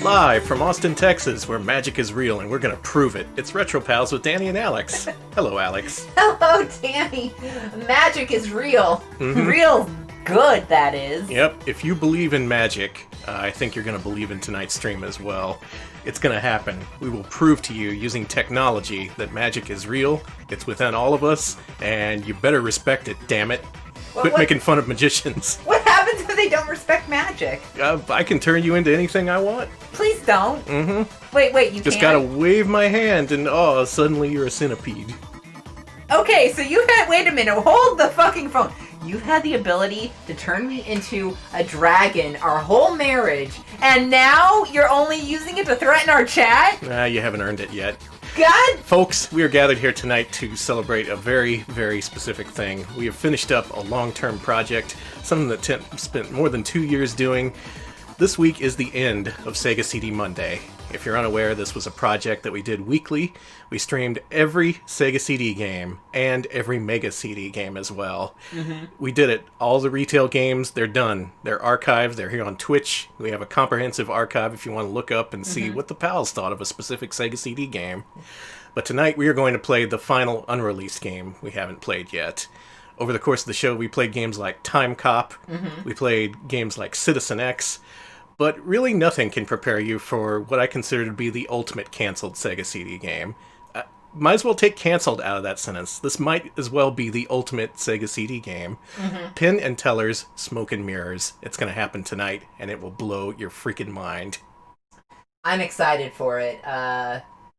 Live from Austin, Texas, where magic is real and we're gonna prove it. It's Retro Pals with Danny and Alex. Hello, Alex. Hello, Danny. Magic is real. Real good, that is. Yep, if you believe in magic, I think you're gonna believe in tonight's stream as well. It's gonna happen. We will prove to you using technology that magic is real, it's within all of us, and you better respect it, damn it. Quit making fun of magicians. What happens if they don't respect magic? I can turn you into anything I want. Please don't. Wait, you Just can't? gotta wave my hand and suddenly you're a centipede. Okay, so you had... Wait a minute, hold the fucking phone. You had the ability to turn me into a dragon our whole marriage, and now you're only using it to threaten our chat? You haven't earned it yet. God! Folks, we are gathered here tonight to celebrate a very, very specific thing. We have finished up a long-term project, something that Tim spent more than 2 years doing. This week is the end of Sega CD Monday. If you're unaware, this was a project that we did weekly. We streamed every Sega CD game and every Mega CD game as well. We did it. All the retail games, they're done. They're archived. They're here on Twitch. We have a comprehensive archive if you want to look up and see what the pals thought of a specific Sega CD game. But tonight we are going to play the final unreleased game we haven't played yet. Over the course of the show, we played games like Time Cop. We played games like Citizen X. But really nothing can prepare you for what I consider to be the ultimate canceled Sega CD game. Might as well take canceled out of that sentence. This might as well be the ultimate Sega CD game. Penn and Teller's Smoke and Mirrors. It's going to happen tonight, and it will blow your freaking mind. I'm excited for it.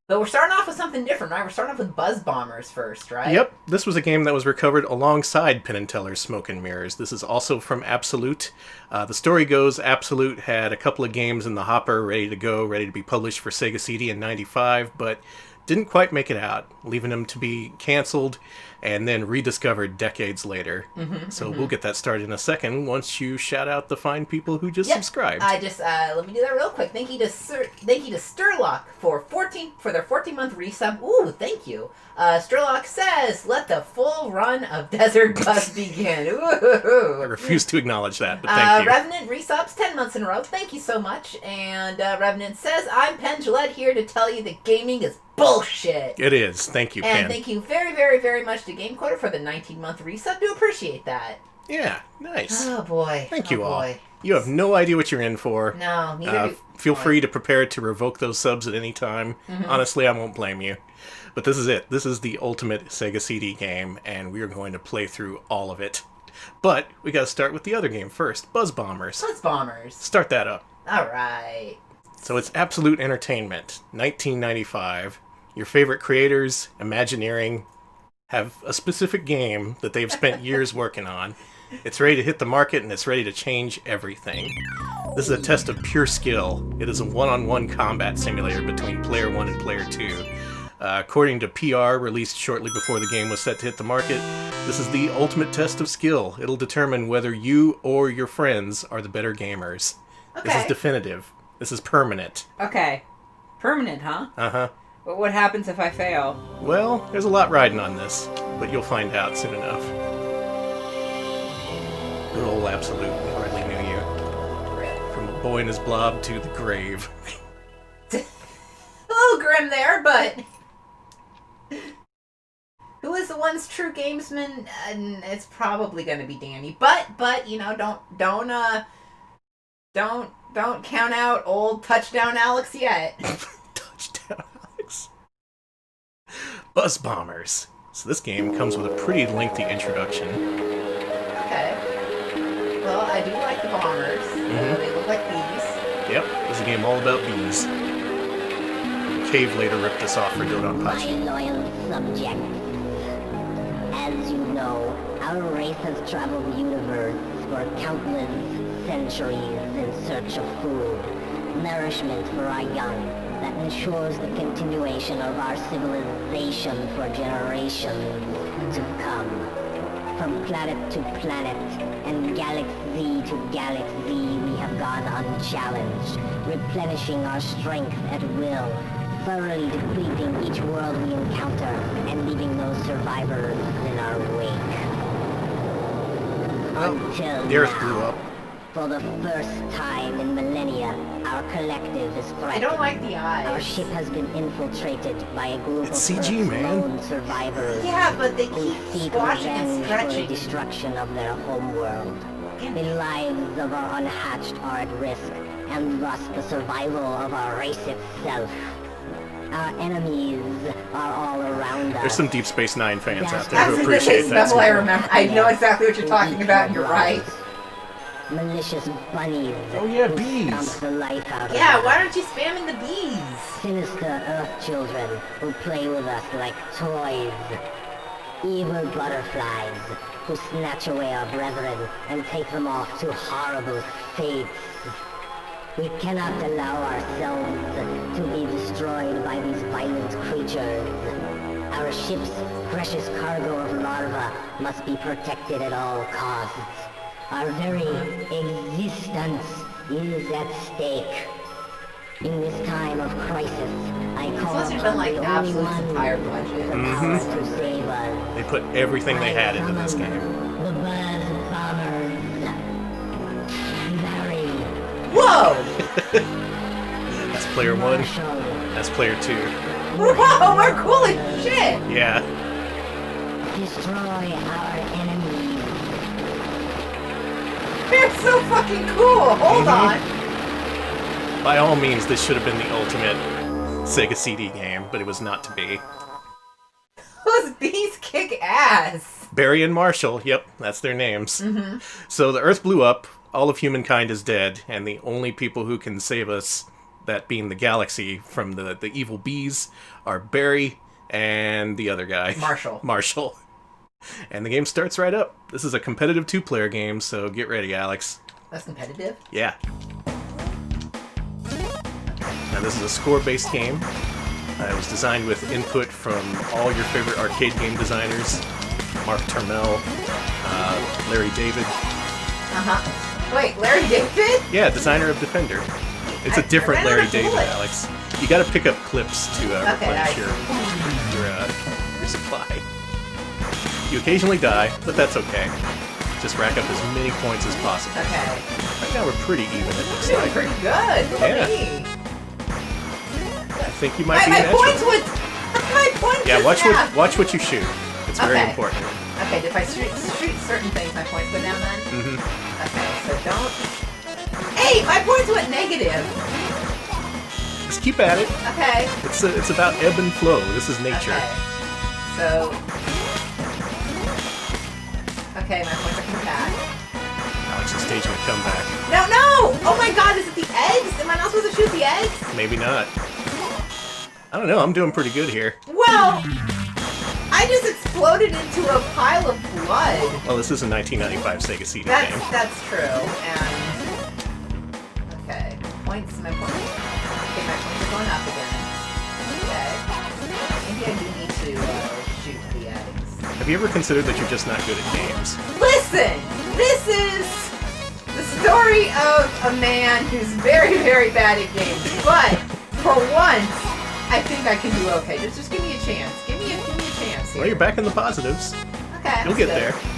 But we're starting off with something different, right? We're starting off with Buzz Bombers first, right? Yep, this was a game that was recovered alongside Penn and Teller's Smoke and Mirrors. This is also from Absolute. The story goes Absolute had a couple of games in the hopper ready to go, ready to be published for Sega CD in '95, but didn't quite make it out, leaving them to be canceled and then rediscovered decades later. So we'll get that started in a second once you shout out the fine people who just subscribed. I just let me do that real quick. Thank you to Sturlock for their 14-month resub. Ooh, thank you. Sturlock says, "Let the full run of Desert Bus begin." Ooh. I refuse to acknowledge that, but thank you. Revenant resubs 10 months in a row. Thank you so much. And Revenant says, "I'm Penn Gillette here to tell you that gaming is bullshit." It is. Thank you, Penn. And thank you very, very, very much to Game Quarter for the 19-month resub. Do appreciate that. Yeah, nice. Oh boy. Thank you all. Boy. You have no idea what you're in for. No, neither do Feel free to prepare to revoke those subs at any time. Honestly, I won't blame you. But this is it. This is the ultimate Sega CD game, and we are going to play through all of it. But we got to start with the other game first, Buzz Bombers. Buzz Bombers. Start that up. All right. So it's Absolute Entertainment, 1995. Your favorite creators, Imagineering, have a specific game that they've spent years working on. It's ready to hit the market, and it's ready to change everything. This is a test of pure skill. It is a one-on-one combat simulator between Player 1 and Player 2. According to PR, released shortly before the game was set to hit the market, this is the ultimate test of skill. It'll determine whether you or your friends are the better gamers. Okay. This is definitive. This is permanent. Okay. Permanent, huh? Uh-huh. But what happens if I fail? Well, there's a lot riding on this, but you'll find out soon enough. Good old Absolute, we hardly knew you. From a boy in his blob to the grave. A little grim there, but... Who is the once true gamesman? And it's probably going to be Danny. But you know, don't count out old Touchdown Alex yet. Touchdown Alex. Buzz Bombers. So this game comes with a pretty lengthy introduction. Okay. Well, I do like the bombers. They look like bees. Yep, this is a game all about bees. Cave later ripped this off for Dodonpachi. My loyal subject. As you know, our race has traveled the universe for countless centuries in search of food, nourishment for our young, that ensures the continuation of our civilization for generations to come. From planet to planet, and galaxy to galaxy, we have gone unchallenged, replenishing our strength at will, thoroughly depleting each world we encounter, and leaving no survivors in our wake. Well, Until the Earth now. blew up. For the first time in millennia, our collective is threatened. I don't like the eyes. Our ship has been infiltrated by a group It's of CG, Earth's man. lone survivors. Yeah, but they who keep seek squashing and revenge for the stretching. destruction of their homeworld. The lives of our unhatched are at risk, and thus the survival of our race itself. Our enemies are all around us. There's some Deep Space Nine fans out there That's who the appreciate that. level I remember. I know exactly what you're talking about, and you're right. Malicious bunnies. Oh, yeah, who bees. stomp the life out of Yeah, us. why aren't you spamming the bees? Sinister Earth children who play with us like toys. Evil butterflies who snatch away our brethren and take them off to horrible fates. We cannot allow ourselves to be destroyed by these violent creatures. Our ship's precious cargo of larvae must be protected at all costs. Our very existence is at stake. In this time of crisis, I This call must have upon been like the only Absolute's one entire with budget. the power to save us. They put everything they had into this game. The Buzz Bombers. Barry. Whoa! That's player 1. Marshall. That's player 2. Whoa, we're cool as shit! Yeah. Destroy our enemies. They're so fucking cool! Hold on! By all means, this should have been the ultimate Sega CD game, but it was not to be. Those bees kick ass! Barry and Marshall, yep, that's their names. So the Earth blew up, all of humankind is dead, and the only people who can save us, that being the galaxy from the evil bees, are Barry and the other guy. Marshall. And the game starts right up. This is a competitive 2-player game, so get ready, Alex. That's competitive? Yeah. Now this is a score-based game. It was designed with input from all your favorite arcade game designers. Mark Turmel, Larry David. Uh-huh. Wait, Larry David? Yeah, designer of Defender. It's a I different ran out Larry of David, bullets. Alex. You gotta pick up clips to replenish I- your supply. You occasionally die, but that's okay. Just rack up as many points as possible. Okay. Right now we're pretty even, it looks Doing like. pretty good. Look Yeah. at me. I think you might be My an points extra. would... My points Yeah, would watch what you shoot. It's very Okay. important. Okay, if I shoot certain things, my points go down then? Mm-hmm. Okay, so don't... Hey, my points went negative! Just keep at it. Okay. It's about ebb and flow. This is nature. Okay. So... Okay, my points are coming back. Alex is staging a comeback. No, no! Oh my god, is it the eggs? Am I not supposed to shoot the eggs? Maybe not. I don't know. I'm doing pretty good here. Well, I just exploded into a pile of blood. Well, this is a 1995 Sega CD game. That's true, and... Okay, points, my points. Okay, my points are going up again. Okay. Maybe I do need to shoot the eggs. Have you ever considered that you're just not good at games? Listen! This is the story of a man who's very, very bad at games, but for once, I think I can do okay. Just give me a chance. Give me a chance here. Well, you're back in the positives. Okay. You'll get that's there.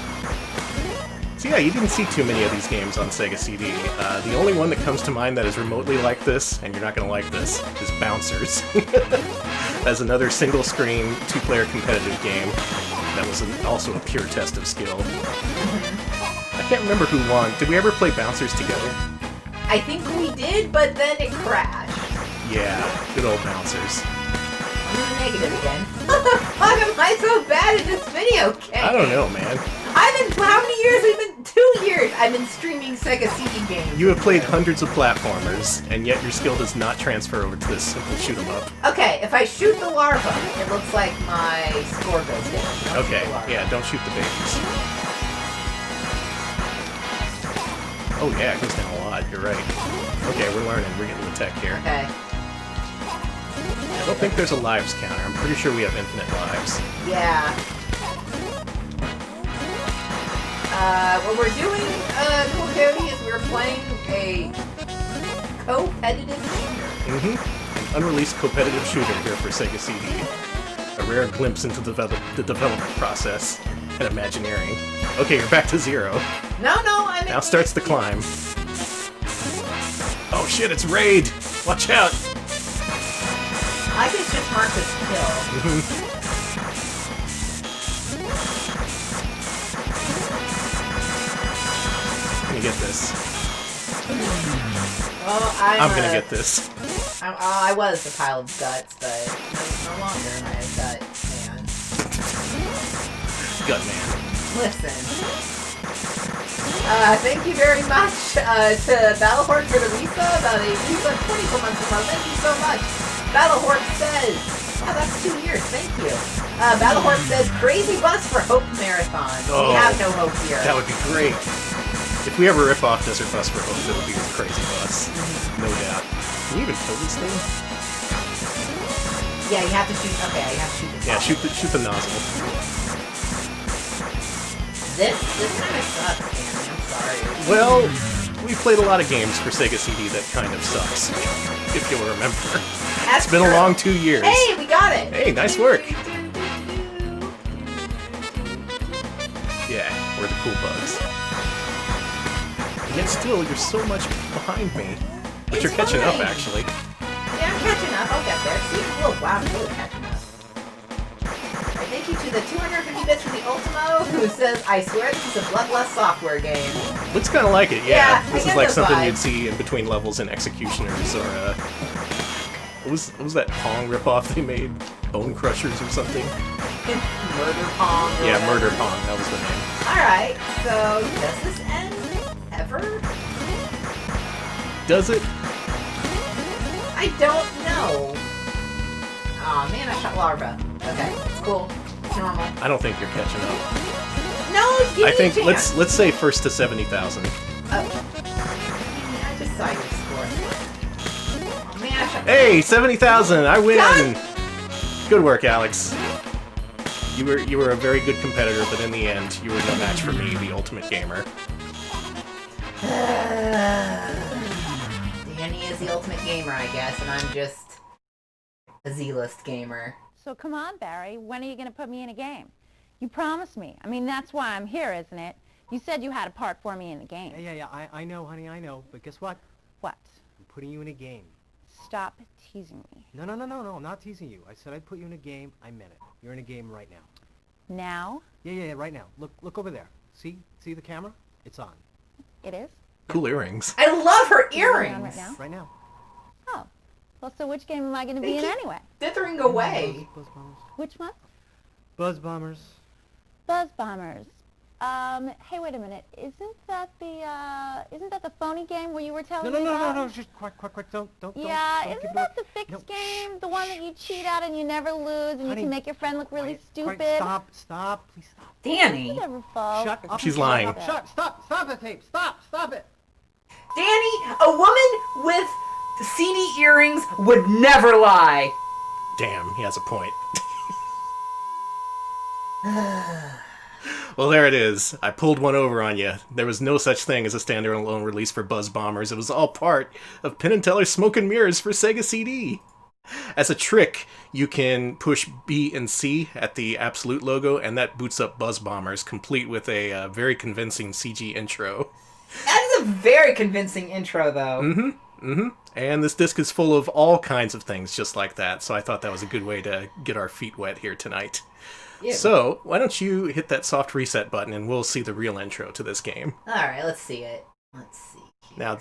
So yeah, you didn't see too many of these games on Sega CD. The only one that comes to mind that is remotely like this, and you're not going to like this, is Bouncers. As another single-screen, 2-player competitive game that was also a pure test of skill. I can't remember who won. Did we ever play Bouncers together? I think we did, but then it crashed. Yeah, good old Bouncers. I'm in the negative again. Why am I so bad at this video game? I don't know, man. How many years? 2 years I've been streaming Sega CD games. You have played hundreds of platformers, and yet your skill does not transfer over to this simple shoot 'em up. Okay, if I shoot the larva, it looks like my score goes down. Don't shoot Okay, the larva. yeah, don't shoot the babies. Oh yeah, it goes down a lot, you're right. Okay, we're learning, we're getting the tech here. Okay. I don't think there's a lives counter, I'm pretty sure we have infinite lives. Yeah. What we're doing, Cool Cody, is we're playing a competitive shooter. Mm-hmm. An unreleased competitive shooter here for Sega CD. A rare glimpse into the development process and Imagineering. Okay, you're back to 0. No, I'm in Now starts the climb. shit, it's Raid! Watch out! I can just mark this kill. Let me get this. Well, I'm gonna get this. I was the pile of guts, but no longer am I a gut man. Gut man. Listen. Thank you very much to Battlehorn for the resub. They resub 24 months ago. Thank you so much. Battlehorn says, wow, that's 2 years. Thank you. Battlehorn says, crazy bus for Hope Marathon. Oh, we have no hope here. That would be great. If we ever rip off Desert Bus for Hope, it'll be a crazy bus. No doubt. Can you even kill this thing? Yeah, you have to shoot. Okay, you have to shoot the Yeah, shoot the nozzle. This kind of sucks, Danny. I'm sorry. Well, we played a lot of games for Sega CD that kind of sucks, if you'll remember. It's been a long 2 years. Hey, we got it! Hey, nice work. Yeah, we're the cool bugs. And yet still, you're so much behind me. But you're catching up, actually. Yeah, I'm catching up. I'll get there. See, oh, wow, I'm really catching up. Alright, thank you to the 250 bits from the Ultimo, who says, I swear this is a Bloodlust software game. Looks kind of like it, yeah. Yeah, This I is get like the something vibe. you'd see in between levels in Executioners, or, what was that Pong ripoff they made? Bone Crushers or something? Murder Pong. or Yeah, whatever. Murder Pong, that was the name. Alright, so does this end ever? Does it? I don't know. Aw, man, I shot larva. Okay, it's cool. It's normal. I don't think you're catching up. No, give I me think a chance. let's say first to 70,000. Oh. I just saw your score. Oh, man, I shot Hey, 70,000! I win! Done! Good work, Alex. You were a very good competitor, but in the end, you were no match for me, the ultimate gamer. Danny is the ultimate gamer, I guess, and I'm just a Z-list gamer. So come on, Barry, when are you going to put me in a game? You promised me. I mean, that's why I'm here, isn't it? You said you had a part for me in the game. Yeah, I know, honey, I know. But guess what? What? I'm putting you in a game. Stop teasing me. No, I'm not teasing you. I said I'd put you in a game. I meant it. You're in a game right now. Now? Yeah, right now. Look over there. See the camera? It's on. It is? Cool earrings. I love her Is it going on earrings! right now? Right now. Oh. Well, so which game am I going to be They in keep anyway? dithering away. Buzz bombers. Which one? Buzz bombers. Buzz Bombers. Hey, wait a minute. Isn't that the phony game where you were telling me about? No. Just quick. Don't. Yeah, don't isn't give it that up. the fixed No, game? The one that you cheat at and you never lose and you Honey, can make your friend look really quiet, stupid? Stop, please stop. Danny! Whatever, folks. Shut up. She's shut lying. up, Stop the tape. Stop it. Danny, a woman with CD earrings would never lie. Damn, he has a point. Well, there it is. I pulled one over on you. There was no such thing as a standalone release for Buzz Bombers. It was all part of Penn and Teller's Smoke and Mirrors for Sega CD. As a trick, you can push B and C at the Absolute logo, and that boots up Buzz Bombers, complete with a very convincing CG intro. That is a very convincing intro, though. And this disc is full of all kinds of things just like that, so I thought that was a good way to get our feet wet here tonight. Yeah. So, why don't you hit that soft reset button and we'll see the real intro to this game. Alright, let's see it. Let's see. Now,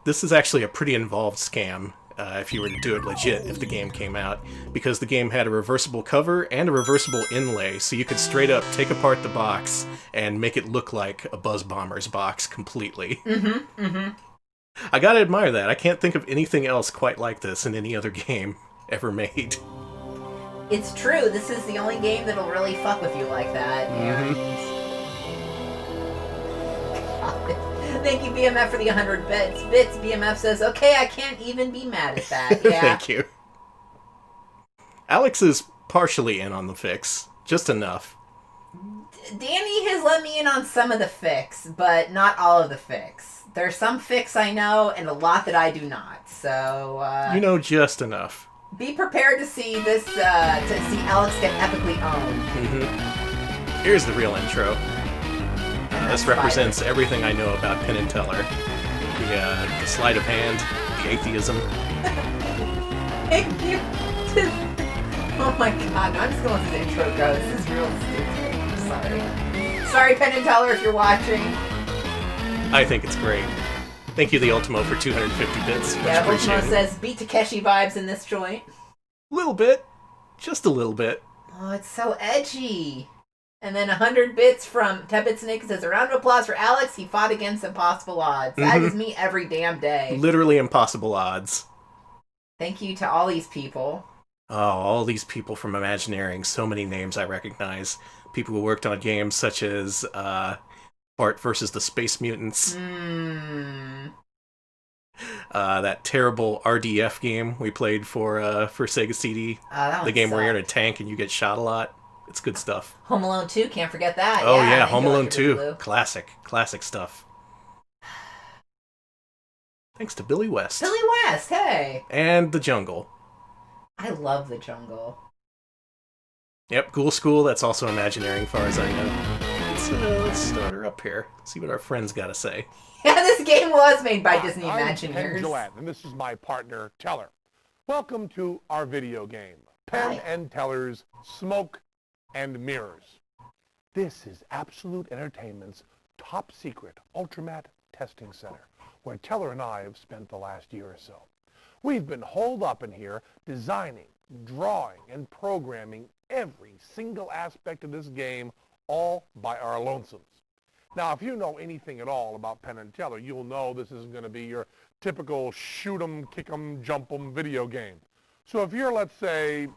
this is actually a pretty involved scam, if you were to do it legit if the game came out, because the game had a reversible cover and a reversible inlay, so you could straight up take apart the box and make it look like a Buzz Bombers box completely. I gotta admire that. I can't think of anything else quite like this in any other game ever made. It's true, this is the only game that'll really fuck with you like that. And... Thank you, BMF, for the 100 bits. BMF says, okay, I can't even be mad at that. Yeah. Thank you. Alex is partially in on the fix. Just enough. Danny has let me in on some of the fix, but not all of the fix. There's some fix I know, and a lot that I do not. So, You know just enough. be prepared to see this, to see Alex get epically owned. Here's the real intro. This represents everything I know about Penn and Teller. The sleight of hand, atheism. Thank you. Oh my god, I'm just going to this intro go. This is real stupid. I'm sorry. Sorry, Penn and Teller, if you're watching. I think it's great. Thank you, the Ultimo, for 250 bits. Much Yeah, Ultimo appreciated. says beat Takeshi vibes in this joint. Little bit. Just a little bit. Oh, it's so edgy. And then 100 bits from Tebet Snake says, a round of applause for Alex. He fought against impossible odds. That is me every damn day. Literally impossible odds. Thank you to all these people. Oh, all these people from Imagineering. So many names I recognize. People who worked on games such as Bart versus the Space Mutants. That terrible RDF game we played for Sega CD. That the game where you're in a sucked. tank and you get shot a lot. It's good stuff. Home Alone 2, can't forget that. Oh yeah, thank Home you, Alone Electric 2. Boogaloo. Classic stuff. Thanks to Billy West. Billy West, hey. And The Jungle. I love The Jungle. Yep, Ghoul School, that's also Imagineering, far as I know. Let's start her up here. See what our friends got to say. Yeah, this game was made by Disney I'm Penn Imagineers. Gillette, and this is my partner, Teller. Welcome to our video game, Penn Hi. and Teller's Smoke and Mirrors. This is Absolute Entertainment's top secret Ultramat testing center, where Teller and I have spent the last year or so. We've been holed up in here designing, drawing, and programming every single aspect of this game all by our lonesomes. Now, if you know anything at all about Penn and Teller, you'll know this isn't going to be your typical shoot 'em, kick 'em, jump 'em video game. So if you're, let's say,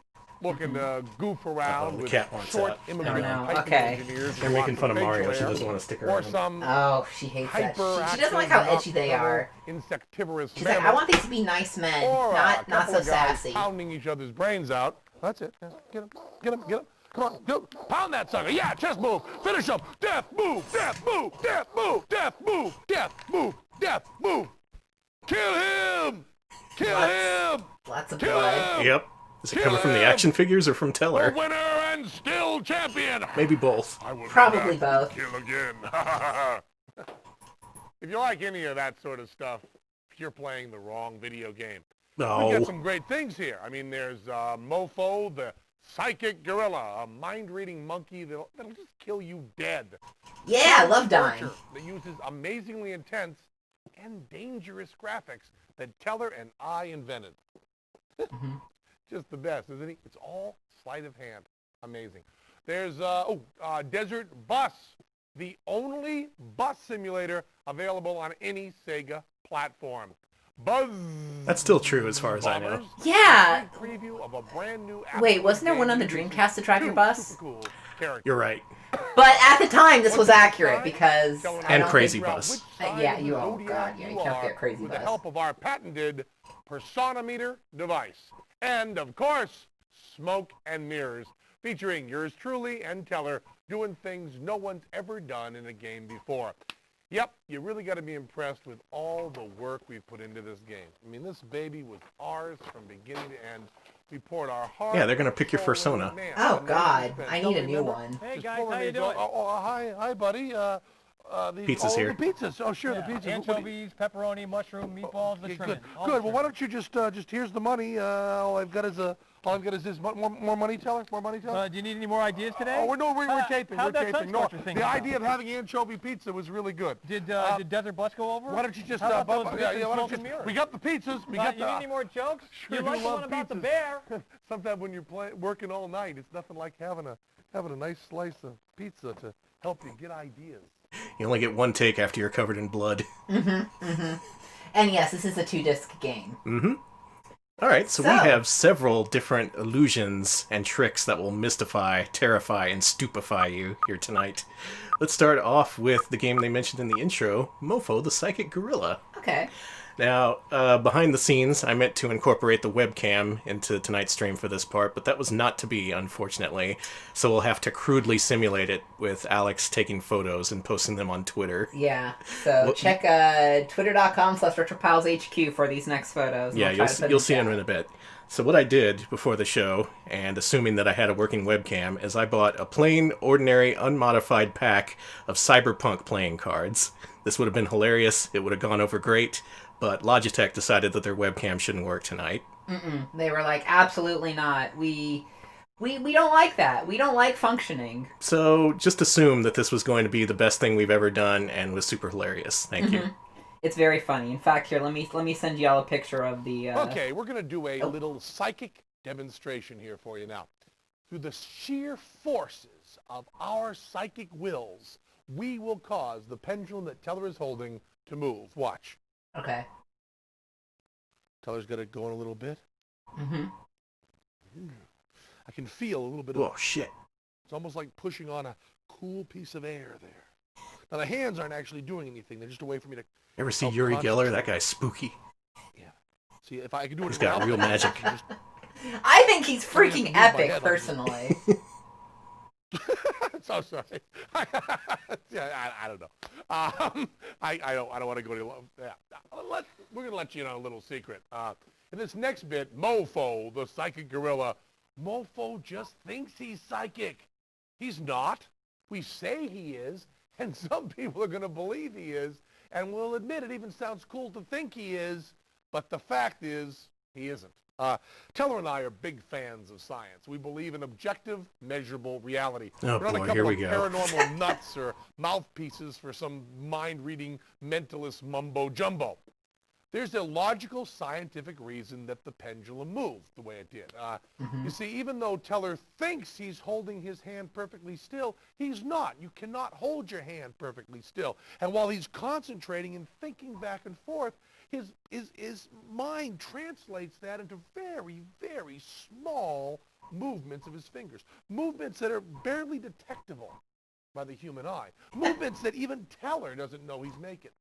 looking to goof around the with cat wants short out. immigrant Oh, no. piping Okay. engineers They're who making want fun of some Mario. facial She hair, doesn't want to stick or around. some Oh, she hates that. She doesn't like hyperactive, how edgy they nocturnal, are. insectivorous She's like, I mammal, want these to be nice men, or not a couple so of guys sassy. pounding each other's brains out. That's it. Get him, get him, get him. Come on, go. Pound that sucker. Yeah, chest move. Finish him. Death move, death move, death move, death move, death move, death move. Kill him. Kill him. Lots of Kill blood. him. Yep. Is it Kill coming from the him! action figures or from The Teller? winner and still champion. Maybe both. I will be Probably back to both. Kill again. If you like any of that sort of stuff, you're playing the wrong video game. We got No. some great things here. I mean, there's Mofo, the psychic gorilla, a mind-reading monkey that'll just kill you dead. Yeah, I love dying. Torture that uses amazingly intense and dangerous graphics that Teller and I invented. Just the best, isn't he? It's all sleight of hand. Amazing. There's Desert Bus, the only bus simulator available on any Sega platform. Buzz. That's still true as far as I know. Bombers, Yeah. a preview of a brand new Wait, wasn't there game one on the using Dreamcast to drive your two bus? super cool characters. You're right. But at the time, this was Once accurate upon a because time, I And don't Crazy figure out Bus. which side Yeah, of the you- oh, zodiac God, yeah, you can't are get Crazy with the Bus. help of our patented Personometer device. And, of course, Smoke and Mirrors, featuring yours truly and Teller doing things no one's ever done in a game before. Yep, you really got to be impressed with all the work we've put into this game. I mean, this baby was ours from beginning to end. We poured our heart. Yeah, they're gonna pick your soul into persona. it. Man, Oh, the nerve God. we spent. I Don't need a new remember? one. Hey Just guys, pulling how you these- doing? Hi, buddy. Pizza's here. The pizzas. Oh, sure, Yeah, the pizzas. What do you- anchovies, pepperoni, mushroom, meatballs, the Okay, trimming. good. all Good. the Well, why trimming. don't you just here's the money. All I've got is this more money, Teller. More money, Teller. Do you need any more ideas today? Oh, we're taping. How'd We're that taping. tongue No, torture thing the go? idea of having anchovy pizza was really good. Did Desert Bus go over? Why don't you just How about those yeah, bits in why don't Smoke and you? Mirrors? We got the pizzas. We got You need any more jokes? Sure you do like the love one about the pizzas. bear? Sometimes when you're working all night, it's nothing like having a nice slice of pizza to help you get ideas. You only get one take after you're covered in blood. And yes, this is a 2-disc game. All right, so we So- have several different illusions and tricks that will mystify, terrify, and stupefy you here tonight. Let's start off with the game they mentioned in the intro, Mofo, the Psychic Gorilla. Okay. Now, behind the scenes, I meant to incorporate the webcam into tonight's stream for this part, but that was not to be, unfortunately. So we'll have to crudely simulate it with Alex taking photos and posting them on Twitter. Yeah. So Well, check twitter.com/retropileshq for these next photos. and Yeah, I'll try to put you'll them see down. in a bit. So what I did before the show, and assuming that I had a working webcam, is I bought a plain, ordinary, unmodified pack of Cyberpunk playing cards. This would have been hilarious. It would have gone over great. but Logitech decided that their webcam shouldn't work tonight. They were like, absolutely not. We don't like that. We don't like functioning. So just assume that this was going to be the best thing we've ever done and was super hilarious. Thank you. It's very funny. In fact, here, let me send y'all a picture of the... Okay, we're going to do a little psychic demonstration here for you now. Through the sheer forces of our psychic wills, we will cause the pendulum that Teller is holding to move. Watch. Okay. Teller's got it going a little bit. Mm-hmm. I can feel a little bit Oh, shit. It's almost like pushing on a cool piece of air there. Now, the hands aren't actually doing anything. They're just a way for me to... Ever see Uri Geller? That guy's spooky. Yeah. See, if I could do it... He's got real magic. I think he's freaking epic, personally. So sorry. Yeah, I don't know. I don't want to go any longer. Yeah. We're going to let you in on a little secret. In this next bit, Mofo, the psychic gorilla, Mofo just thinks he's psychic. He's not. We say he is, and some people are going to believe he is, and we'll admit it even sounds cool to think he is, but the fact is he isn't. Teller and I are big fans of science. We believe in objective, measurable reality. Oh, We're not boy, a couple here we of go. paranormal nuts or mouthpieces for some mind-reading mentalist mumbo-jumbo. There's a logical, scientific reason that the pendulum moved the way it did. You see, even though Teller thinks he's holding his hand perfectly still, he's not. You cannot hold your hand perfectly still. And while he's concentrating and thinking back and forth, his mind translates that into very, very small movements of his fingers. Movements that are barely detectable by the human eye. Movements that even Teller doesn't know he's making.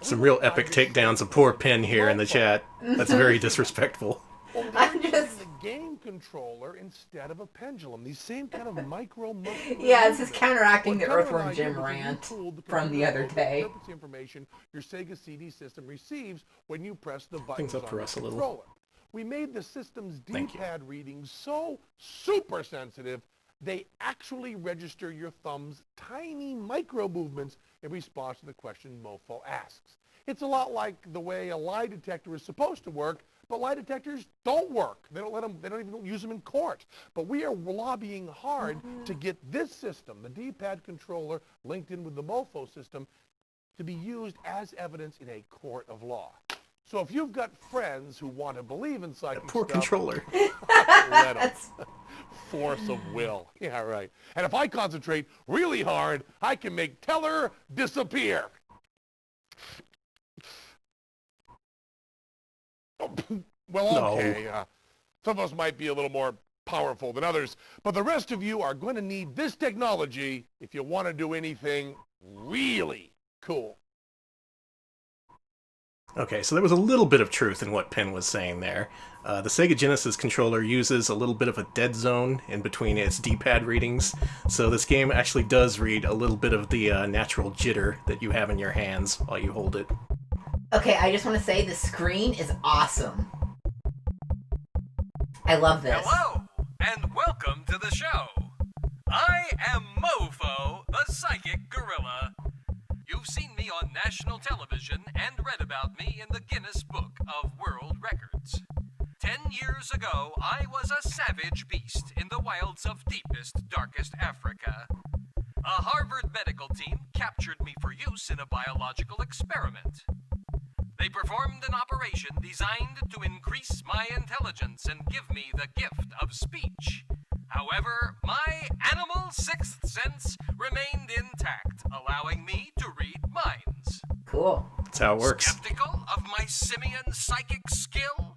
Some real epic takedowns of poor Penn here in the chat. That's very disrespectful. Well, I'm we're just- using the game controller instead of a pendulum. These same kind of micro... Yeah, this is counteracting the What Teller and Earthworm I Jim use is a new rant tool to from the other control day. interprets the information your Sega CD system receives when you press the buttons Things up on for the us a little. controller. We made the system's Thank you. D-pad readings so super sensitive, they actually register your thumb's tiny micro movements in response to the question Mofo asks. It's a lot like the way a lie detector is supposed to work, but lie detectors don't work. They don't even use them in court. But we are lobbying hard to get this system, the D-pad controller linked in with the Mofo system, to be used as evidence in a court of law. So if you've got friends who want to believe in psychic Poor stuff, controller. let 'em. Force of will. Yeah, right. And if I concentrate really hard, I can make Teller disappear. Well, No. okay. Some of us might be a little more powerful than others, but the rest of you are going to need this technology if you want to do anything really cool. Okay, so there was a little bit of truth in what Penn was saying there. The Sega Genesis controller uses a little bit of a dead zone in between its D-pad readings, so this game actually does read a little bit of the natural jitter that you have in your hands while you hold it. Okay, I just want to say the screen is awesome. I love this. Hello, and welcome to the show. I am Mofo, the psychic gorilla. You've seen me on national television and read about me in the Guinness Book of World Records. 10 years ago, I was a savage beast in the wilds of deepest, darkest Africa. A Harvard medical team captured me for use in a biological experiment. They performed an operation designed to increase my intelligence and give me the gift of speech. However, my animal sixth sense remained intact, allowing me to read minds. Cool. That's how it works. Skeptical of my simian psychic skill?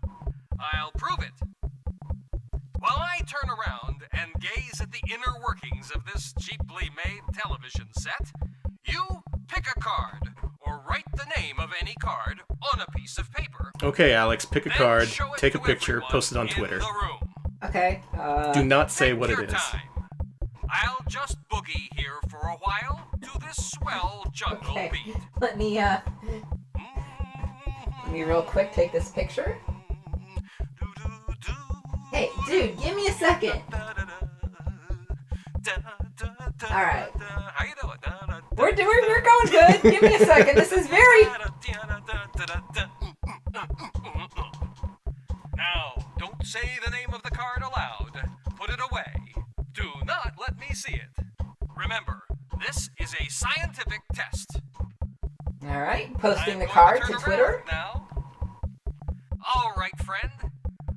I'll prove it. While I turn around and gaze at the inner workings of this cheaply made television set, you pick a card, or write the name of any card on a piece of paper. Okay, Alex, pick a Then card, show it take a to picture, everyone post it on in Twitter. the room. Okay. Do not say Take what your it is. time. I'll just boogie here for a while to this swell jungle Okay. beat. Let me real quick take this picture. Hey, dude, give me a second. All right. How you doing? We're going good. Give me a second. This is very... say the name of the card aloud, put it away. Do not let me see it. Remember, this is a scientific test. All right, posting I'm the going card to to turn Twitter. around now. All right, friend.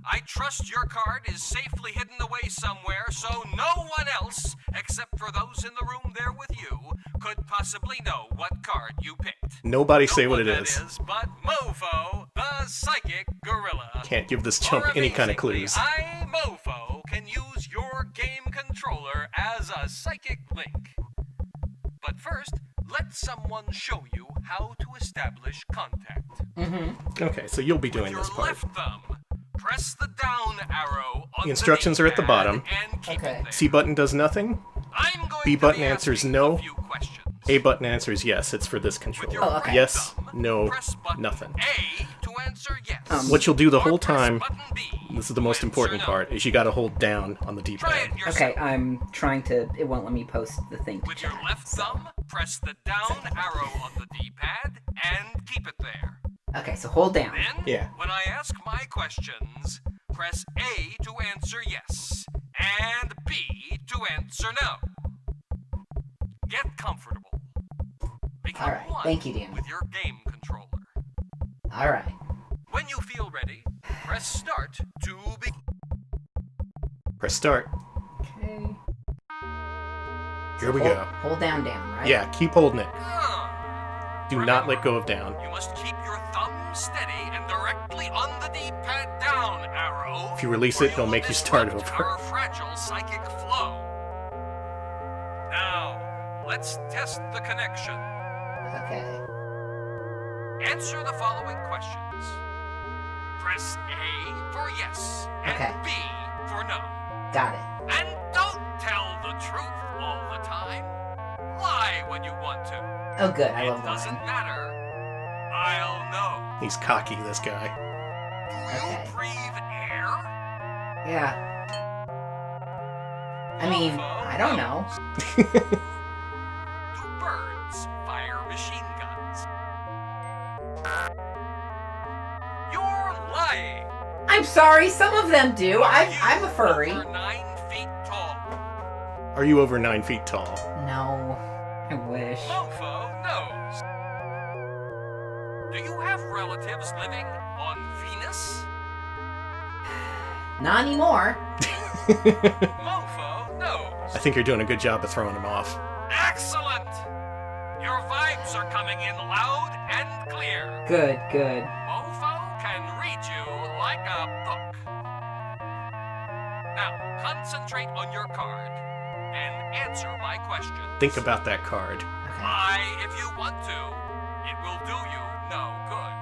I trust your card is safely hidden away somewhere so no one else, except for those in the room there with you, could possibly know what card you picked. Nobody No say what one, it that is. but Mofo, the psychic gorilla. Can't give this chump any kind of Amazingly, clues. I, Mofo, can use your game controller as a psychic link. But first, let someone show you how to establish contact. Okay, so you'll be With doing your this part. left thumb, press the down arrow on The instructions are at the D-pad bottom. and keep Okay. it there. C button does nothing. I'm going B to button be answers asking no. a few questions. A button answers yes, it's for this With controller. your Oh, okay. right Yes, thumb, no, press button nothing. A to answer yes. What you'll do the Or whole press time, button B this is the to most answer important no. part, is you gotta hold down on the Try D-pad. it yourself. Okay, I'm trying to... It won't let me post the thing to With your chat. left thumb, press the down arrow on the D-pad and keep it there. Okay, so hold down. Then, Yeah. when I ask my questions, press A to answer yes, and B to answer no. Get comfortable. Become Alright, one thank you, Dan. with your game controller. All right. When you feel ready, press start to begin. Press start. Okay. Here we Hold- go. Hold down, right? Yeah, keep holding it. Ah, Do not let go of down. you must keep your thumb steady and directly on the D-pad down arrow. If you release or it, it'll will make you start disrupt over. Our fragile psychic flow. Now, let's test the connection. Okay. Answer the following questions. Press A for yes, and Okay. B for no. Got it. And don't tell the truth all the time. Lie when you want to. Oh, good. I It love doesn't lying. matter. I'll know. He's cocky, this guy. Do you Okay. breathe air? Yeah. I mean, I don't know. Do birds fire machine guns? You're lying. I'm sorry. Some of them do. Are I'm a you furry. over 9 feet tall? Are you over 9 feet tall? No. I wish. Mofo knows. Do you have relatives living on Venus? Not anymore. Mofo knows. I think you're doing a good job of throwing him off. Excellent! Your vibes are coming in loud and clear. Good, good. Mofo can read you like a book. Now, concentrate on your card and answer my question. Think about that card. Okay. Lie if you want to. It will do you no good.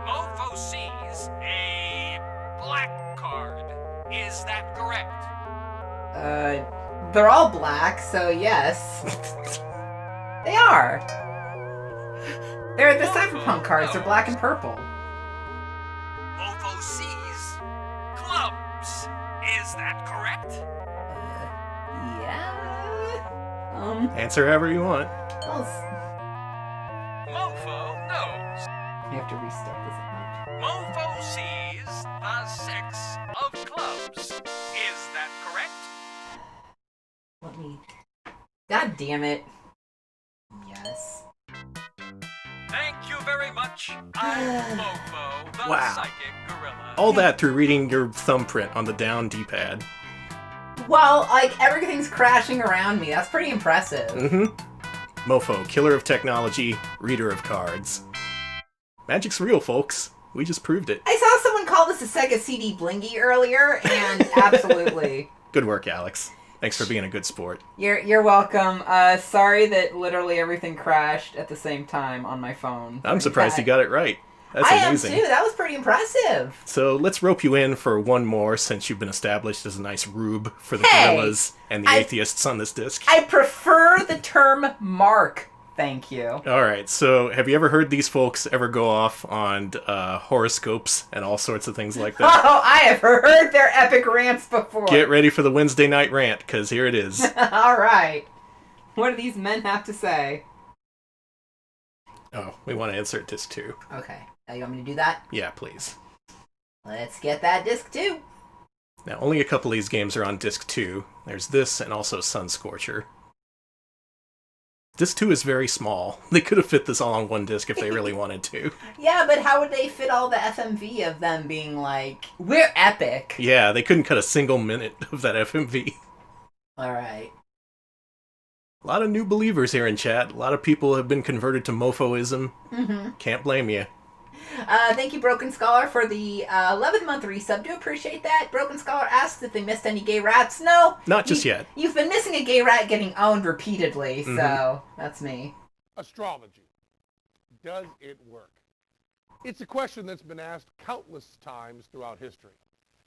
Mofo sees a black card. Is that correct? They're all black, so yes. They are. They're the cyberpunk cards. They're black and purple. Mofo sees clubs. Is that correct? Yeah. Answer however you want. Well, Mofo knows. you have to restart this account. Mofo sees the 6 of clubs. Is that correct? Let me. God damn it. Yes. Thank you very much. I'm Mofo, the Wow. psychic gorilla. All that through reading your thumbprint on the down D-pad. Well, like, everything's crashing around me. That's pretty impressive. Mm-hmm. Mofo, killer of technology, reader of cards. Magic's real, folks. We just proved it. I saw someone call this a Sega CD Blingy earlier, and absolutely. Good work, Alex. Thanks for being a good sport. You're welcome. Sorry that literally everything crashed at the same time on my phone. I'm surprised you got it right. That's I amazing. am too. That was pretty impressive. So let's rope you in for one more, since you've been established as a nice rube for the Hey! gorillas and the atheists on this disc. I prefer the term mark. Thank you. All right, so have you ever heard these folks ever go off on horoscopes and all sorts of things like that? Oh, I have heard their epic rants before. Get ready for the Wednesday night rant, because here it is. All right. What do these men have to say? Oh, we want to insert disc 2. Okay. You want me to do that? Yeah, please. Let's get that disc 2. Now, only a couple of these games are on disc 2. There's this and also Sunscorcher. Disc 2 is very small. They could have fit this all on one disc if they really wanted to. Yeah, but how would they fit all the FMV of them being like, we're epic? Yeah, they couldn't cut a single minute of that FMV. Alright. A lot of new believers here in chat. A lot of people have been converted to Mofoism. Mm-hmm. Can't blame you. Thank you, Broken Scholar, for the 11th month resub. Do appreciate that. Broken Scholar asks if they missed any gay rats. No. Not just yet. You've been missing a gay rat getting owned repeatedly, so that's me. Astrology. Does it work? It's a question that's been asked countless times throughout history.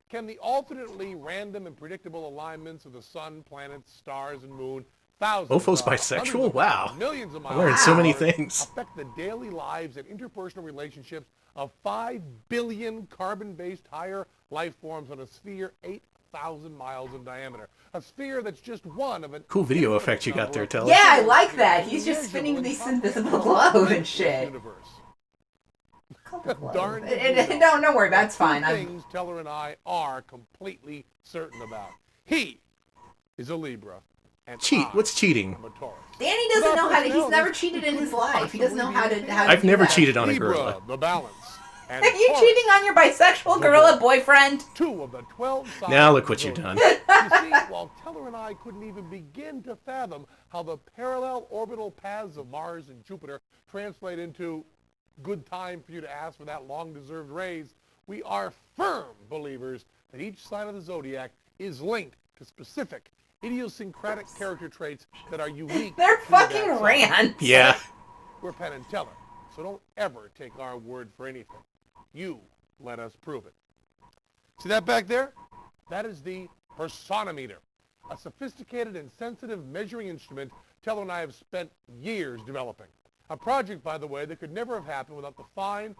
Can the alternately random and predictable alignments of the sun, planets, stars, and moon, Mofo's bisexual? Wow. Millions of I learned so many apart things. affect the daily lives and interpersonal relationships of 5 billion carbon-based higher life forms on a sphere 8,000 miles in diameter. A sphere that's just one of an... Cool video effect you got there, Teller. Yeah, I like that. He's just spinning this invisible globe and shit. Darn Don't worry, that's fine. Things Teller and I are completely certain about. He is a Libra. And Cheat? What's cheating? I'm a Taurus. Danny doesn't know how to. He's never cheated in his life. He doesn't know how to. I've never that. cheated on a Libra, gorilla. the balance. And Are you Taurus, cheating on your bisexual gorilla boyfriend? 2 of the 12 signs. Now look what you've done. You see, while Teller and I couldn't even begin to fathom how the parallel orbital paths of Mars and Jupiter translate into good time for you to ask for that long-deserved raise, we are firm believers that each sign of the zodiac is linked to specific idiosyncratic character traits that are unique. They're to fucking that sign. rants. Yeah. We're Penn and Teller, so don't ever take our word for anything. You let us prove it. See that back there? That is the Personometer, a sophisticated and sensitive measuring instrument Teller and I have spent years developing. A project, by the way, that could never have happened without the fine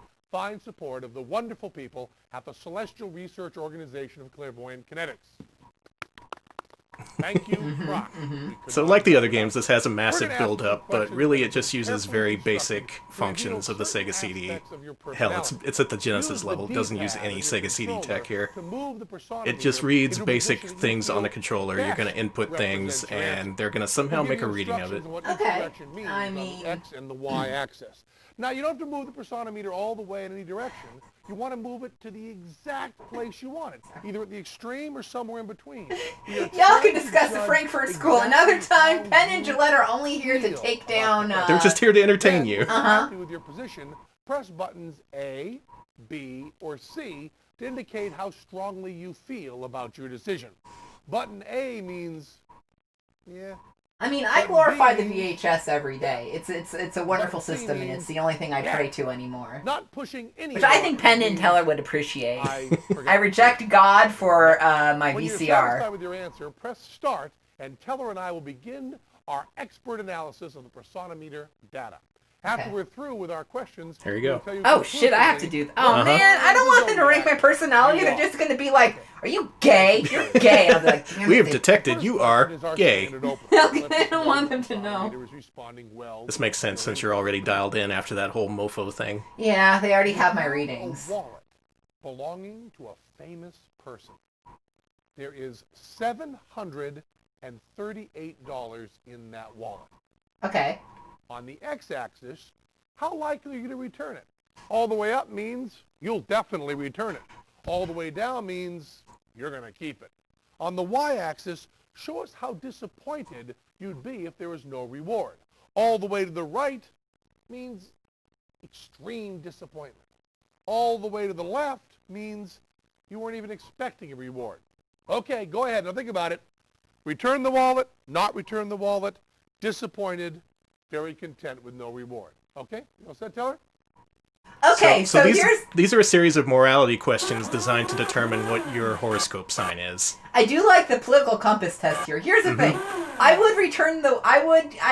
support of the wonderful people at the Celestial Research Organization of Clairvoyant Kinetics. Thank you, Brock. So like the other games, this has a massive build-up, but really it just uses very basic functions of the Sega CD. Hell, it's at the Genesis level. It doesn't use any Sega CD tech here. It just reads basic things on the controller. You're going to input things, and they're going to somehow make a reading of it. Okay. I mean... The X and the Y axis. Now, you don't have to move the Personometer all the way in any direction. You want to move it to the exact place you want it, either at the extreme or somewhere in between. Y'all can discuss the Frankfurt School another time. Penn and Gillette are only here to take down... They're just here to entertain you. Happy with your position, press buttons A, B, or C to indicate how strongly you feel about your decision. Button A means, yeah. I mean, I glorify the VHS every day. It's a wonderful system, and it's the only thing I pray to anymore. Not pushing any. Which I think Penn and Teller would appreciate. I reject God for my when VCR. You're satisfied with your answer, press start, and Teller and I will begin our expert analysis of the Personometer data. After we're through with our questions, there you go. Oh shit, I have to do that. Oh man, I don't want them to rank my personality. They're just going to be like, are you gay? You're gay. I'll be like, we have detected you are gay. I don't want them to know. This makes sense since you're already dialed in after that whole Mofo thing. Yeah, they already have my readings. A wallet belonging to a famous person. There is $738 in that wallet. Okay. On the x-axis, how likely are you to return it? All the way up means you'll definitely return it. All the way down means you're going to keep it. On the y-axis, show us how disappointed you'd be if there was no reward. All the way to the right means extreme disappointment. All the way to the left means you weren't even expecting a reward. Okay, go ahead. Now think about it. Return the wallet, not return the wallet, disappointed, very content with no reward. Okay? You all set, Teller? Okay, so these are a series of morality questions designed to determine what your horoscope sign is. I do like the political compass test here. Here's the thing. I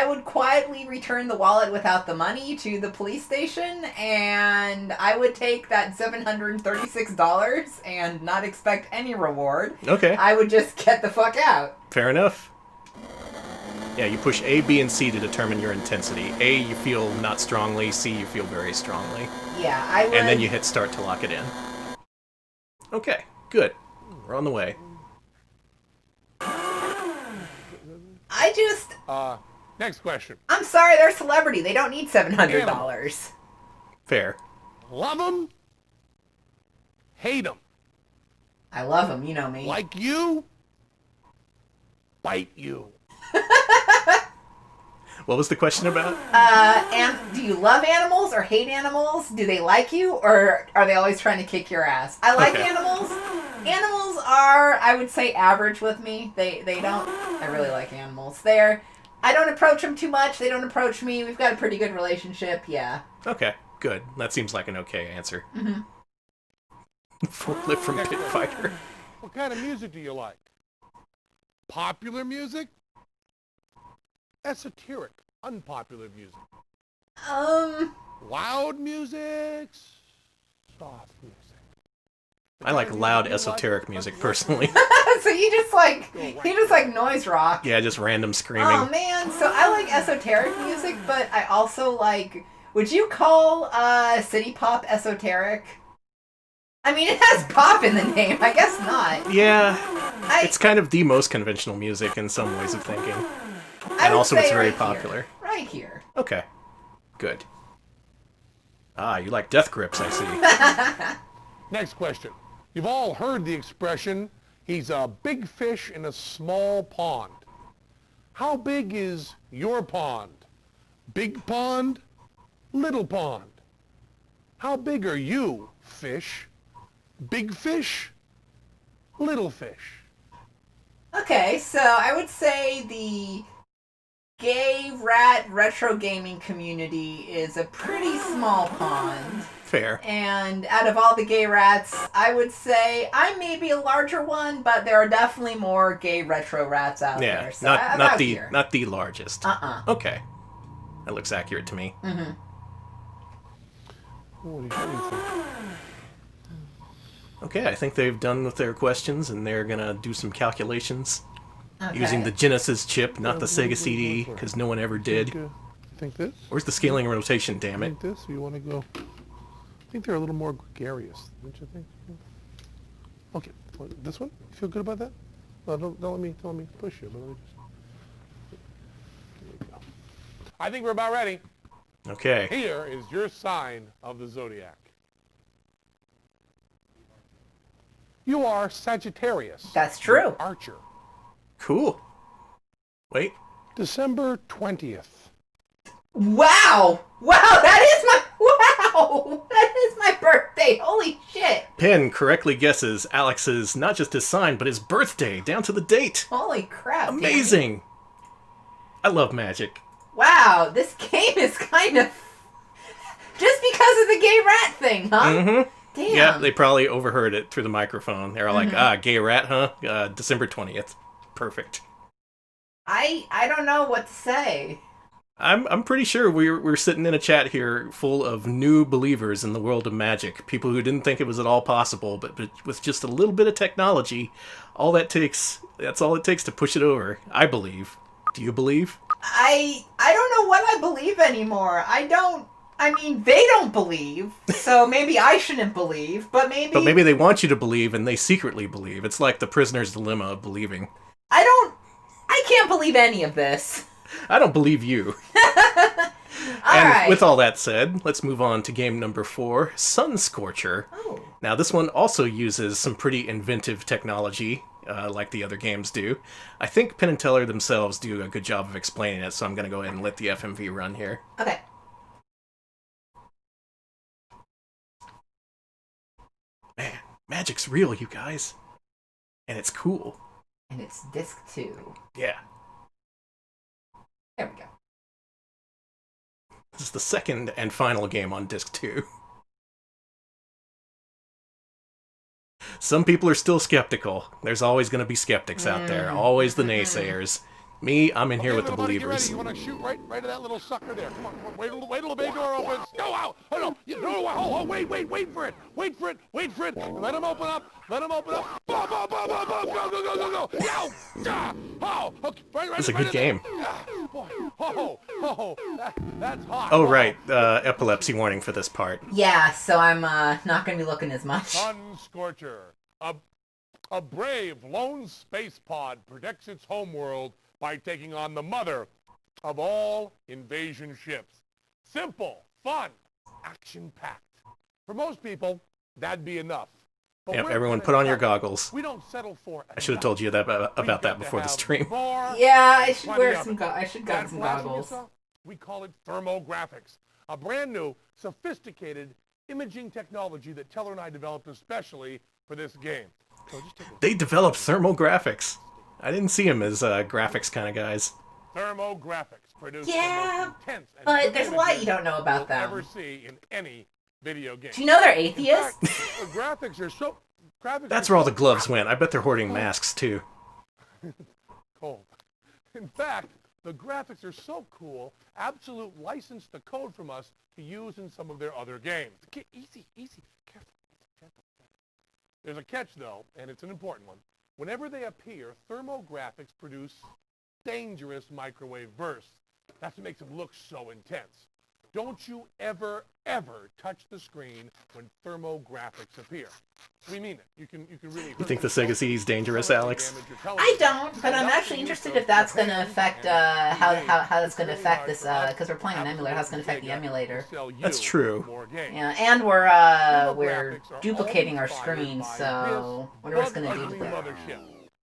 would quietly return the wallet without the money to the police station, and I would take that $736 and not expect any reward. Okay. I would just get the fuck out. Fair enough. Yeah, you push A, B, and C to determine your intensity. A, you feel not strongly. C, you feel very strongly. Yeah, I would... And then you hit start to lock it in. Okay, good. We're on the way. Next question. I'm sorry, they're a celebrity. They don't need $700. Fair. Love them? Hate them? I love them, you know me. Like you? Bite you. What was the question about? Do you love animals or hate animals? Do they like you, or are they always trying to kick your ass? I like animals. Animals are, I would say, average with me. They don't. I really like animals. I don't approach them too much. They don't approach me. We've got a pretty good relationship. Yeah. Okay, good. That seems like an okay answer. Mm-hmm. Forklift from Pit Fighter. What kind of music do you like? Popular music? Esoteric, unpopular music? Loud music? Soft music? I like loud, esoteric music, personally. So you just like noise rock. Yeah, just random screaming. Oh man, so I like esoteric music, but I also like. Would you call city pop esoteric? I mean, it has pop in the name. I guess not. Yeah, it's kind of the most conventional music in some ways of thinking, and also it's very popular. Right here. Okay, good. Ah, you like death grips, I see. Next question. You've all heard the expression, he's a big fish in a small pond. How big is your pond? Big pond? Little pond? How big are you, fish? Big fish? Little fish? Okay, so I would say the gay rat retro gaming community is a pretty small pond. Fair. And out of all the gay rats, I would say I'm maybe a larger one, but there are definitely more gay retro rats out there. So not the largest. Okay. That looks accurate to me. Mm-hmm. What do you think? Okay, I think they've done with their questions, and they're gonna do some calculations. Okay. Using the Genesis chip, not the Sega CD, because no one ever did. Think this? Where's the scaling and rotation, damn it? Think this, or you want to go? I think they're a little more gregarious, don't you think? Okay, this one? You feel good about that? No, don't let me push you, but let me just... There we go. I think we're about ready. Okay. Here is your sign of the zodiac. You are Sagittarius. That's true. Archer. Cool. Wait. December 20th. Wow! Wow, that is my birthday. Holy shit. Penn correctly guesses Alex's, not just his sign, but his birthday, down to the date. Holy crap. Amazing. Danny. I love magic. Wow, this game is kind of... Just because of the gay rat thing, huh? Mm-hmm. Damn. Yeah, they probably overheard it through the microphone. They were like, gay rat, huh? December 20th. Perfect. I don't know what to say. I'm pretty sure we're sitting in a chat here full of new believers in the world of magic. People who didn't think it was at all possible, but with just a little bit of technology, that's all it takes to push it over. I believe. Do you believe? I don't know what I believe anymore. They don't believe, so maybe I shouldn't believe, but maybe... But maybe they want you to believe, and they secretly believe. It's like the prisoner's dilemma of believing. I can't believe any of this. I don't believe you. With all that said, let's move on to game number 4, Sun Scorcher. Oh. Now, this one also uses some pretty inventive technology, like the other games do. I think Penn and Teller themselves do a good job of explaining it, so I'm going to go ahead and let the FMV run here. Okay. Man, magic's real, you guys. And it's cool. And it's disc 2. Yeah. There we go. This is the second and final game on disc 2. Some people are still skeptical. There's always going to be skeptics out there. Always the naysayers. Me, I'm in here with the believers. You want to shoot right at that little sucker there. Come on, wait till the bay door opens. No, ow! Oh, no, wait for it. Wait for it. Let him open up. Boom, go. Yow! Oh, okay. It's a good game. That's hot. Oh, right. Epilepsy warning for this part. Yeah, so I'm not going to be looking as much. Sun Scorcher. A brave lone space pod protects its homeworld by taking on the mother of all invasion ships. Simple, fun, action-packed. For most people, that'd be enough. But Yep, we're everyone Penn put on your and Teller. goggles. We don't settle for I should have told you that about that before the stream. Yeah, I should wear some. I should That got some flashing goggles. yourself? We call it thermographics, a brand new, sophisticated imaging technology that Teller and I developed especially for this game. So just take a They developed thermographics. I didn't see them as graphics kind of guys. thermographics produce Yeah, the most intense and but vivid there's a lot images you don't know about you'll them. ever see in any video game. Do you know they're In atheists? fact, the graphics are so. That's where all the gloves went. I bet they're hoarding masks too. Cold. In fact, the graphics are so cool, Absolute licensed the code from us to use in some of their other games. Easy, careful, gentle. There's a catch though, and it's an important one. Whenever they appear, thermographics produce dangerous microwave bursts. That's what makes them look so intense. Don't you ever touch the screen when thermographics appear. We mean it. You can really. You think the Sega CD is dangerous, Alex? I don't, but I'm actually interested if that's going to affect how that's going to affect this because we're playing an emulator. How it's going to affect the emulator? That's true. Yeah, and we're duplicating our screens, so I wonder what it's going to do to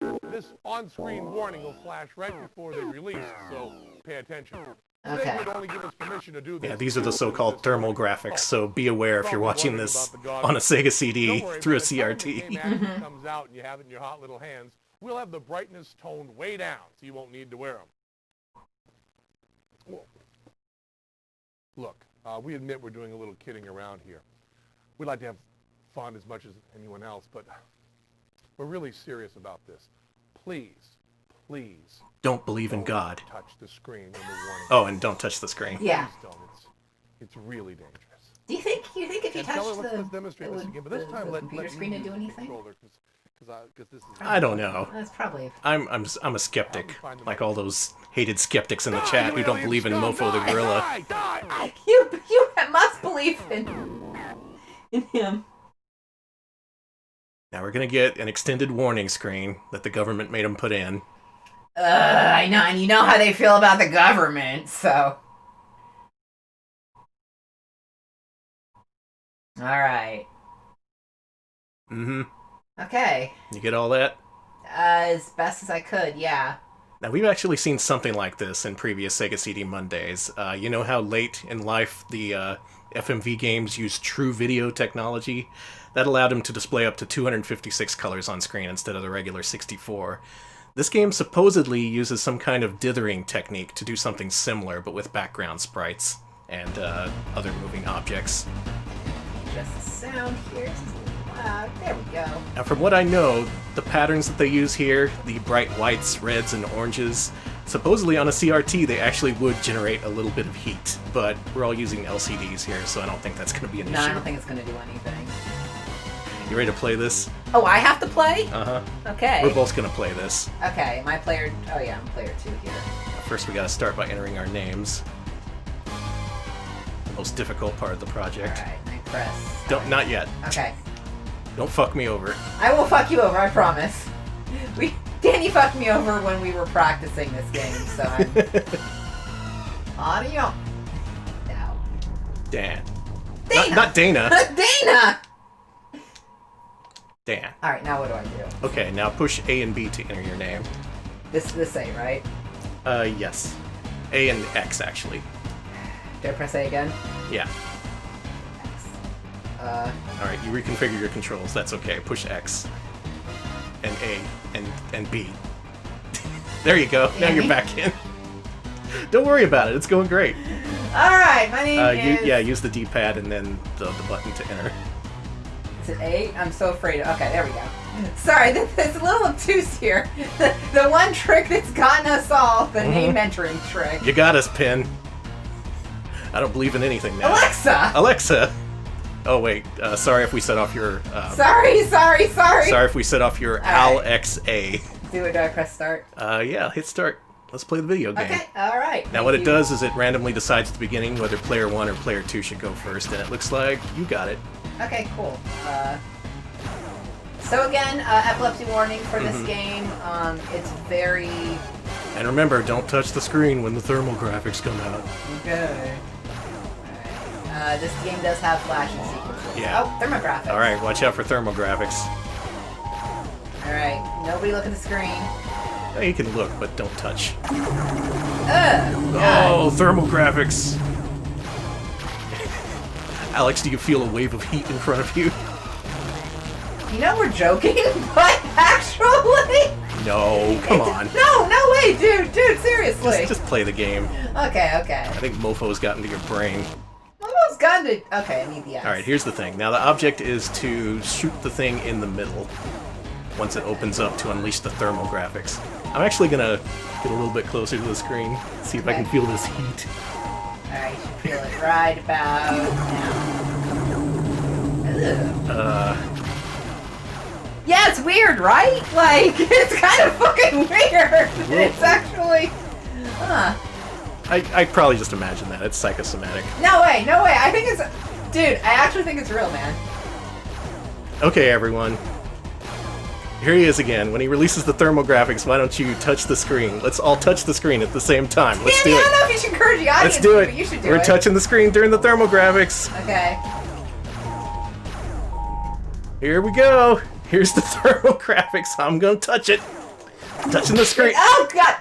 that. This on-screen warning will flash right before they release, so pay attention. Okay. They would only give us permission to do this. Yeah, these are the so-called thermal graphics, so be aware if you're watching this on a Sega CD through a CRT. When the game actually comes out and you have it in your hot little hands, we'll have the brightness toned way down, so you won't need to wear them. Look, we admit we're doing a little kidding around here. We like to have fun as much as anyone else, but we're really serious about this. Please. Don't believe in God. Touch the screen when the warning. Oh, and don't touch the screen. Yeah. Please don't. It's really dangerous. Do you think if you touch let's demonstrate this again, but this time let computer screen to do anything? Because this is. I don't know. That's probably. I'm a skeptic, like all those hated skeptics in the chat who don't believe in Mofo the gorilla. You must believe in him. Now we're gonna get an extended warning screen that the government made them put in. I know, and you know how they feel about the government, so. Alright. Mm-hmm. Okay. You get all that? As best as I could, yeah. Now, we've actually seen something like this in previous Sega CD Mondays. You know how late in life the FMV games used true video technology? That allowed them to display up to 256 colors on screen instead of the regular 64. This game supposedly uses some kind of dithering technique to do something similar, but with background sprites and other moving objects. Just the sound here is just a little loud. There we go. Now, from what I know, the patterns that they use here, the bright whites, reds, and oranges, supposedly on a CRT they actually would generate a little bit of heat, but we're all using LCDs here, so I don't think that's going to be an issue. No, I don't think it's going to do anything. You ready to play this? Oh, I have to play? Uh-huh. Okay. We're both going to play this. Okay, my player... Oh yeah, I'm player 2 here. First we got to start by entering our names. The most difficult part of the project. Alright, I press... Not yet. Okay. Don't fuck me over. I will fuck you over, I promise. Danny fucked me over when we were practicing this game, so I'm... Audio. No. Dan. Dana! Not Dana. Dana! Dan. Alright, now what do I do? Okay, now push A and B to enter your name. This A, right? Yes. A and X, actually. Do I press A again? Yeah. X. Alright, you reconfigure your controls. That's okay. Push X. And A. And B. There you go. Now you're back in. Don't worry about it. It's going great. Alright, my name is... use the D-pad and then the button to enter. Is it A? I'm so afraid. Okay, there we go. Sorry, this is a little obtuse here. The one trick that's gotten us all, the name entering trick. You got us, Penn. I don't believe in anything now. Alexa! Oh, wait. Sorry if we set off your... Sorry! Sorry if we set off your Alexa. Do I press start? Yeah, hit start. Let's play the video game. Okay, alright. Now what it does is it randomly decides at the beginning whether player 1 or player 2 should go first, and it looks like you got it. Okay, cool. So again, epilepsy warning for this game. It's very... And remember, don't touch the screen when the thermal graphics come out. Okay. Alright. This game does have flashing sequences. Yeah. Oh, thermographics. Alright, watch out for thermal graphics. Alright, nobody look at the screen. Oh, you can look, but don't touch. God. Oh, thermal graphics! Alex, do you feel a wave of heat in front of you? You know we're joking, but actually... No, come on. No way, dude, seriously. Just play the game. Okay. I think Mofo's gotten to your brain. Almost got to... Okay, I need the eyes. Alright, here's the thing. Now the object is to shoot the thing in the middle once it opens up to unleash the thermal graphics. I'm actually gonna get a little bit closer to the screen, see if I can feel this heat. Alright, you should feel it right about now. Ugh. Yeah, it's weird, right? Like, it's kind of fucking weird. It's actually... I probably just imagine that. It's psychosomatic. No way. I think it's... Dude, I actually think it's real, man. Okay, everyone. Here he is again. When he releases the thermal graphics, why don't you touch the screen? Let's all touch the screen at the same time. Let's do it. I don't know if you should encourage the audience. Let's do it. But you should do We're it. touching the screen during the thermal graphics. Okay. Here we go. Here's the thermal graphics. I'm gonna touch it. Touching the screen. Oh, God!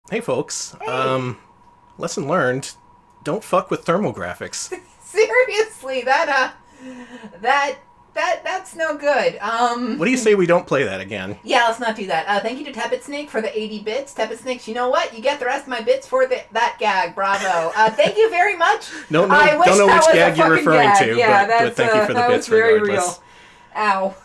Hey, folks. Lesson learned. Don't fuck with thermal graphics. Seriously, that's no good. What do you say we don't play that again? Yeah, let's not do that. Thank you to Tepid Snake for the 80 bits. Tepid Snakes, you know what? You get the rest of my bits for that gag. Bravo. Thank you very much. No, I wish don't know that which was gag a you're fucking referring gag. to, Yeah, but thank you for the that bits was very regardless. Real. Ow.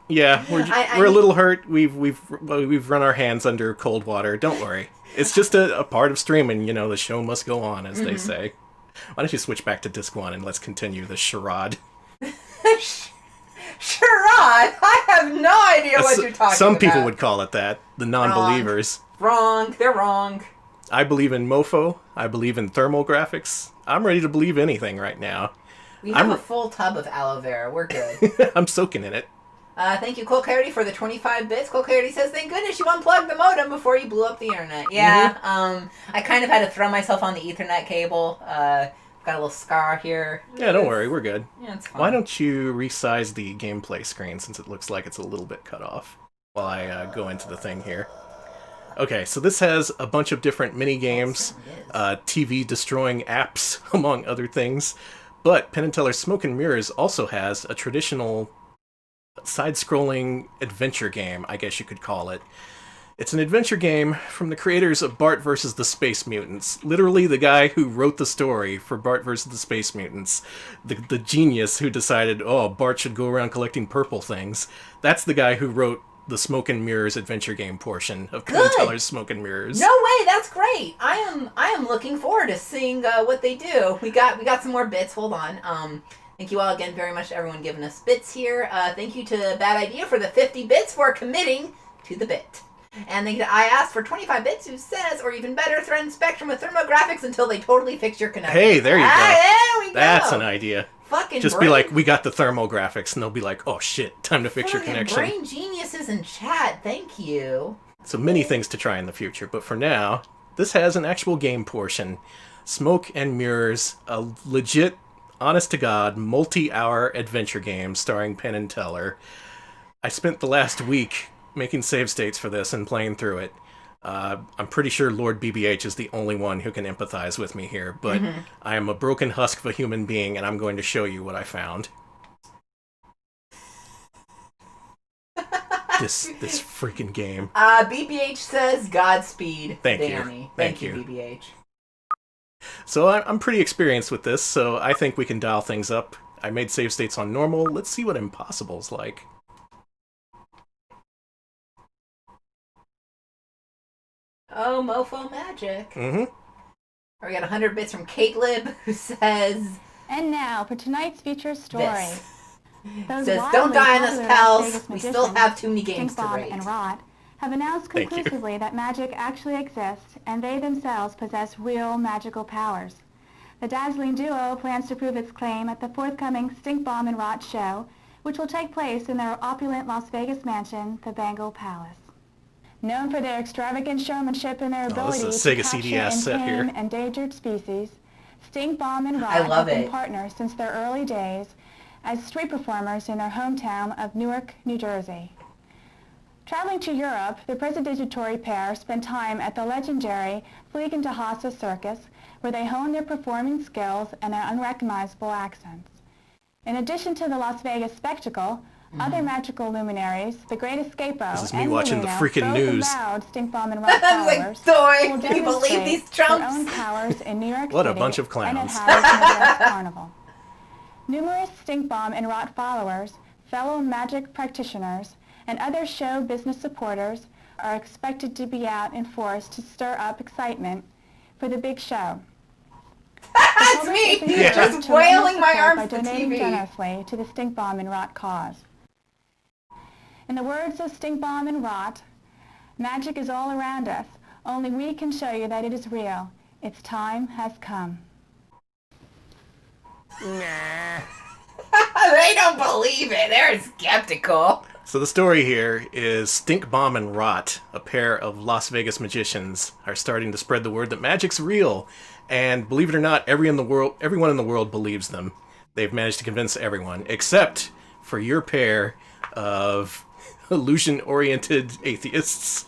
Yeah, we're a little hurt. We've run our hands under cold water. Don't worry. It's just a part of streaming. You know, the show must go on, as they say. Why don't you switch back to disc 1 and let's continue this charade. Charade? I have no idea what you're talking about. Some people would call it that. The non-believers. Wrong. They're wrong. I believe in Mofo. I believe in thermal graphics. I'm ready to believe anything right now. We have a full tub of aloe vera. We're good. I'm soaking in it. Thank you, Cole Clarity, for the 25 bits. Cole Clarity says, thank goodness you unplugged the modem before you blew up the internet. Yeah, I kind of had to throw myself on the Ethernet cable. Got a little scar here. Yeah, don't worry, we're good. Yeah, it's fine. Why don't you resize the gameplay screen since it looks like it's a little bit cut off while I go into the thing here. Okay, so this has a bunch of different mini-games, TV-destroying apps, among other things. But Penn & Teller's Smoke and Mirrors also has a traditional side-scrolling adventure game, I guess you could call it. It's an adventure game from the creators of Bart vs. the Space Mutants. Literally the guy who wrote the story for Bart vs. the Space Mutants. The genius who decided, oh, Bart should go around collecting purple things. That's the guy who wrote the Smoke and Mirrors adventure game portion of Penn and Teller's Smoke and Mirrors. No way, that's great. I am looking forward to seeing what they do. We got some more bits. Hold on. Thank you all again very much to everyone giving us bits here. Thank you to Bad Idea for the 50 bits for committing to the bit. And thank you to I asked for 25 bits who says, or even better, threaten Spectrum with thermographics until they totally fix your connection. Hey, there you go. There we go. That's an idea. Fucking just brain, be like, we got the thermographics, and they'll be like, oh shit, time to fix your connection. Brain geniuses in chat, thank you. So many things to try in the future, but for now, this has an actual game portion. Smoke and Mirrors, a legit, honest-to-God, multi-hour adventure game starring Penn and Teller. I spent the last week making save states for this and playing through it. I'm pretty sure Lord BBH is the only one who can empathize with me here, but I am a broken husk of a human being, and I'm going to show you what I found. This freaking game. BBH says Godspeed, Thank Danny. you. Thank you, BBH. So I'm pretty experienced with this, so I think we can dial things up. I made save states on normal. Let's see what impossible's like. Oh, Mofo magic. Mm-hmm. We got 100 bits from Kate Lib, who says... And now, for tonight's feature story. This. Those Says, wildly don't die on us, popular pals. Las Vegas We still magicians, have too many games to Stinkbomb rate. and Rot have announced conclusively that magic actually exists, and they themselves possess real magical powers. The dazzling duo plans to prove its claim at the forthcoming Stinkbomb and Rot show, which will take place in their opulent Las Vegas mansion, the Bengal Palace. Known for their extravagant showmanship and their ability to capture and tame endangered species, Stinkbomb and Rot have been partners since their early days as street performers in their hometown of Newark, New Jersey. Traveling to Europe, the prestidigitatory pair spent time at the legendary Fliegen de Hase Circus, where they honed their performing skills and their unrecognizable accents. In addition to the Las Vegas spectacle, other magical luminaries, the Great Escapo, this is me watching the freaking both news. avowed Stinkbomb and Rot followers will can you believe these their chumps? own powers in New York What City a bunch of and at clowns. Harrah's Midwest Carnival. Numerous Stinkbomb and Rot followers, fellow magic practitioners, and other show business supporters are expected to be out in force to stir up excitement for the big show. That's me! Just wailing my arms by at the donating TV. generously to the Stinkbomb and Rot cause. In the words of Stinkbomb and Rot, magic is all around us. Only we can show you that it is real. Its time has come. Nah. They don't believe it. They're skeptical. So the story here is Stinkbomb and Rot, a pair of Las Vegas magicians, are starting to spread the word that magic's real. And believe it or not, everyone in the world believes them. They've managed to convince everyone, except for your pair of illusion-oriented atheists,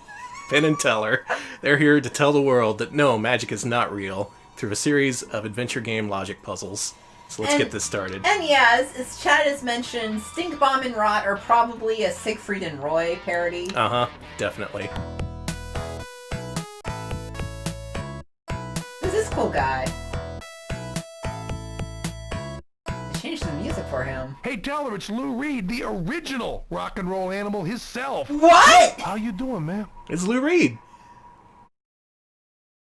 Penn and Teller. They're here to tell the world that no, magic is not real through a series of adventure game logic puzzles. So let's get this started. And yeah, as Chad has mentioned, Stinkbomb and Rot are probably a Siegfried and Roy parody. Uh-huh, definitely. Who's this cool guy? Change the music for him. Hey, Teller, it's Lou Reed, the original rock and roll animal himself. What? How you doing, man? It's Lou Reed.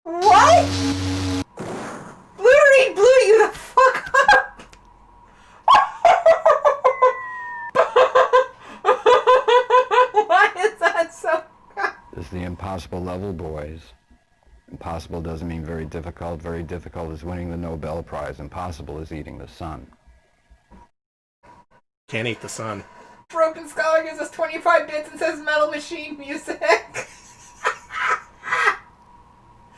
What? Lou Reed blew you the fuck up. Why is that so? This is the impossible level, boys. Impossible doesn't mean very difficult. Very difficult is winning the Nobel Prize. Impossible is eating the sun. Can't eat the sun. Broken Scholar gives us 25 bits and says Metal Machine music.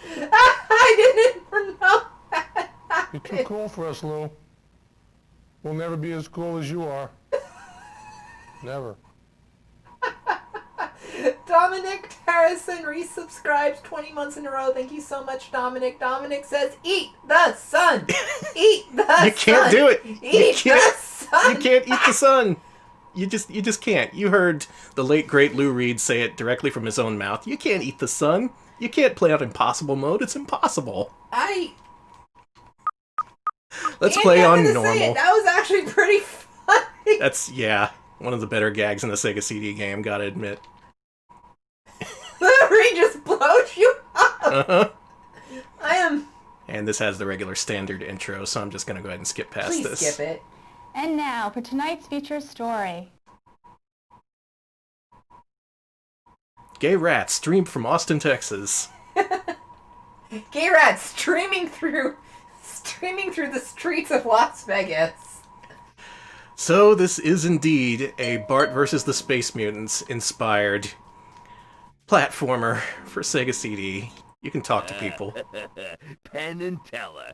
I didn't know that. You're too cool for us, Lou. We'll never be as cool as you are. Never. Dominic Harrison resubscribes 20 months in a row. Thank you so much, Dominic. Dominic says, eat the sun. Eat the sun. You can't do it. Eat the sun. You can't eat the sun. You just can't. You heard the late great Lou Reed say it directly from his own mouth. You can't eat the sun. You can't play on impossible mode. It's impossible. Let's play on normal. That was actually pretty funny. That's, one of the better gags in the Sega CD game, gotta admit. Lou Reed just blows you up. Uh-huh. I am... And this has the regular standard intro, so I'm just gonna go ahead and skip past this. Please skip it. And now for tonight's feature story. Gay Rats, streamed from Austin, Texas. Gay Rats streaming through the streets of Las Vegas. So this is indeed a Bart vs. the Space Mutants inspired platformer for Sega CD. You can talk to people. Penn and Teller.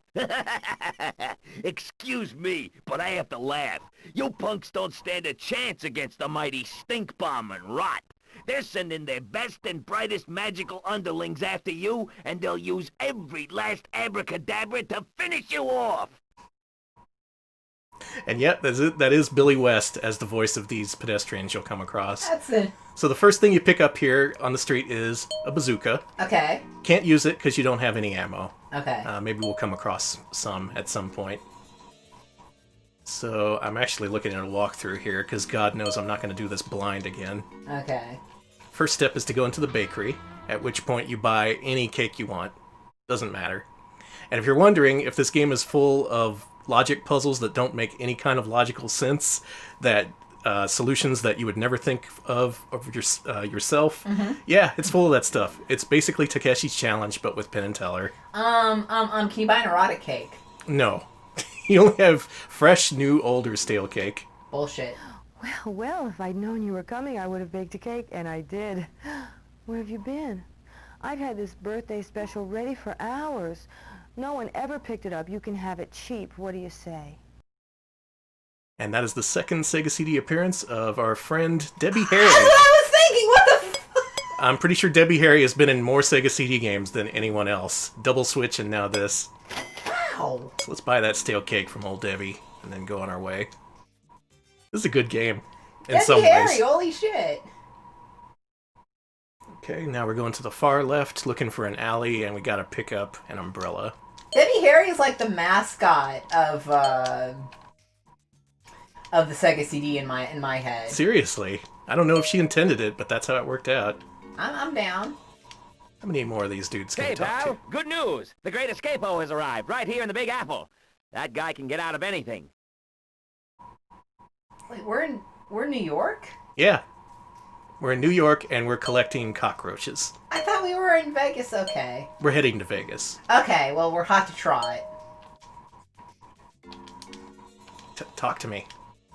Excuse me, but I have to laugh. You punks don't stand a chance against the mighty Stink Bomb and Rot. They're sending their best and brightest magical underlings after you, and they'll use every last abracadabra to finish you off. And yet, that is Billy West as the voice of these pedestrians you'll come across. That's it. So the first thing you pick up here on the street is a bazooka. Okay. Can't use it because you don't have any ammo. Okay. Maybe we'll come across some at some point. So I'm actually looking at a walkthrough here because God knows I'm not going to do this blind again. Okay. First step is to go into the bakery, at which point you buy any cake you want. Doesn't matter. And if you're wondering if this game is full of logic puzzles that don't make any kind of logical sense, that solutions that you would never think of yourself, yeah, it's full of that stuff. It's basically Takeshi's Challenge, but with Penn and Teller. Can you buy an erotic cake? No. You only have fresh, new, old, or stale cake. Bullshit. Well, if I'd known you were coming, I would have baked a cake, and I did. Where have you been? I've had this birthday special ready for hours. No one ever picked it up. You can have it cheap. What do you say? And that is the second Sega CD appearance of our friend Debbie Harry. That's what I was thinking! What the f- I'm pretty sure Debbie Harry has been in more Sega CD games than anyone else. Double Switch and now this. Wow. So let's buy that stale cake from old Debbie and then go on our way. This is a good game. In some Debbie Harry, ways. holy shit. Okay, now we're going to the far left, looking for an alley, and we gotta pick up an umbrella. Debbie Harry is like the mascot of the Sega CD in my head. Seriously. I don't know if she intended it, but that's how it worked out. I'm down. How many more of these dudes can Hey, we talk pal, to? good news. The Great Escapo has arrived right here in the Big Apple. That guy can get out of anything. Wait, we're in New York? Yeah. We're in New York, and we're collecting cockroaches. I thought we were in Vegas. Okay. We're heading to Vegas. Okay, well, we're hot to trot. Talk to me.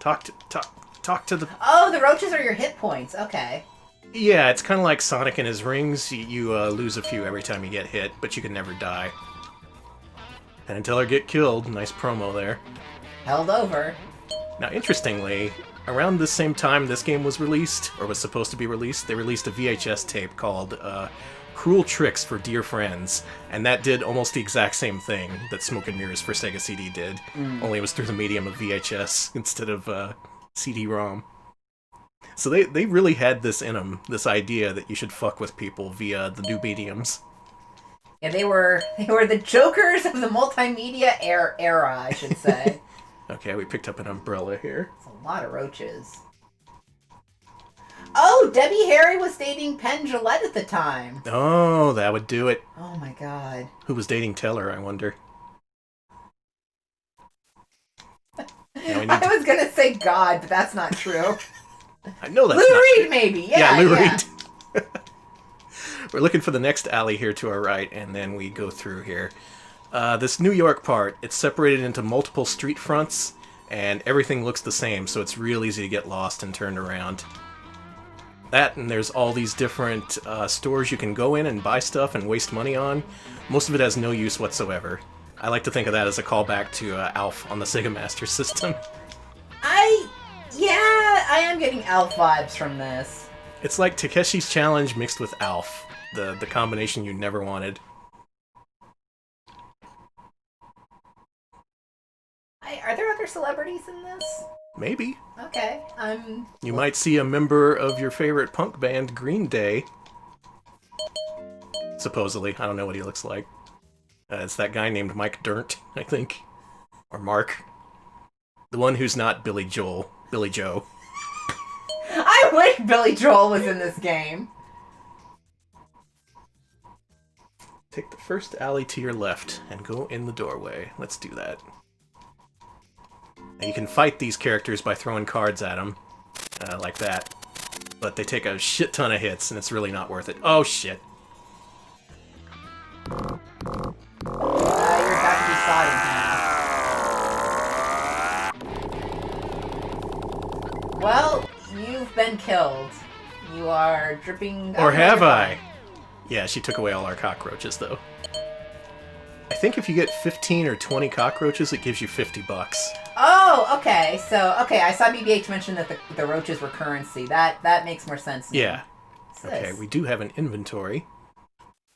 Talk to the... Oh, the roaches are your hit points. Okay. Yeah, it's kind of like Sonic and his rings. You lose a few every time you get hit, but you can never die. And until I get killed, nice promo there. Held over. Now, interestingly, around the same time this game was released, or was supposed to be released, they released a VHS tape called Cruel Tricks for Dear Friends, and that did almost the exact same thing that Smoke and Mirrors for Sega CD did, only it was through the medium of VHS instead of CD-ROM. So they really had this in them, this idea that you should fuck with people via the new mediums. Yeah, they were the jokers of the multimedia era, I should say. Okay, we picked up an umbrella here. It's a lot of roaches. Oh, Debbie Harry was dating Penn Jillette at the time. Oh, that would do it. Oh my god. Who was dating Teller, I wonder? I was gonna say God, but that's not true. I know that's Lou not Reed, true. maybe. Yeah, Lou Reed. We're looking for the next alley here to our right, and then we go through here. This New York part, it's separated into multiple street fronts, and everything looks the same, so it's real easy to get lost and turned around. That, and there's all these different stores you can go in and buy stuff and waste money on. Most of it has no use whatsoever. I like to think of that as a callback to Alf on the Sega Master System. I am getting Alf vibes from this. It's like Takeshi's Challenge mixed with Alf, the combination you never wanted. Are there other celebrities in this? Maybe. Okay, You might see a member of your favorite punk band, Green Day. Supposedly. I don't know what he looks like. It's that guy named Mike Dirnt, I think. Or Mark. The one who's not Billy Joel. Billy Joe. I wish Billy Joel was in this game. Take the first alley to your left and go in the doorway. Let's do that. Now you can fight these characters by throwing cards at them. Like that. But they take a shit ton of hits, and it's really not worth it. Oh, shit. You're about to be spotted now. Well, you've been killed. You are dripping... Or have I? Yeah, she took away all our cockroaches, though. I think if you get 15 or 20 cockroaches, it gives you $50. Oh, okay. So, okay, I saw BBH mention that the roaches were currency. That makes more sense now. Yeah. Okay, we do have an inventory.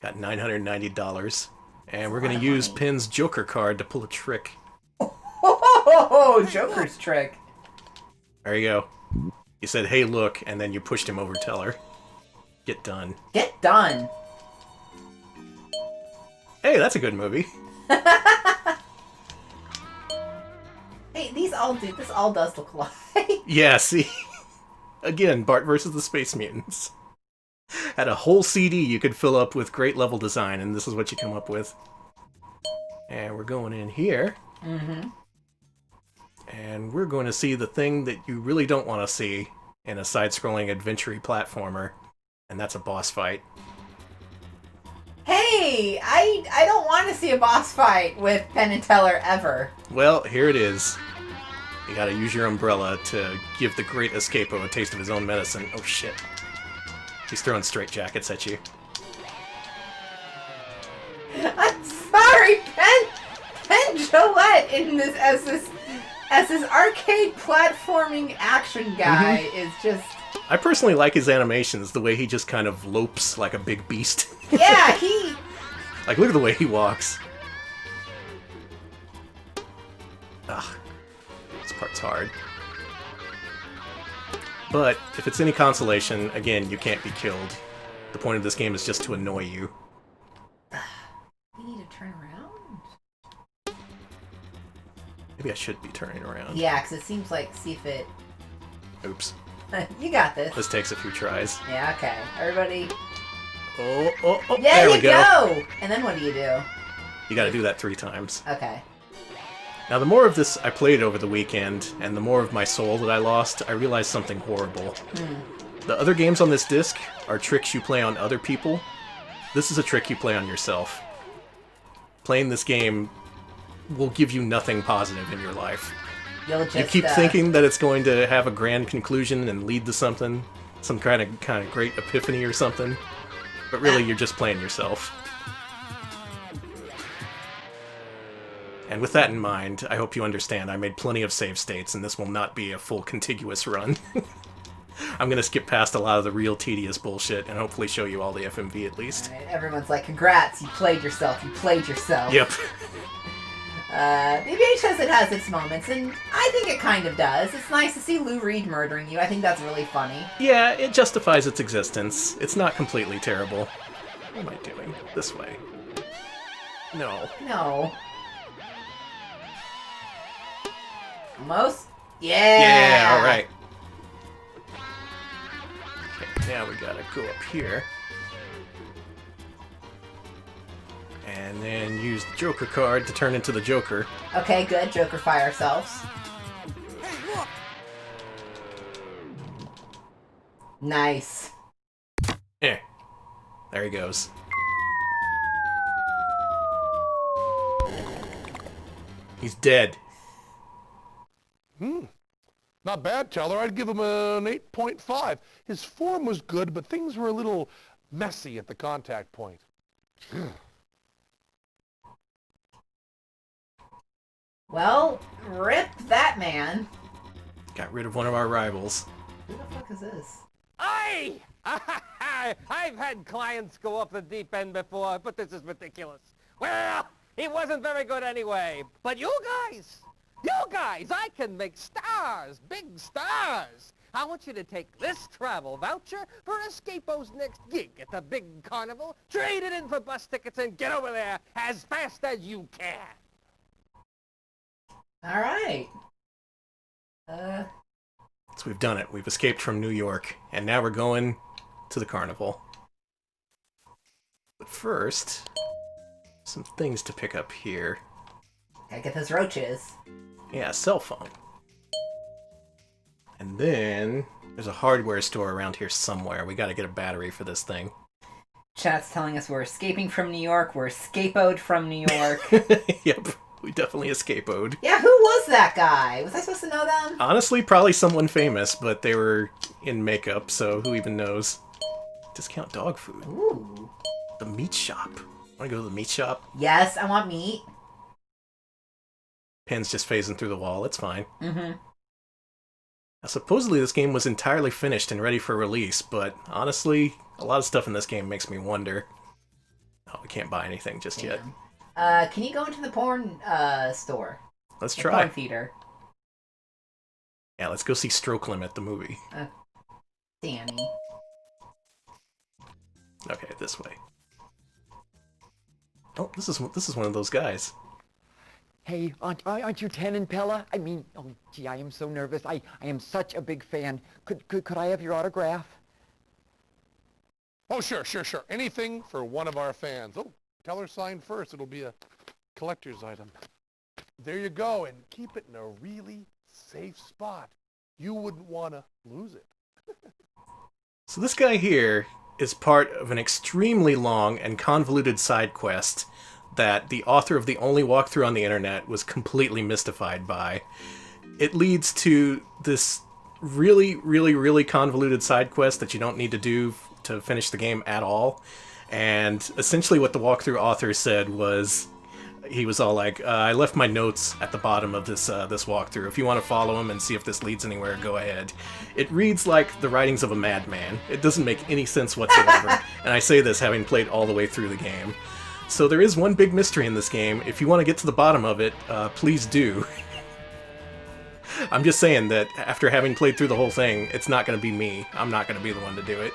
Got $990. And we're going to use Penn's Joker card to pull a trick. Oh, Joker's trick. There you go. You said, hey, look, and then you pushed him over Teller. Get done. Get done. Hey, that's a good movie. Hey, this all does look alike. Yeah, see? Again, Bart versus the Space Mutants. Had a whole CD you could fill up with great level design, and this is what you come up with. And we're going in here. Mm-hmm. And we're going to see the thing that you really don't want to see in a side-scrolling adventure-y platformer. And that's a boss fight. Hey, I don't want to see a boss fight with Penn and Teller ever. Well, here it is. You gotta use your umbrella to give the great Escapo a taste of his own medicine. Oh shit. He's throwing straitjackets at you. I'm sorry, Penn Jillette in this as this arcade platforming action guy is just... I personally like his animations, the way he just kind of lopes like a big beast. Yeah, he... Like, look at the way he walks. Ugh. This part's hard. But, if it's any consolation, again, you can't be killed. The point of this game is just to annoy you. We need to turn around? Maybe I should be turning around. Yeah, because it seems like, see if it... Oops. You got this. This takes a few tries. Yeah, okay. Everybody... Oh, there we go. And then what do? You gotta do that 3 times. Okay. Now, the more of this I played over the weekend, and the more of my soul that I lost, I realized something horrible. The other games on this disc are tricks you play on other people. This is a trick you play on yourself. Playing this game will give you nothing positive in your life. You keep thinking that it's going to have a grand conclusion and lead to something, some kind of great epiphany or something, but really you're just playing yourself. And with that in mind, I hope you understand I made plenty of save states, and this will not be a full contiguous run. I'm going to skip past a lot of the real tedious bullshit and hopefully show you all the FMV at least. Right, everyone's like, congrats, you played yourself, Yep. BBH says it has its moments, and I think it kind of does. It's nice to see Lou Reed murdering you. I think that's really funny. Yeah, it justifies its existence. It's not completely terrible. What am I doing? This way. No. No. Almost? Yeah! Yeah, alright. Okay, now we gotta go up here. And then use the Joker card to turn into the Joker. Okay, good. Joker-fy ourselves. Nice. Eh. There he goes. He's dead. Not bad, Teller. I'd give him an 8.5. His form was good, but things were a little messy at the contact point. Well, rip that man. Got rid of one of our rivals. Who the fuck is this? Aye! I've had clients go off the deep end before, but this is ridiculous. Well, he wasn't very good anyway. But you guys, You guys, I can make stars, big stars. I want you to take this travel voucher for Escapo's next gig at the big carnival, trade it in for bus tickets, and get over there as fast as you can. All right. So we've done it. We've escaped from New York, and now we're going to the carnival. But first, some things to pick up here. Gotta get those roaches. Yeah, cell phone. And then there's a hardware store around here somewhere. We gotta get a battery for this thing. Chat's telling us we're escaping from New York. We're escapoed from New York. Yep, we definitely escapoed. Yeah, who was that guy? Was I supposed to know them? Honestly, probably someone famous, but they were in makeup, so who even knows? Discount dog food. Ooh. The meat shop. Wanna go to the meat shop? Yes, I want meat. Penn's just phasing through the wall. It's fine. Mm-hmm. Now, supposedly this game was entirely finished and ready for release, but honestly, a lot of stuff in this game makes me wonder. Oh, we can't buy anything just yet. Can you go into the porn store? Let's the try. Porn theater. Yeah, let's go see Stroke Limit, the movie. Danny. Okay, this way. Oh, this is one of those guys. Hey, aren't you Ten and Pella? I mean, oh gee, I am so nervous. I am such a big fan. Could I have your autograph? Oh, sure. Anything for one of our fans. Oh, tell her sign first. It'll be a collector's item. There you go, and keep it in a really safe spot. You wouldn't want to lose it. So this guy here is part of an extremely long and convoluted side quest that the author of the only walkthrough on the internet was completely mystified by. It leads to this really, really, really convoluted side quest that you don't need to do to finish the game at all. And essentially what the walkthrough author said was, he was all like, I left my notes at the bottom of this walkthrough. If you want to follow him and see if this leads anywhere, go ahead. It reads like the writings of a madman. It doesn't make any sense whatsoever. And I say this having played all the way through the game. So there is one big mystery in this game. If you want to get to the bottom of it, please do. I'm just saying that after having played through the whole thing, it's not going to be me. I'm not going to be the one to do it.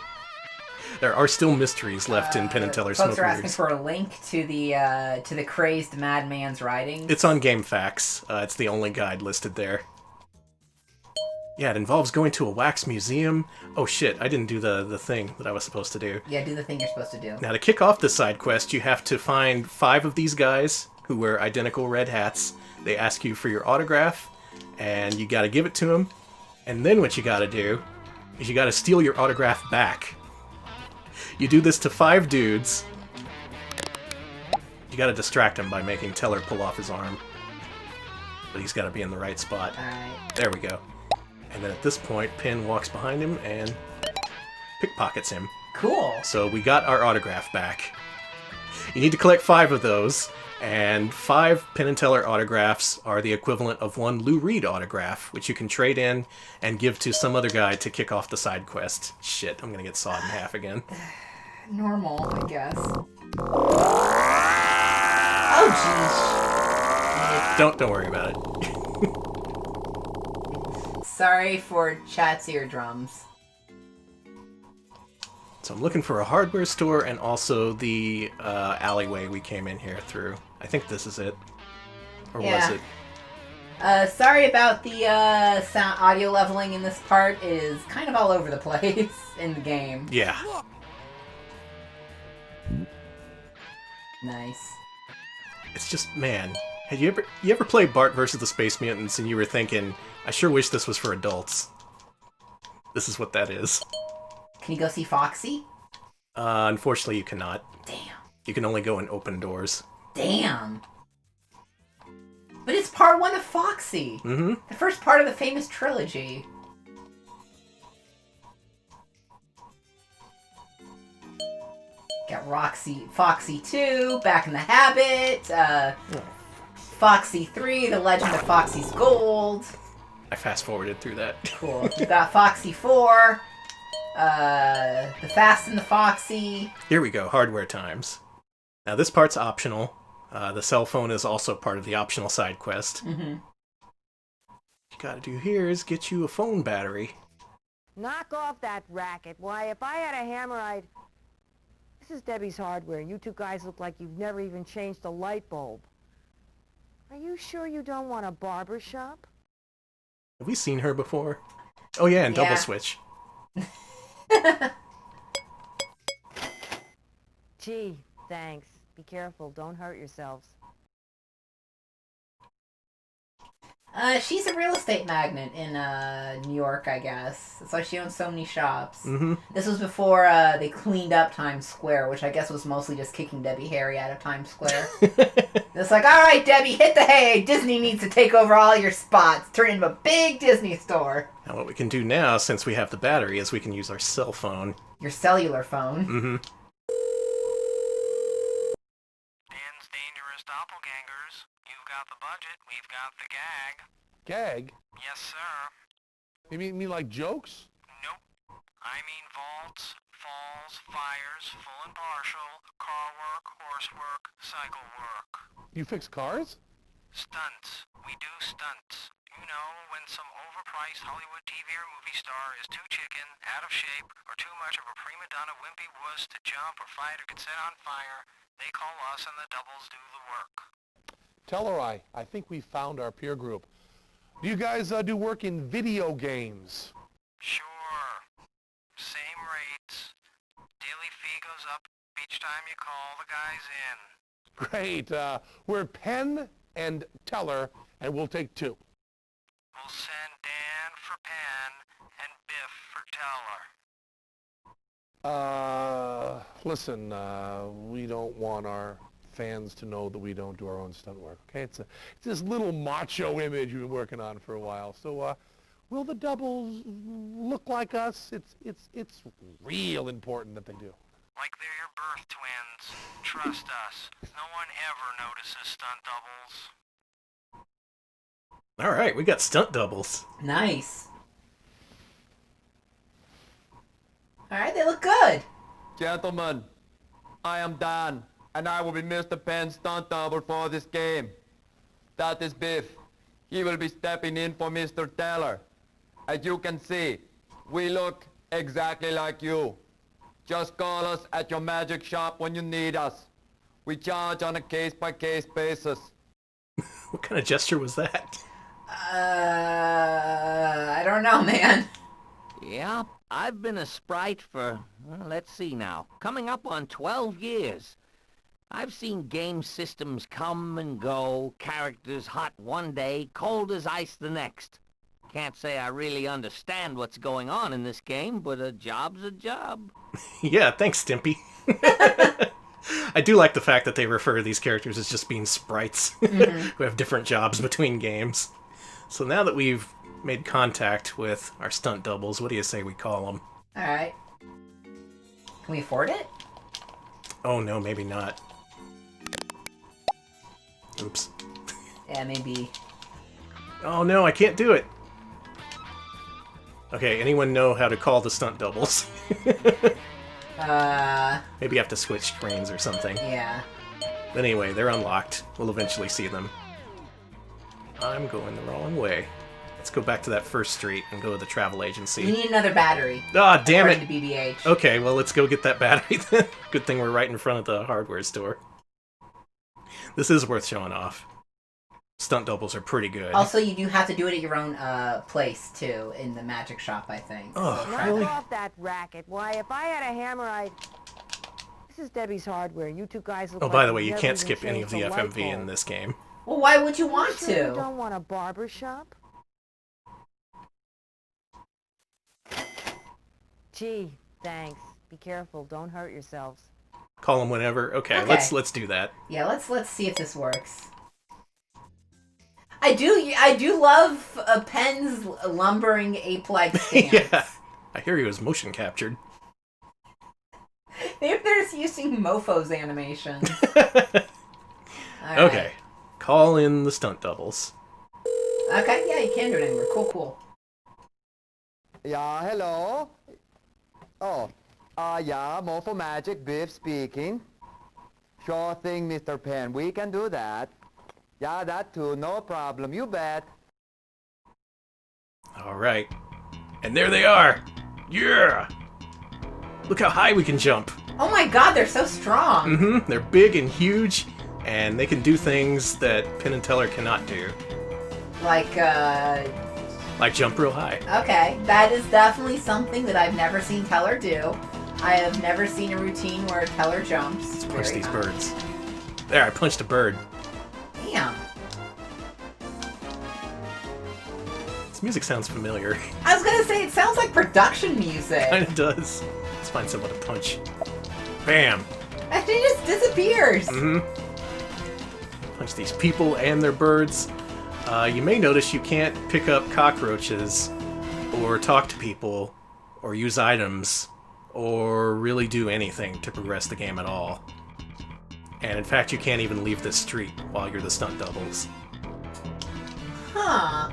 There are still mysteries left in Penn and Teller Smoke Folks are asking for a link to the crazed madman's writings. It's on GameFAQs. It's the only guide listed there. Yeah, it involves going to a wax museum. Oh shit, I didn't do the thing that I was supposed to do. Yeah, do the thing you're supposed to do. Now to kick off this side quest, you have to find 5 of these guys who wear identical red hats. They ask you for your autograph, and you gotta give it to them. And then what you gotta do is you gotta steal your autograph back. You do this to 5 dudes. You gotta distract him by making Teller pull off his arm. But he's gotta be in the right spot. Alright. There we go. And then at this point, Penn walks behind him and pickpockets him. Cool. So we got our autograph back. You need to collect 5 of those, and 5 Penn and Teller autographs are the equivalent of 1 Lou Reed autograph, which you can trade in and give to some other guy to kick off the side quest. Shit, I'm gonna get sawed in half again. Normal, I guess. Oh, jeez. Don't worry about it. Sorry for Chat's eardrums. So I'm looking for a hardware store and also the alleyway we came in here through. I think this is it. Or was it? Sorry about the sound audio leveling in this part. It is kind of all over the place in the game. Yeah. Nice. It's just, man, had you ever played Bart vs. the Space Mutants and you were thinking, I sure wish this was for adults? This is what that is. Can you go see Foxy? Unfortunately, you cannot. Damn. You can only go in open doors. Damn. But it's part 1 of Foxy. Mm-hmm. The first part of the famous trilogy. Got Foxy 2, Back in the Habit, Foxy 3, The Legend of Foxy's Gold. I fast-forwarded through that. Cool. You got Foxy 4, The Fast and the Foxy. Here we go, hardware times. Now this part's optional. The cell phone is also part of the optional side quest. Mm-hmm. gotta do here is get you a phone battery. Knock off that racket. Why, if I had a hammer, I'd... This is Debbie's Hardware, and you two guys look like you've never even changed a light bulb. Are you sure you don't want a barber shop? Have we seen her before? Oh yeah, and Double Switch. Gee, thanks. Be careful, don't hurt yourselves. She's a real estate magnate in New York, I guess. That's why she owns so many shops. Mm-hmm. This was before they cleaned up Times Square, which I guess was mostly just kicking Debbie Harry out of Times Square. It's like, all right, Debbie, hit the hay. Disney needs to take over all your spots. Turn it into a big Disney store. Now what we can do now, since we have the battery, is we can use our cell phone. Your cellular phone. Mm-hmm. Penn's dangerous doppelgangers. You've got the budget, we've got the gag. Gag? Yes, sir. You mean like jokes? Nope. I mean vaults, falls, fires, full and partial, car work, horse work, cycle work. You fix cars? Stunts. We do stunts. You know, when some overpriced Hollywood TV or movie star is too chicken, out of shape, or too much of a prima donna wimpy wuss to jump or fight or get set on fire, they call us and the doubles do the work. Tell her I think we found our peer group. Do you guys do work in video games? Sure. Same rates. Daily fee goes up each time you call the guys in. Great. We're Penn and Teller, and we'll take 2. We'll send Dan for Penn and Biff for Teller. Listen, we don't want our fans to know that we don't do our own stunt work, okay? It's this little macho image we've been working on for a while. So, will the doubles look like us? It's real important that they do. Like they're your birth twins. Trust us. No one ever notices stunt doubles. All right, we got stunt doubles. Nice. All right, they look good. Gentlemen, I am Dan, and I will be Mr. Penn's stunt double for this game. That is Biff. He will be stepping in for Mr. Teller. As you can see, we look exactly like you. Just call us at your magic shop when you need us. We charge on a case-by-case basis. What kind of gesture was that? I don't know, man. Yeah, I've been a sprite for, well, let's see now, coming up on 12 years. I've seen game systems come and go, characters hot one day, cold as ice the next. Can't say I really understand what's going on in this game, but a job's a job. Yeah, thanks, Stimpy. I do like the fact that they refer to these characters as just being sprites who have different jobs between games. So now that we've made contact with our stunt doubles, what do you say we call them? All right. Can we afford it? Oh no, maybe not. Oops. Yeah, maybe. Oh no, I can't do it. Okay, anyone know how to call the stunt doubles? Maybe you have to switch screens or something. Yeah. But anyway, they're unlocked. We'll eventually see them. I'm going the wrong way. Let's go back to that first street and go to the travel agency. We need another battery. Ah, damn it! To BBH. Okay, well, let's go get that battery then. Good thing we're right in front of the hardware store. This is worth showing off. Stunt doubles are pretty good. Also, you do have to do it at your own place, too, in the magic shop, I think. Oh, so really? Knock off that racket. Why, if I had a hammer, I'd... This is Debbie's Hardware. You two guys look Oh, like by the way, you've you never can't even skip any of the changed a light FMV bulb. in this game. Well, why would you want Sure to? You don't want a barber shop? Gee, thanks. Be careful. Don't hurt yourselves. Call them whenever. Okay, Okay. let's do that. Yeah, let's see if this works. I do love Penn's lumbering ape-like stance. Yeah, I hear he was motion captured. Maybe they're just using Mofo's animation. Okay, call in the stunt doubles. Okay, yeah, you can do it anywhere. Cool. Yeah, hello? Oh, yeah, Mofo Magic, Biff speaking. Sure thing, Mr. Penn, we can do that. Yeah, that too, no problem, you bet. Alright. And there they are! Yeah! Look how high we can jump! Oh my god, they're so strong! Mm-hmm. They're big and huge, and they can do things that Penn and Teller cannot do. Like jump real high. Okay, that is definitely something that I've never seen Teller do. I have never seen a routine where Teller jumps. Let's punch these birds. There, I punched a bird. Damn. This music sounds familiar. I was gonna say, it sounds like production music. Kinda does. Let's find someone to punch. Bam! And she just disappears. Mm-hmm. Punch these people and their birds. You may notice you can't pick up cockroaches, or talk to people, or use items, or really do anything to progress the game at all. And in fact, you can't even leave this street while you're the stunt doubles. Huh.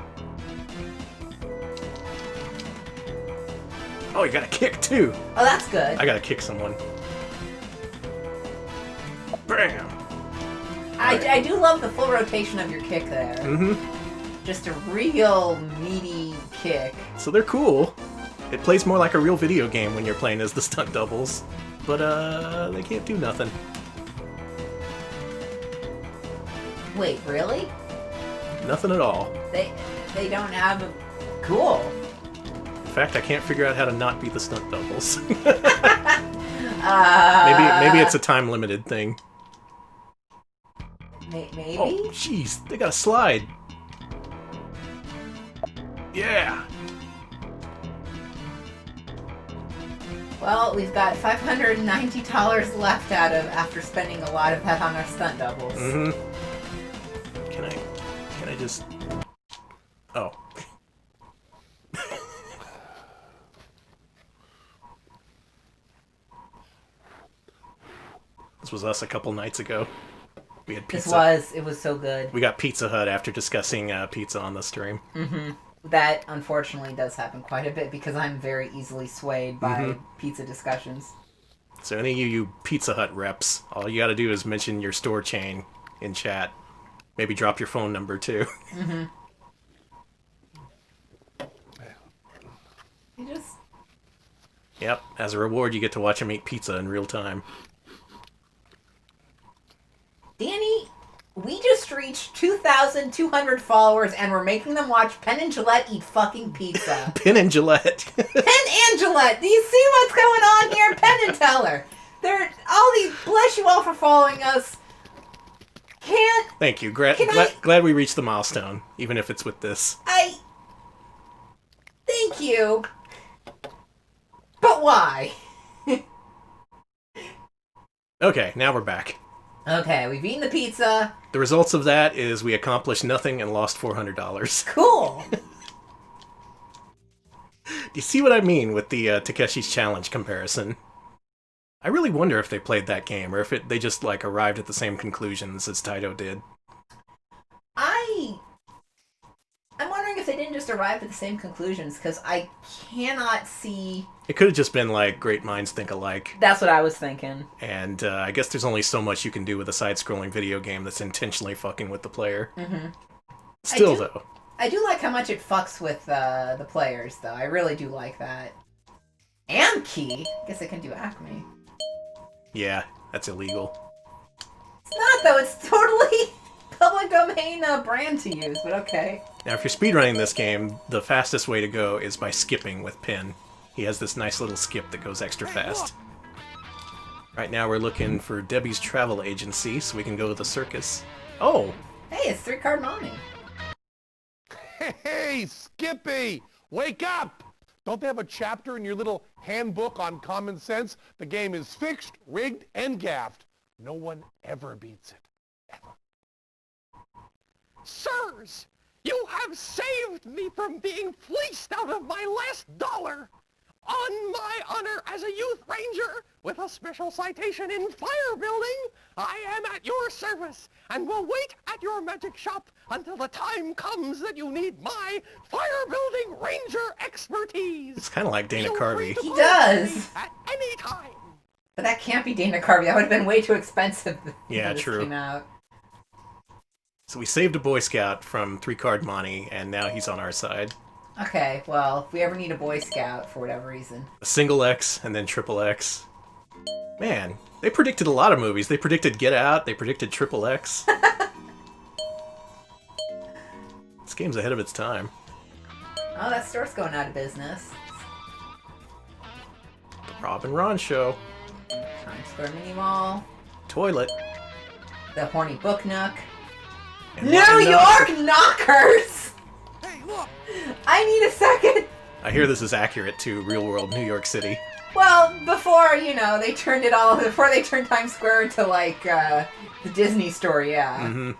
Oh, you got a kick too! Oh, that's good. I gotta kick someone. Bam! I do love the full rotation of your kick there. Mm-hmm. Just a real meaty kick. So they're cool. It plays more like a real video game when you're playing as the stunt doubles. But, they can't do nothing. Wait, really? Nothing at all. They don't have a... Cool. In fact, I can't figure out how to not be the stunt doubles. Maybe it's a time-limited thing. Maybe? Oh, jeez, they got a slide. Yeah. Well, we've got $590 left after spending a lot of that on our stunt doubles. Mm-hmm. Can I just... Oh. This was us a couple nights ago. We had pizza. It was so good. We got Pizza Hut after discussing pizza on the stream. Mm-hmm. That, unfortunately, does happen quite a bit because I'm very easily swayed by pizza discussions. So any of you Pizza Hut reps, all you gotta do is mention your store chain in chat. Maybe drop your phone number, too. Mm-hmm. You just... Yep, as a reward, you get to watch them eat pizza in real time. Danny, we just reached 2,200 followers and we're making them watch Penn and Gillette eat fucking pizza. Penn and Gillette. Penn and Gillette. Do you see what's going on here? Penn and Teller. They're all these... Bless you all for following us. Can't... Thank you. Glad we reached the milestone, even if it's with this. Thank you. But why? Okay, now we're back. Okay, we've eaten the pizza. The results of that is we accomplished nothing and lost $400. Cool. Do you see what I mean with the Takeshi's Challenge comparison? I really wonder if they played that game, or if they just, like, arrived at the same conclusions as Taito did. I'm wondering if they didn't just arrive at the same conclusions, because I cannot see... It could have just been, like, great minds think alike. That's what I was thinking. And I guess there's only so much you can do with a side-scrolling video game that's intentionally fucking with the player. Mm-hmm. Still, though. I do like how much it fucks with the players, though. I really do like that. And Key. I guess I can do Acme. Yeah, that's illegal. It's not, though. It's totally public domain brand to use, but okay. Now, if you're speedrunning this game, the fastest way to go is by skipping with Penn. He has this nice little skip that goes extra fast. Right now we're looking for Debbie's travel agency so we can go to the circus. Oh! Hey, it's 3-card mommy. Hey, Skippy! Wake up! Don't they have a chapter in your little handbook on common sense? The game is fixed, rigged, and gaffed. No one ever beats it. Ever. Sirs, you have saved me from being fleeced out of my last dollar. On my honor as a youth ranger, with a special citation in fire building, I am at your service and will wait at your magic shop until the time comes that you need my fire building ranger expertise. It's kind of like Dana Carvey. He does! At any time. But that can't be Dana Carvey. That would have been way too expensive. Yeah, this true. Came out. So we saved a Boy Scout from 3-card Monty, and now he's on our side. Okay, well, if we ever need a Boy Scout for whatever reason. A single X and then triple X. Man, they predicted a lot of movies. They predicted Get Out. They predicted Triple X. This game's ahead of its time. Oh, that store's going out of business. The Rob and Ron Show. Times Square Mini Mall. Toilet. The Horny Book Nook. And New York Knockers! Hey, look! I need a second! I hear this is accurate to real-world New York City. Well, before, they turned it all... Before they turned Times Square into, like, the Disney store, yeah. Mm-hmm.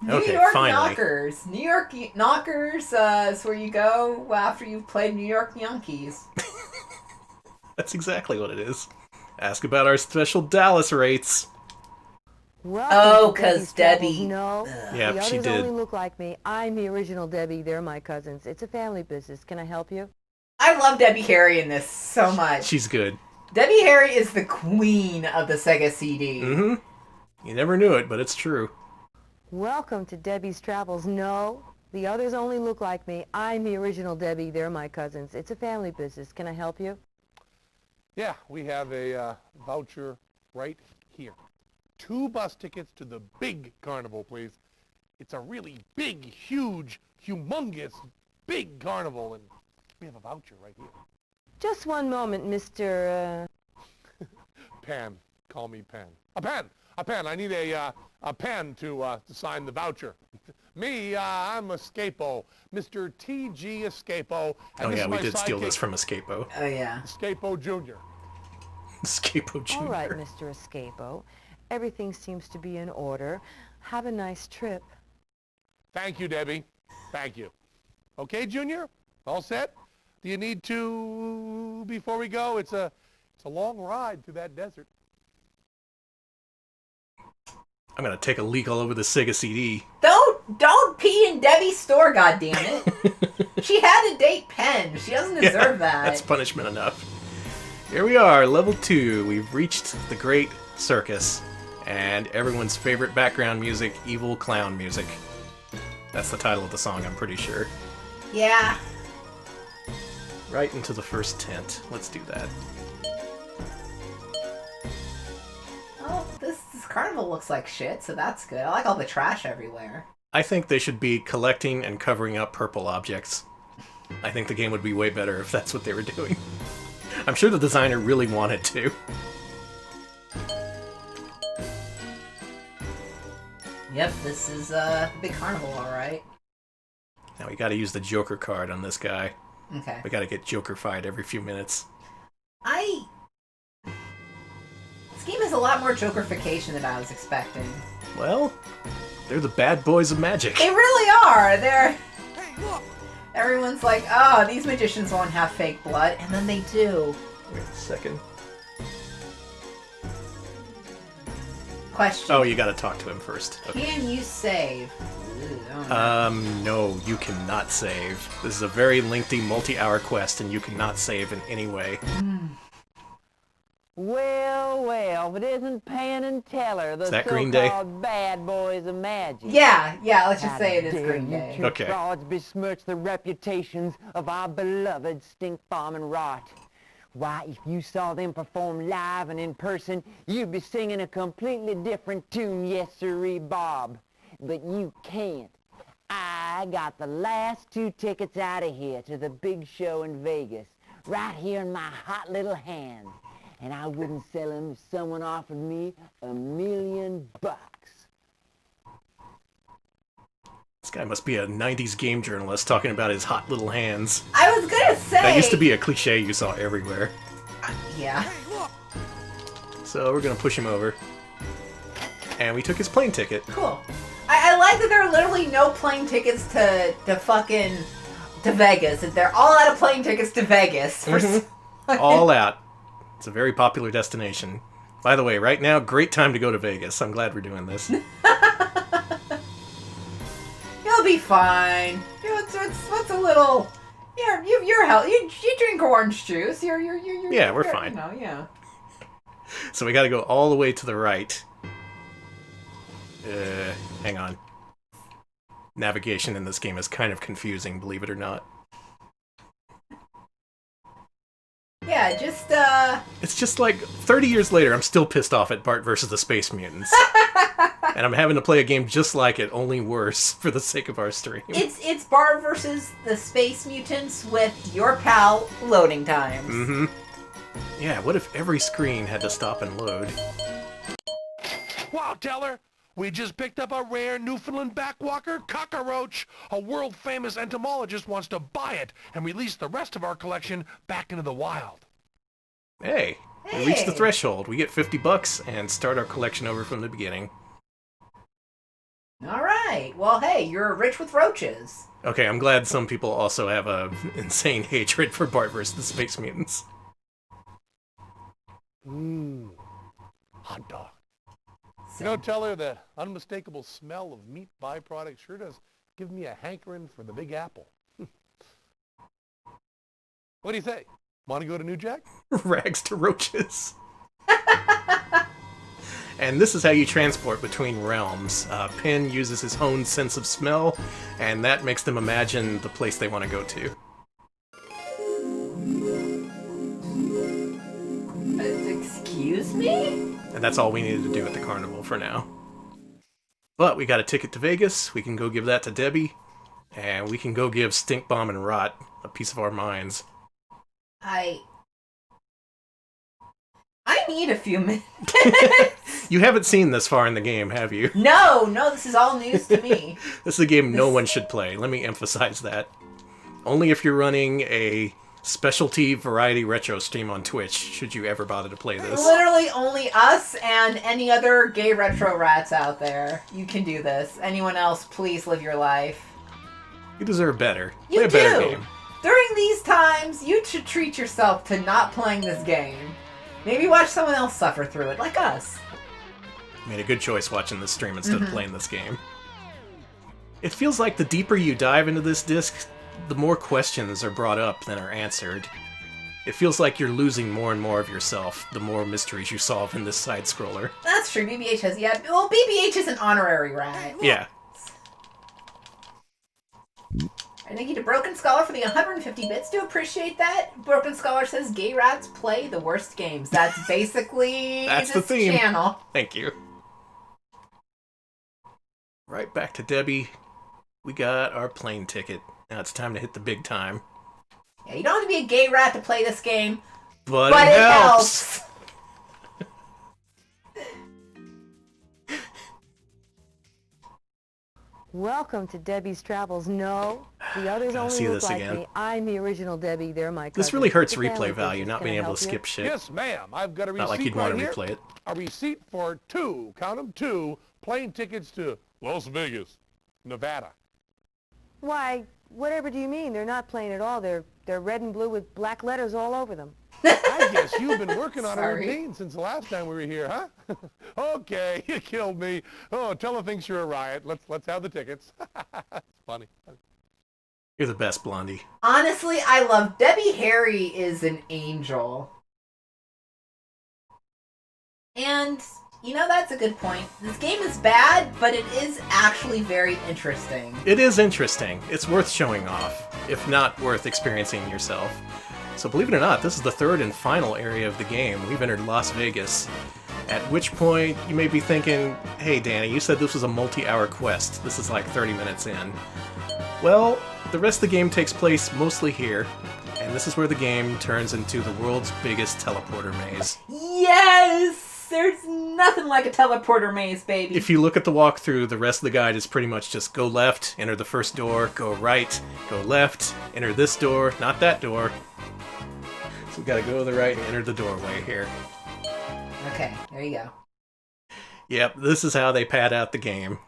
New Okay, York finally. Knockers. New York Knockers is where you go after you've played New York Yankees. That's exactly what it is. Ask about our special Dallas rates. Oh, 'cause Debbie. No. Yeah, the she others did. only look like me. I'm the original Debbie. They're my cousins. It's a family business. Can I help you? I love Debbie Harry in this so much. She's good. Debbie Harry is the queen of the Sega CD. Mm-hmm. You never knew it, but it's true. Welcome to Debbie's Travels. No. The others only look like me. I'm the original Debbie. They're my cousins. It's a family business. Can I help you? Yeah, we have a voucher right here. 2 bus tickets to the big carnival, please. It's a really big, huge, humongous, big carnival, and we have a voucher right here. Just one moment, Mr. Penn. Call me Penn. A pen! A pen! I need a pen to sign the voucher. Me, I'm Escapo. Mr. T.G. Escapo. Oh yeah, we did steal this from Escapo. Oh yeah. Escapo Jr. Escapo Jr. All right, Mr. Escapo. Everything seems to be in order. Have a nice trip. Thank you, Debbie. Thank you. Okay, Junior? All set? Do you need to, before we go? It's a long ride through that desert. I'm gonna take a leak all over the Sega CD. Don't pee in Debbie's store, goddammit. She had to date Penn. She doesn't deserve that. That's punishment enough. Here we are, level 2. We've reached the Great Circus. And everyone's favorite background music, evil clown music. That's the title of the song, I'm pretty sure. Yeah. Right into the first tent. Let's do that. Oh, this carnival looks like shit, so that's good. I like all the trash everywhere. I think they should be collecting and covering up purple objects. I think the game would be way better if that's what they were doing. I'm sure the designer really wanted to. Yep, this is a big carnival, alright. Now we gotta use the Joker card on this guy. Okay. We gotta get Joker-fied every few minutes. This game has a lot more Jokerification than I was expecting. Well, they're the bad boys of magic. They really are! They're... Everyone's like, oh, these magicians won't have fake blood, and then they do. Wait a second. Question. Oh, you gotta talk to him first. Okay. Can you save? Ooh, No, you cannot save. This is a very lengthy multi-hour quest, and you cannot save in any way. Well, well, if it isn't Penn and Teller, the that Green Day? so-called bad boys of magic. Yeah, let's just say it is How Green dare Day. you two Okay. frauds besmirch the reputations of our beloved Stink Bomb and Rot. Why, if you saw them perform live and in person, you'd be singing a completely different tune, yes sirree, Bob. But you can't. I got the last 2 tickets out of here to the big show in Vegas, right here in my hot little hand. And I wouldn't sell them if someone offered me $1 million. This guy must be a 90s game journalist talking about his hot little hands. I was gonna say... That used to be a cliche you saw everywhere. Yeah. So we're gonna push him over. And we took his plane ticket. Cool. I like that there are literally no plane tickets to Vegas. They're all out of plane tickets to Vegas. All out. It's a very popular destination. By the way, right now, great time to go to Vegas. I'm glad we're doing this. You'll be fine. What's a little... You're healthy. You drink orange juice. Yeah, we're fine. Yeah. So we gotta go all the way to the right. Hang on. Navigation in this game is kind of confusing, believe it or not. Yeah, just, It's just like 30 years later, I'm still pissed off at Bart versus the Space Mutants. And I'm having to play a game just like it, only worse, for the sake of our stream. It's Bart versus the Space Mutants with your pal, Loading Times. Mm-hmm. Yeah, what if every screen had to stop and load? Wow, Teller! We just picked up a rare Newfoundland backwalker cockroach. A world-famous entomologist wants to buy it and release the rest of our collection back into the wild. Hey, we reached the threshold. We get $50 and start our collection over from the beginning. All right. Well, hey, you're rich with roaches. Okay, I'm glad some people also have a insane hatred for Bart versus the Space Mutants. Hot dog. You know, Teller, the unmistakable smell of meat byproduct sure does give me a hankering for the Big Apple. What do you say? Want to go to New Jack? Rags to roaches. And this is how you transport between realms. Penn uses his own sense of smell, and that makes them imagine the place they want to go to. Excuse me? And that's all we needed to do at the carnival for now. But we got a ticket to Vegas, we can go give that to Debbie, and we can go give Stink Bomb and Rot a piece of our minds. I need a few minutes. You haven't seen this far in the game, have you? No, this is all news to me. This is a game no one should play. Let me emphasize that. Only if you're running a specialty variety retro stream on Twitch should you ever bother to play this. Literally only us and any other gay retro rats out there. You can do this. Anyone else, please live your life. You deserve better. You Play a better do. game. During these times, you should treat yourself to not playing this game. Maybe watch someone else suffer through it, like us. Made a good choice watching this stream instead of playing this game. It feels like the deeper you dive into this disc, the more questions are brought up than are answered. It feels like you're losing more and more of yourself, the more mysteries you solve in this side-scroller. That's true, BBH has, well, BBH is an honorary rat. Yeah. And thank you to Broken Scholar for the 150 bits. Do appreciate that. Broken Scholar says gay rats play the worst games. That's basically That's this the theme. channel. Thank you. Right back to Debbie. We got our plane ticket. Now it's time to hit the big time. Yeah, you don't have to be a gay rat to play this game. But it helps. Welcome to Debbie's Travels. No, the others Gotta only see look this like again. me. I'm the original Debbie. They're my cousins. This really hurts The family replay value, business. not Can being I able help to you? skip shit. Yes, ma'am. I've got a receipt Not like you'd right want to here. replay it. A receipt for two, count 'em, two, plane tickets to Las Vegas, Nevada. Why, whatever do you mean? They're not plain at all. They're red and blue with black letters all over them. I guess you've been working on a Sorry. routine since the last time we were here, huh? Okay, you killed me. Oh, Teller thinks you're a riot. Let's have the tickets. It's funny. You're the best, Blondie. Honestly, I love Debbie Harry is an angel. And, you know, that's a good point. This game is bad, but it is actually very interesting. It is interesting. It's worth showing off, if not worth experiencing yourself. So believe it or not, this is the third and final area of the game. We've entered Las Vegas. At which point, you may be thinking, hey Danny, you said this was a multi-hour quest. This is like 30 minutes in. Well, the rest of the game takes place mostly here, and this is where the game turns into the world's biggest teleporter maze. Yes! There's nothing like a teleporter maze, baby. If you look at the walkthrough, the rest of the guide is pretty much just go left, enter the first door, go right, go left, enter this door, not that door. So we gotta go to the right and enter the doorway here. Okay, there you go. Yep, this is how they pad out the game.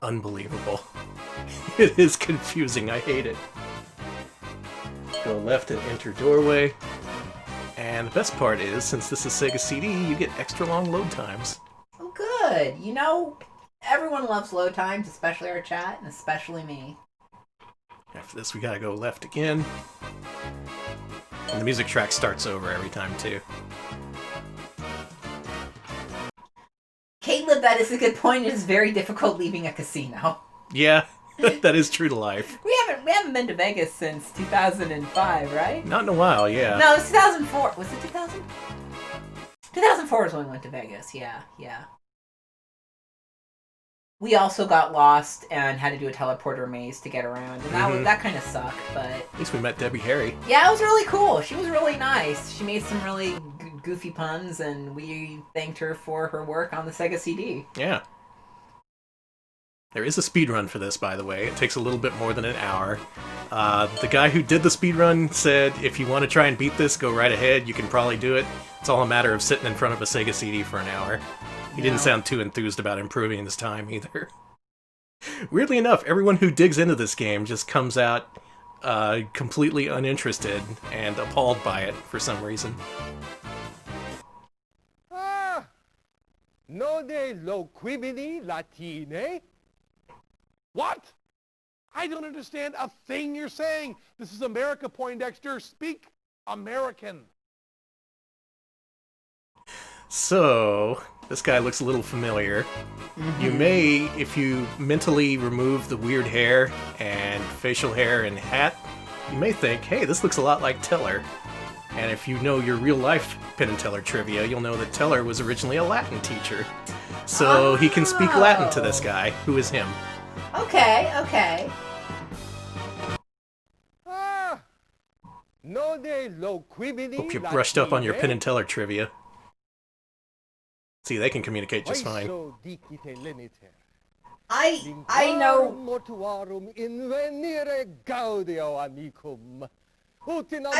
Unbelievable. It is confusing, I hate it. Go left and enter doorway. And the best part is, since this is Sega CD, you get extra long load times. Oh, good. You know, everyone loves load times, especially our chat, and especially me. After this, we gotta go left again. And the music track starts over every time, too. Caleb, that is a good point. It is very difficult leaving a casino. Yeah, that is true to life. We we haven't been to Vegas since 2005, right? Not in a while, yeah. No, it was 2004. Was it 2000? 2004 is when we went to Vegas. Yeah. We also got lost and had to do a teleporter maze to get around, and that kind of sucked. But at least we met Debbie Harry. Yeah, it was really cool. She was really nice. She made some really goofy puns, and we thanked her for her work on the Sega CD. Yeah. There is a speedrun for this, by the way. It takes a little bit more than an hour. The guy who did the speedrun said, if you want to try and beat this, go right ahead. You can probably do it. It's all a matter of sitting in front of a Sega CD for an hour. He didn't sound too enthused about improving his time, either. Weirdly enough, everyone who digs into this game just comes out completely uninterested and appalled by it for some reason. No de loquimini latine? What? I don't understand a thing you're saying. This is America, Poindexter. Speak American. So, this guy looks a little familiar. You may, if you mentally remove the weird hair and facial hair and hat, you may think, hey, this looks a lot like Teller. And if you know your real-life Penn and Teller trivia, you'll know that Teller was originally a Latin teacher. So he can speak Latin to this guy, who is him. Okay. No de loquimini. Hope you're brushed up on your Penn and Teller trivia. See, they can communicate just fine. I know. I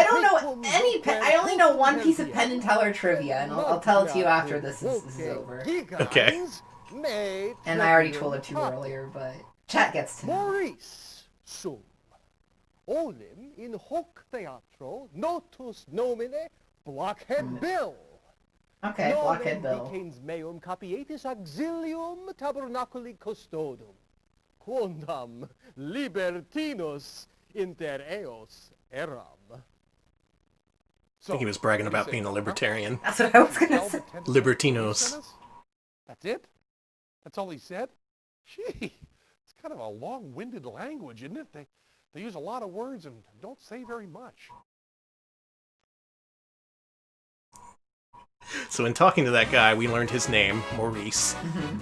don't know any I only know one piece of Penn and Teller trivia, and I'll tell it to you after this is over. Okay. And I already told it to you earlier, but chat gets to know. Maurice sum. Olim in hoc theatro notus nomine Blockhead Bill. Okay, Blockhead Bill. Nomen meum capietis auxilium tabernaculi custodum. Quondam libertinus inter eos eram. I think he was bragging about being a libertarian. That's what I was going to say. Libertinos. That's it? That's all he said? Gee, it's kind of a long-winded language, isn't it? They use a lot of words and don't say very much. So in talking to that guy, we learned his name, Maurice,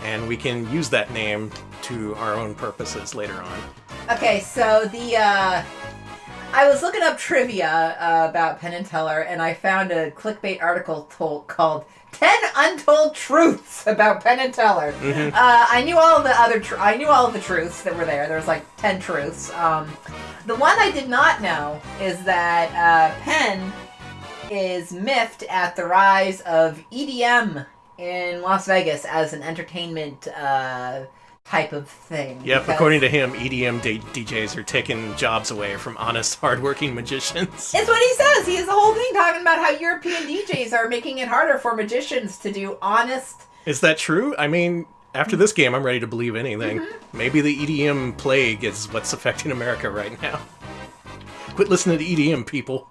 and we can use that name to our own purposes later on. Okay, so I was looking up trivia about Penn and Teller, and I found a clickbait article called 10 Untold Truths about Penn and Teller. I knew all of the truths that were there. There was like 10 truths. The one I did not know is that Penn is miffed at the rise of EDM in Las Vegas as an entertainment type of thing. Yep, according to him, EDM DJs are taking jobs away from honest, hardworking magicians. It's what he says. He has the whole thing talking about how European DJs are making it harder for magicians to do honest... Is that true? I mean, after this game, I'm ready to believe anything. Maybe the EDM plague is what's affecting America right now. Quit listening to EDM, people.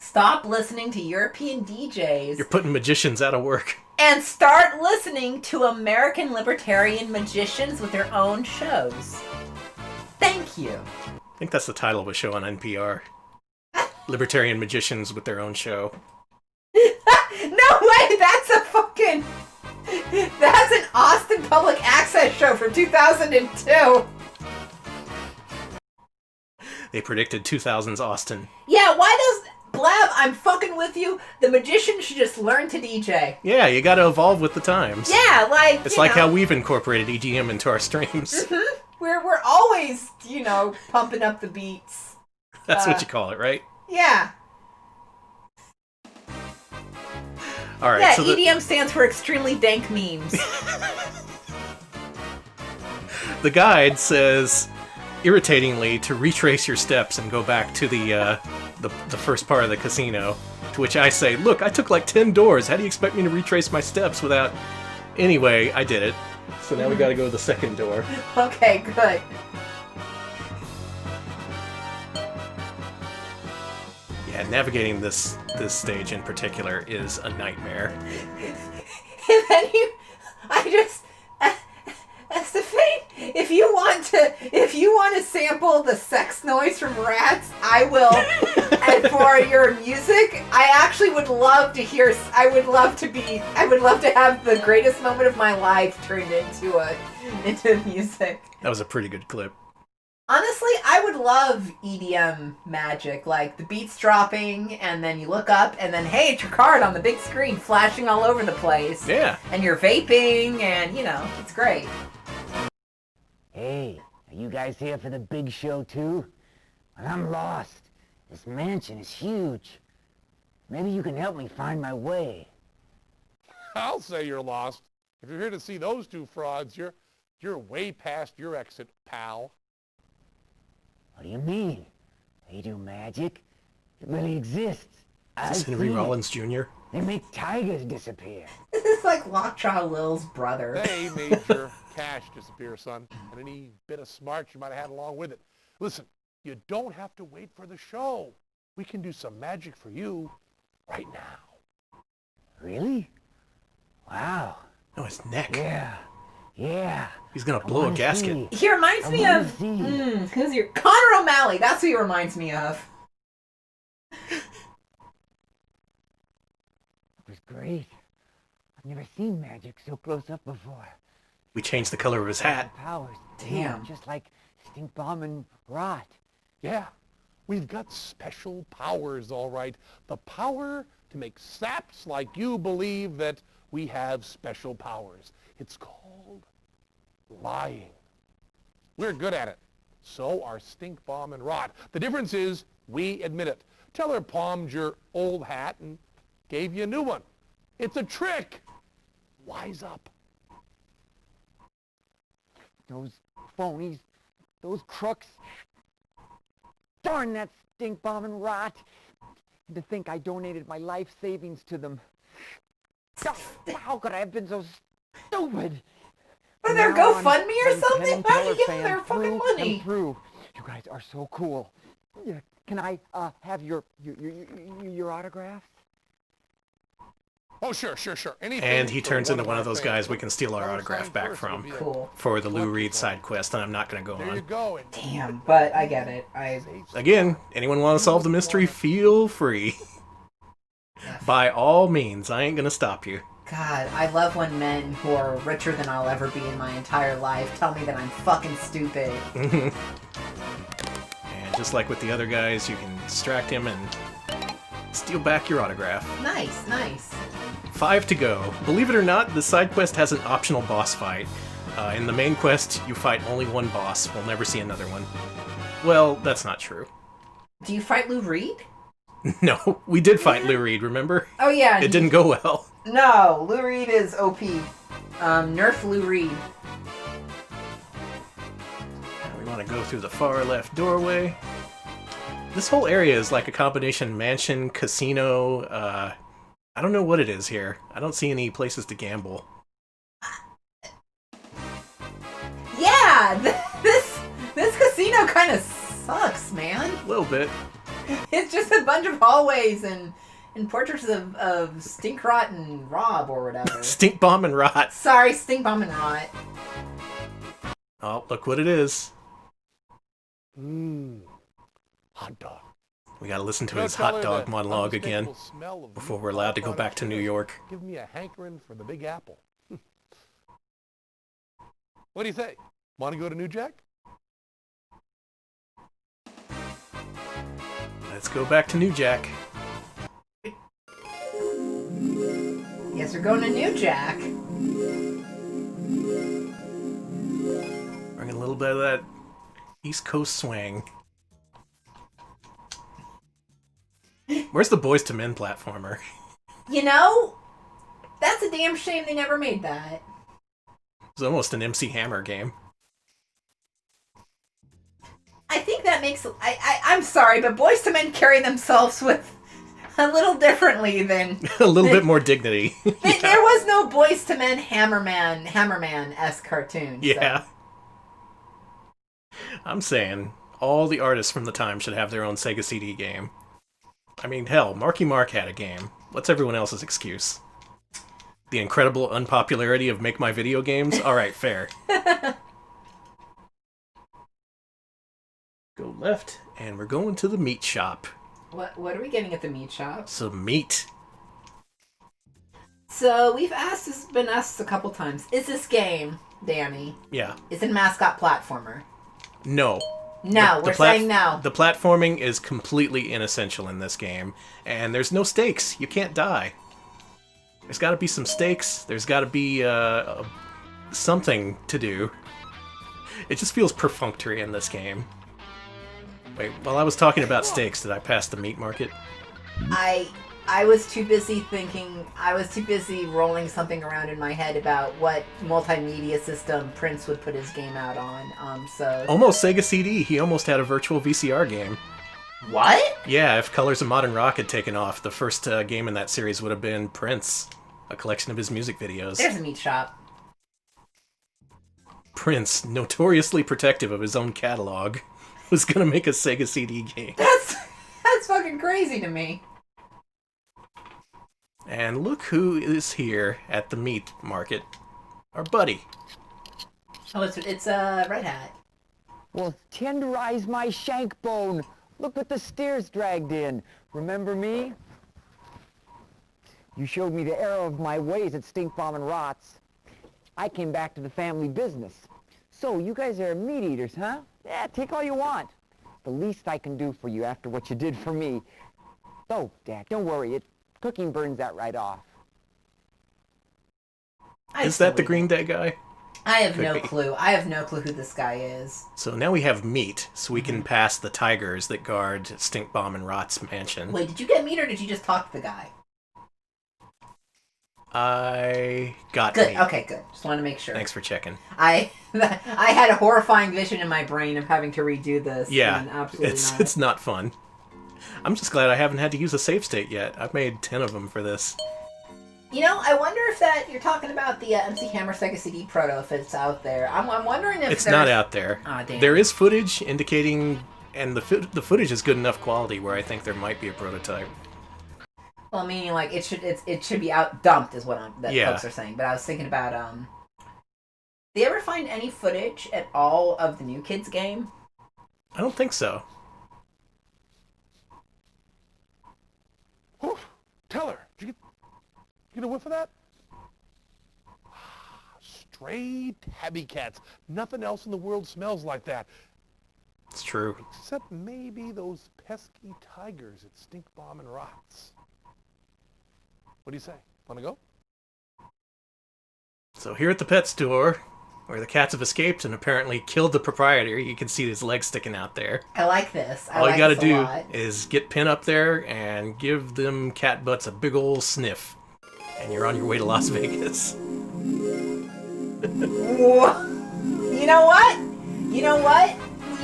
Stop listening to European DJs. You're putting magicians out of work. And start listening to American libertarian magicians with their own shows. Thank you. I think that's the title of a show on NPR. Libertarian magicians with their own show. No way! That's an Austin Public Access show from 2002. They predicted 2000's Austin. Yeah, why does... Blab, I'm fucking with you. The magician should just learn to DJ. Yeah, you gotta evolve with the times. Yeah, like, it's like how we've incorporated EDM into our streams. We're always, pumping up the beats. That's what you call it, right? Yeah. Alright, yeah, so EDM stands for extremely dank memes. The guide says, irritatingly, to retrace your steps and go back to the first part of the casino. To which I say, look, I took like 10 doors. How do you expect me to retrace my steps without... Anyway, I did it. So now we gotta go to the second door. Okay, good. Yeah, navigating this stage in particular is a nightmare. And then Estefane, if you want to sample the sex noise from rats, I will. And for your music, I actually would love to hear. I would love to have the greatest moment of my life turned into music. That was a pretty good clip. Honestly, I would love EDM magic, like the beats dropping, and then you look up, and then hey, it's your card on the big screen, flashing all over the place. Yeah. And you're vaping, and it's great. Hey, are you guys here for the big show too? Well, I'm lost. This mansion is huge. Maybe you can help me find my way. I'll say you're lost. If you're here to see those two frauds, you're way past your exit, pal. What do you mean? They do magic? It really exists. Is this Henry Rollins Jr.? They make tigers disappear. This is like Lockjaw Lil's brother. They made your cash disappear, son, and any bit of smarts you might have had along with it. Listen, you don't have to wait for the show. We can do some magic for you right now. Really? Wow. Oh, his neck. Yeah. He's gonna blow a gasket. He reminds me of who's your Connor O'Malley. That's who he reminds me of. It was great. I've never seen magic so close up before. We changed the color of his hat. Powers. Damn. Just like Stink Bomb and Rot. Yeah, we've got special powers, all right. The power to make saps like you believe that we have special powers. It's called lying. We're good at it. So are Stink Bomb and Rot. The difference is we admit it. Teller palmed your old hat and gave you a new one. It's a trick. Wise up. Those phonies, those crooks. Darn that Stink Bomb and Rot. And to think I donated my life savings to them. How could I have been so stupid? Or their GoFundMe or something? How do you give them their fucking money? You guys are so cool. Yeah, can I have your autographs? Oh, sure. Anything And he turns into one of those fans. guys we can steal our autograph back from. Cool. For the Lou Reed side quest, and I'm not going to go There you on. go. Damn, but I get it. Again, anyone want to solve the mystery, feel free. By all means, I ain't going to stop you. God, I love when men who are richer than I'll ever be in my entire life tell me that I'm fucking stupid. And just like with the other guys, you can distract him and steal back your autograph. Nice. 5 to go. Believe it or not, the side quest has an optional boss fight. In the main quest, you fight only one boss. We'll never see another one. Well, that's not true. Do you fight Lou Reed? No, we did fight Lou Reed, remember? Oh yeah. It didn't go well. No, Lou Reed is OP. Nerf Lou Reed. We want to go through the far left doorway. This whole area is like a combination mansion, casino, I don't know what it is here. I don't see any places to gamble. Yeah, this casino kind of sucks, man. A little bit. It's just a bunch of hallways and portraits of Stink Rot and Rob or whatever. Stink Bomb and Rot. Sorry, Stink Bomb and Rot. Oh, look what it is. Hot dog. We gotta listen to his hot dog monologue again before we're allowed to go back to New York. Give me a hankering for the Big Apple. What do you say? Want to go to New Jack? Let's go back to New Jack. Guess we're going to New Jack. Bringing a little bit of that East Coast swing. Where's the Boys to Men platformer? You know, that's a damn shame they never made that. It's almost an MC Hammer game. I think that makes... I'm sorry, but Boys to Men carry themselves with a little differently than... A little bit more dignity. There was no Boys to Men Hammerman-esque cartoon. Yeah. So. I'm saying, all the artists from the time should have their own Sega CD game. I mean, hell, Marky Mark had a game. What's everyone else's excuse? The incredible unpopularity of Make My Video Games? Alright, fair. Go left, and we're going to the meat shop. What are we getting at the meat shop? Some meat. So been asked a couple times. Is this game, Danny? Yeah. Is it a mascot platformer? No. No, we're saying no. The platforming is completely inessential in this game, and there's no stakes. You can't die. There's got to be some stakes. There's got to be something to do. It just feels perfunctory in this game. Wait, while I was talking about stakes, did I pass the meat market? I was too busy thinking. I was too busy rolling something around in my head about what multimedia system Prince would put his game out on. So almost Sega CD. He almost had a virtual VCR game. What? Yeah, if Colors of Modern Rock had taken off, the first game in that series would have been Prince, a collection of his music videos. There's a meat shop. Prince, notoriously protective of his own catalog, was gonna make a Sega CD game. That's fucking crazy to me. And look who is here at the meat market. Our buddy. Oh, it's Red Hat. Well, tenderize my shank bone. Look what the steer's dragged in. Remember me? You showed me the error of my ways at Stink Bomb and Rots. I came back to the family business. So, you guys are meat eaters, huh? Yeah, take all you want. The least I can do for you after what you did for me. Oh, Dad, don't worry. Cooking burns that right off. Is that the Green Day guy? I have no clue. I have no clue who this guy is. So now we have meat, so we can pass the tigers that guard Stink Bomb and Rot's mansion. Wait, did you get meat or did you just talk to the guy? I got good. meat. Okay, good. Just want to make sure. Thanks for checking. I had a horrifying vision in my brain of having to redo this. Yeah, and absolutely it's not fun. I'm just glad I haven't had to use a save state yet. I've made 10 of them for this. You know, I wonder if that you're talking about the MC Hammer Sega CD proto, if it's out there. I'm wondering if it's not out there. Aw, damn. There is footage indicating, and the footage is good enough quality where I think there might be a prototype. Well, meaning like it should be out dumped is what Yeah. folks are saying. But I was thinking about Did you ever find any footage at all of the New Kids game? I don't think so. Teller, did you get a whiff of that? Stray tabby cats. Nothing else in the world smells like that. It's true. Except maybe those pesky tigers at Stink Bomb and Rots. What do you say? Want to go? So here at the pet store, where the cats have escaped and apparently killed the proprietor, you can see his legs sticking out there. I like this. All you gotta do is get Penn up there and give them cat butts a big ol' sniff. And you're on your way to Las Vegas. You know what? You know what?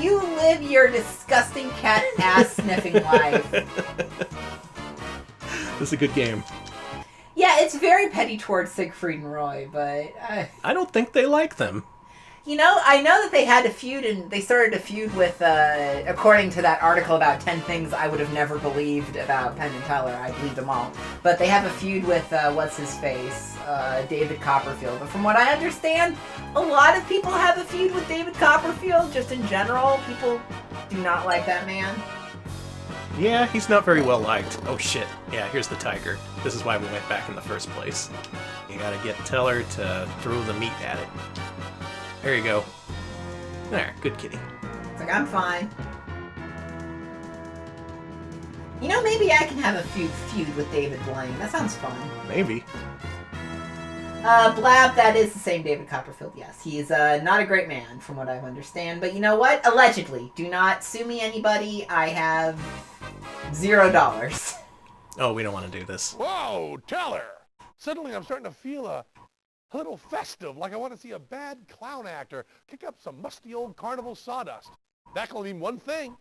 You live your disgusting cat ass sniffing life. This is a good game. Yeah, it's very petty towards Siegfried and Roy, but I don't think they like them. You know, I know that they had a feud, and they started a feud with, according to that article about 10 things I would have never believed about Penn and Teller. I believed them all. But they have a feud with, what's-his-face, David Copperfield. But from what I understand, a lot of people have a feud with David Copperfield. Just in general, people do not like that man. Yeah, he's not very well liked. Oh shit. Yeah, here's the tiger. This is why we went back in the first place. You gotta get Teller to throw the meat at it. There you go. There, good kitty. It's like, I'm fine. You know, maybe I can have a feud with David Blaine. That sounds fun. Maybe. Blab, that is the same David Copperfield, yes. He's not a great man, from what I understand. But you know what? Allegedly. Do not sue me, anybody. I have $0. Oh, we don't want to do this. Whoa, Teller! Suddenly I'm starting to feel a little festive, like I want to see a bad clown actor kick up some musty old carnival sawdust. That can mean one thing.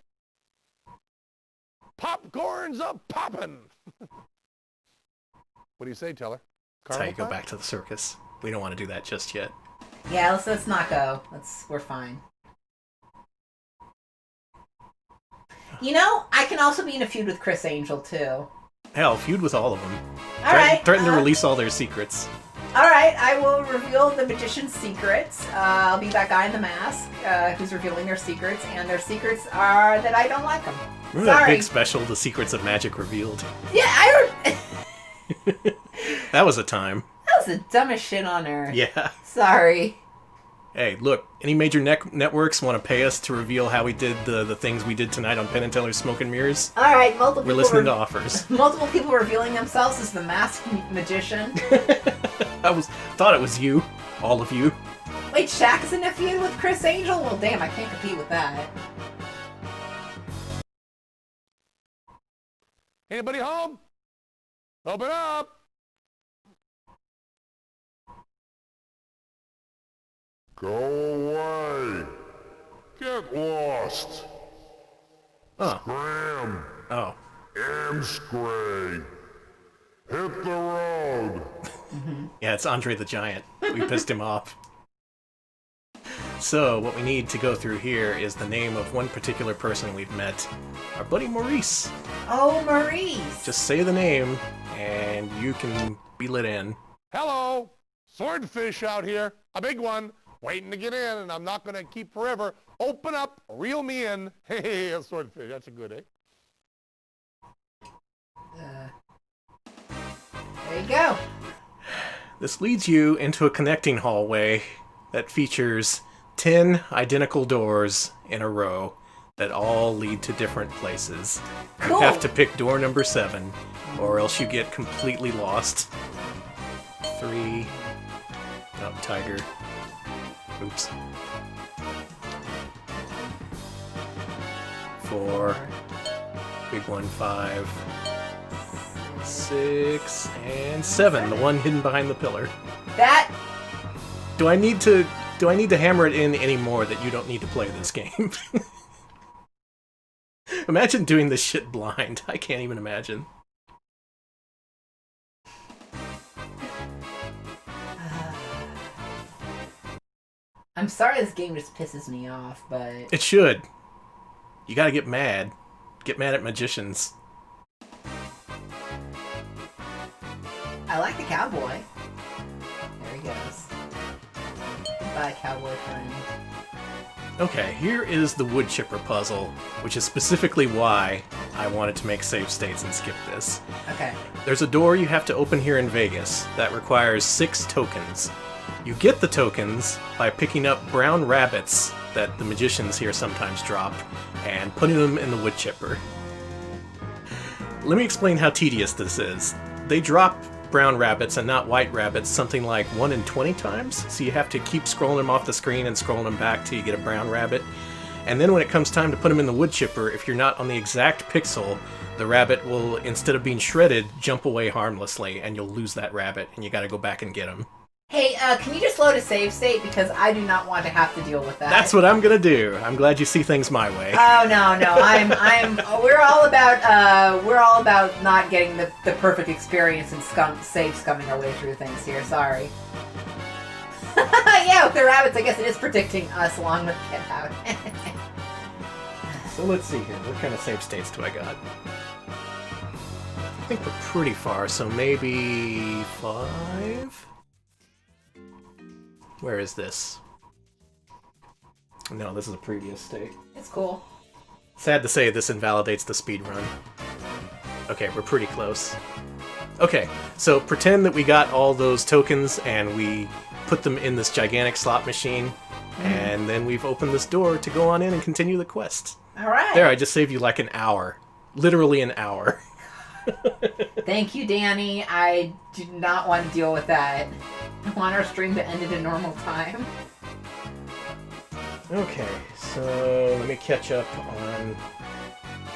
Popcorn's a poppin'! What do you say, Teller? That's how you go back to the circus. We don't want to do that just yet. Yeah, let's not go. We're fine. You know, I can also be in a feud with Chris Angel, too. Hell, feud with all of them. All right. Threaten to release all their secrets. Alright, I will reveal the magician's secrets. I'll be that guy in the mask who's revealing their secrets, and their secrets are that I don't like them. Remember that big special, The Secrets of Magic Revealed? Yeah, That was a time. That was the dumbest shit on earth. Yeah. Sorry. Hey, look, any major networks want to pay us to reveal how we did the things we did tonight on Penn and Teller's Smoke and Mirrors? Alright, We're listening to offers. Multiple people revealing themselves as the masked magician. I thought it was you. All of you. Wait, Shaq is in a feud with Chris Angel? Well, damn, I can't compete with that. Anybody home? Open up! Go away! Get lost! Scram! Oh. Amscray! Hit the road! Yeah, it's Andre the Giant. We pissed him off. So, what we need to go through here is the name of one particular person we've met. Our buddy Maurice. Oh, Maurice! Just say the name, and you can be let in. Hello! Swordfish out here. A big one. Waiting to get in, and I'm not going to keep forever. Open up, reel me in. Hey, a swordfish. That's a good, There you go. This leads you into a connecting hallway that features 10 identical doors in a row that all lead to different places. Cool. You have to pick door number 7, or else you get completely lost. 3. Oh, tiger. Oops. 4. Big one, 5. 6 and 7, the one hidden behind the pillar. That. Do I need to hammer it in anymore that you don't need to play this game? Imagine doing this shit blind. I can't even imagine. I'm sorry this game just pisses me off, but... It should. You gotta get mad. Get mad at magicians. I like the cowboy. There he goes. Goodbye, cowboy friend. Okay, here is the wood chipper puzzle, which is specifically why I wanted to make save states and skip this. Okay. There's a door you have to open here in Vegas that requires 6 tokens. You get the tokens by picking up brown rabbits that the magicians here sometimes drop and putting them in the wood chipper. Let me explain how tedious this is. They drop brown rabbits and not white rabbits something like 1 in 20 times, so you have to keep scrolling them off the screen and scrolling them back till you get a brown rabbit. And then when it comes time to put them in the wood chipper, if you're not on the exact pixel, the rabbit will, instead of being shredded, jump away harmlessly, and you'll lose that rabbit, and you gotta go back and get him. Hey, can you just load a save state? Because I do not want to have to deal with that. That's what I'm gonna do. I'm glad you see things my way. Oh no! We're all about not getting the perfect experience and save scumming our way through things here. Sorry. Yeah, with the rabbits, I guess it is predicting us along with Get Out. So let's see here. What kind of save states do I got? I think we're pretty far, so maybe 5? Where is this? No, this is a previous state. It's cool. Sad to say, this invalidates the speed run. Okay, we're pretty close. Okay, so pretend that we got all those tokens and we put them in this gigantic slot machine, and then we've opened this door to go on in and continue the quest. Alright. There, I just saved you like an hour. Literally an hour. Thank you, Danny. I do not want to deal with that. I want our stream to end at a normal time. Okay, so let me catch up on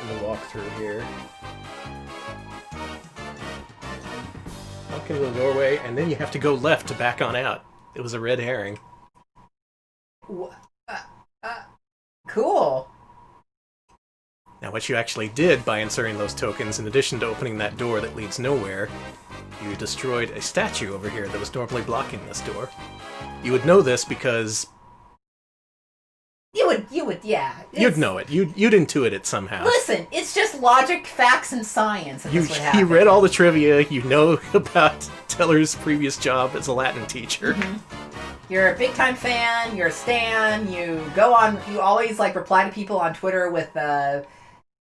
the walkthrough here. Walk into the doorway, and then you have to go left to back on out. It was a red herring. Cool. Now, what you actually did by inserting those tokens, in addition to opening that door that leads nowhere, you destroyed a statue over here that was normally blocking this door. You would know this because... You would, yeah. You'd know it. You'd intuit it somehow. Listen, it's just logic, facts, and science. And You read all the trivia, you know about Teller's previous job as a Latin teacher. You're a big time fan, you're a stan, you always like reply to people on Twitter with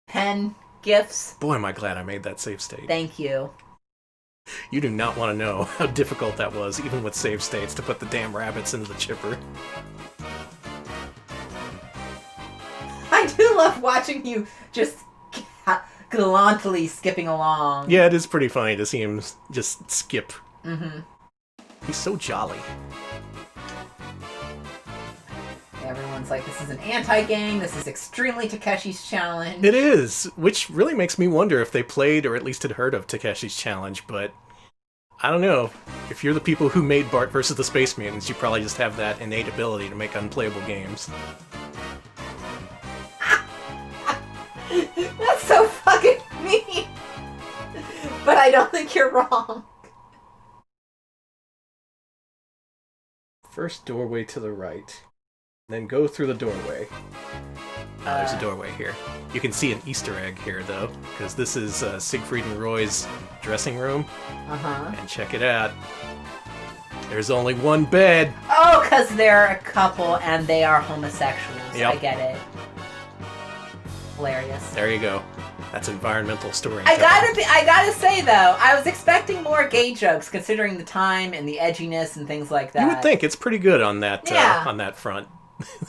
Penn gifts. Boy, am I glad I made that save state. Thank you. You do not want to know how difficult that was, even with save states, to put the damn rabbits into the chipper. I do love watching you just gallantly skipping along. Yeah, it is pretty funny to see him just skip. Mm-hmm. He's so jolly. Everyone's like, this is an anti-gang, this is extremely Takeshi's Challenge. It is, which really makes me wonder if they played or at least had heard of Takeshi's Challenge, but I don't know. If you're the people who made Bart vs. the Space Mutants, you probably just have that innate ability to make unplayable games. That's so fucking mean. But I don't think you're wrong. First doorway to the right. Then go through the doorway. There's a doorway here. You can see an Easter egg here, though, because this is Siegfried and Roy's dressing room. And check it out. There's only one bed. Oh, because they're a couple and they are homosexuals. Yep. I get it. Hilarious. There you go. That's environmental storytelling. I gotta say though, I was expecting more gay jokes considering the time and the edginess and things like that. You would think it's pretty good on that Yeah. on that front.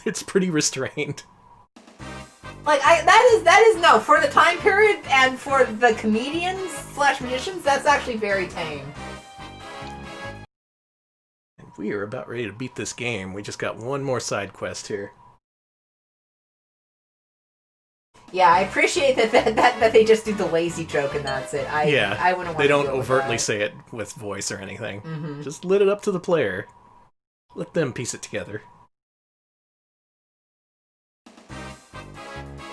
It's pretty restrained. Like that is no, for the time period and for the comedians / magicians, that's actually very tame. And we are about ready to beat this game. We just got one more side quest here. Yeah, I appreciate that they just do the lazy joke and that's it. I wouldn't want They to don't deal with overtly that. say it with voice or anything. Mhm. Just let it up to the player. Let them piece it together.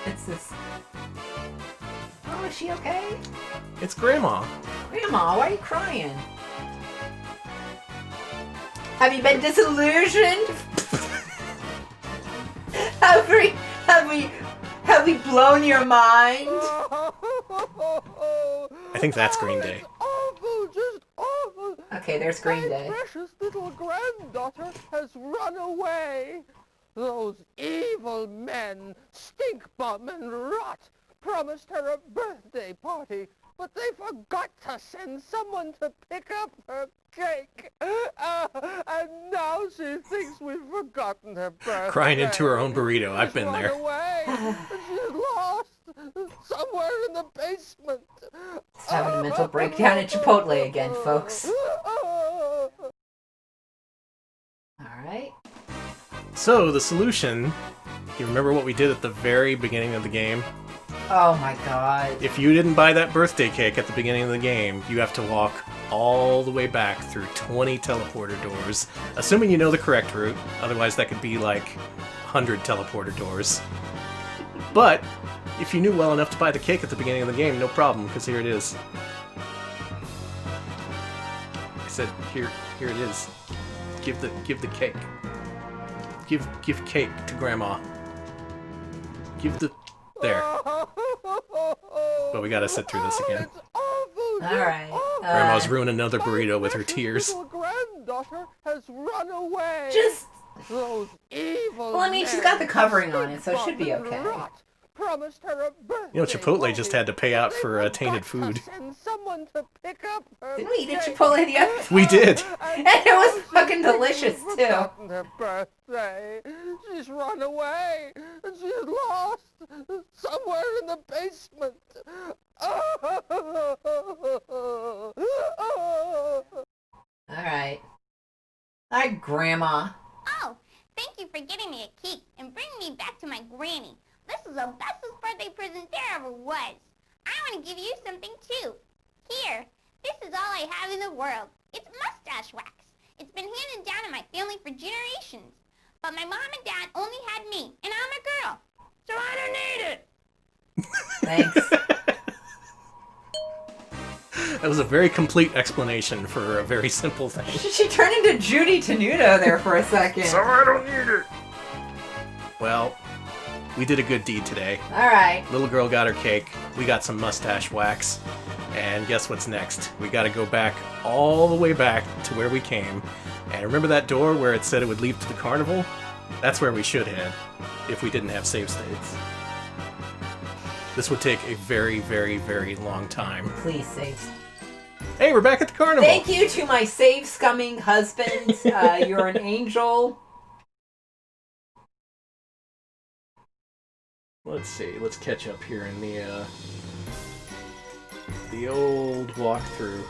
It's this. Oh, is she okay? It's Grandma. Grandma, why are you crying? Have you been disillusioned? Have we blown your mind? I think that's Green Day. Awful, just awful. Okay, there's Green Day. My precious little granddaughter has run away. Those evil men, Stink Bum and Rot, promised her a birthday party, but they forgot to send someone to pick up her cake. And now she thinks we've forgotten her birthday. Crying into her own burrito. I've been there. Run away. She's lost somewhere in the basement. Just having a mental breakdown at Chipotle again, folks. Alright. So, the solution... You remember what we did at the very beginning of the game? Oh my god. If you didn't buy that birthday cake at the beginning of the game, you have to walk all the way back through 20 teleporter doors, assuming you know the correct route. Otherwise, that could be like 100 teleporter doors. But if you knew well enough to buy the cake at the beginning of the game, no problem, because here it is. I said, here it is. Give the cake. Give cake to Grandma. Give the... There. But we gotta sit through this again. Alright. Grandma's ruined another burrito with her tears. Little granddaughter has run away. Just... Those evil Well, I mean, she's got the covering on it, so it should be okay. Promised her a birthday You know, Chipotle just had to pay out for tainted food. and someone to pick up her Didn't we eat at Chipotle the other We did. And it was fucking delicious, too. Forgotten her birthday. She's run away. And she's lost somewhere in the basement. Alright. Hi, Grandma. Oh, thank you for getting me a cake and bringing me back to my granny. This is the bestest birthday present there ever was. I want to give you something too. Here, this is all I have in the world. It's mustache wax. It's been handed down in my family for generations. But my mom and dad only had me, and I'm a girl. So I don't need it. Thanks. That was a very complete explanation for a very simple thing. She turned into Judy Tenuto there for a second. So I don't need it. Well, we did a good deed today. Alright. Little girl got her cake. We got some mustache wax. And guess what's next? We gotta go back all the way back to where we came. And remember that door where it said it would lead to the carnival? That's where we should head, if we didn't have save states. This would take a very, very, very long time. Please save. Hey, we're back at the carnival! Thank you to my save-scumming husband. You're an angel. Let's see, let's catch up here in the old walkthrough.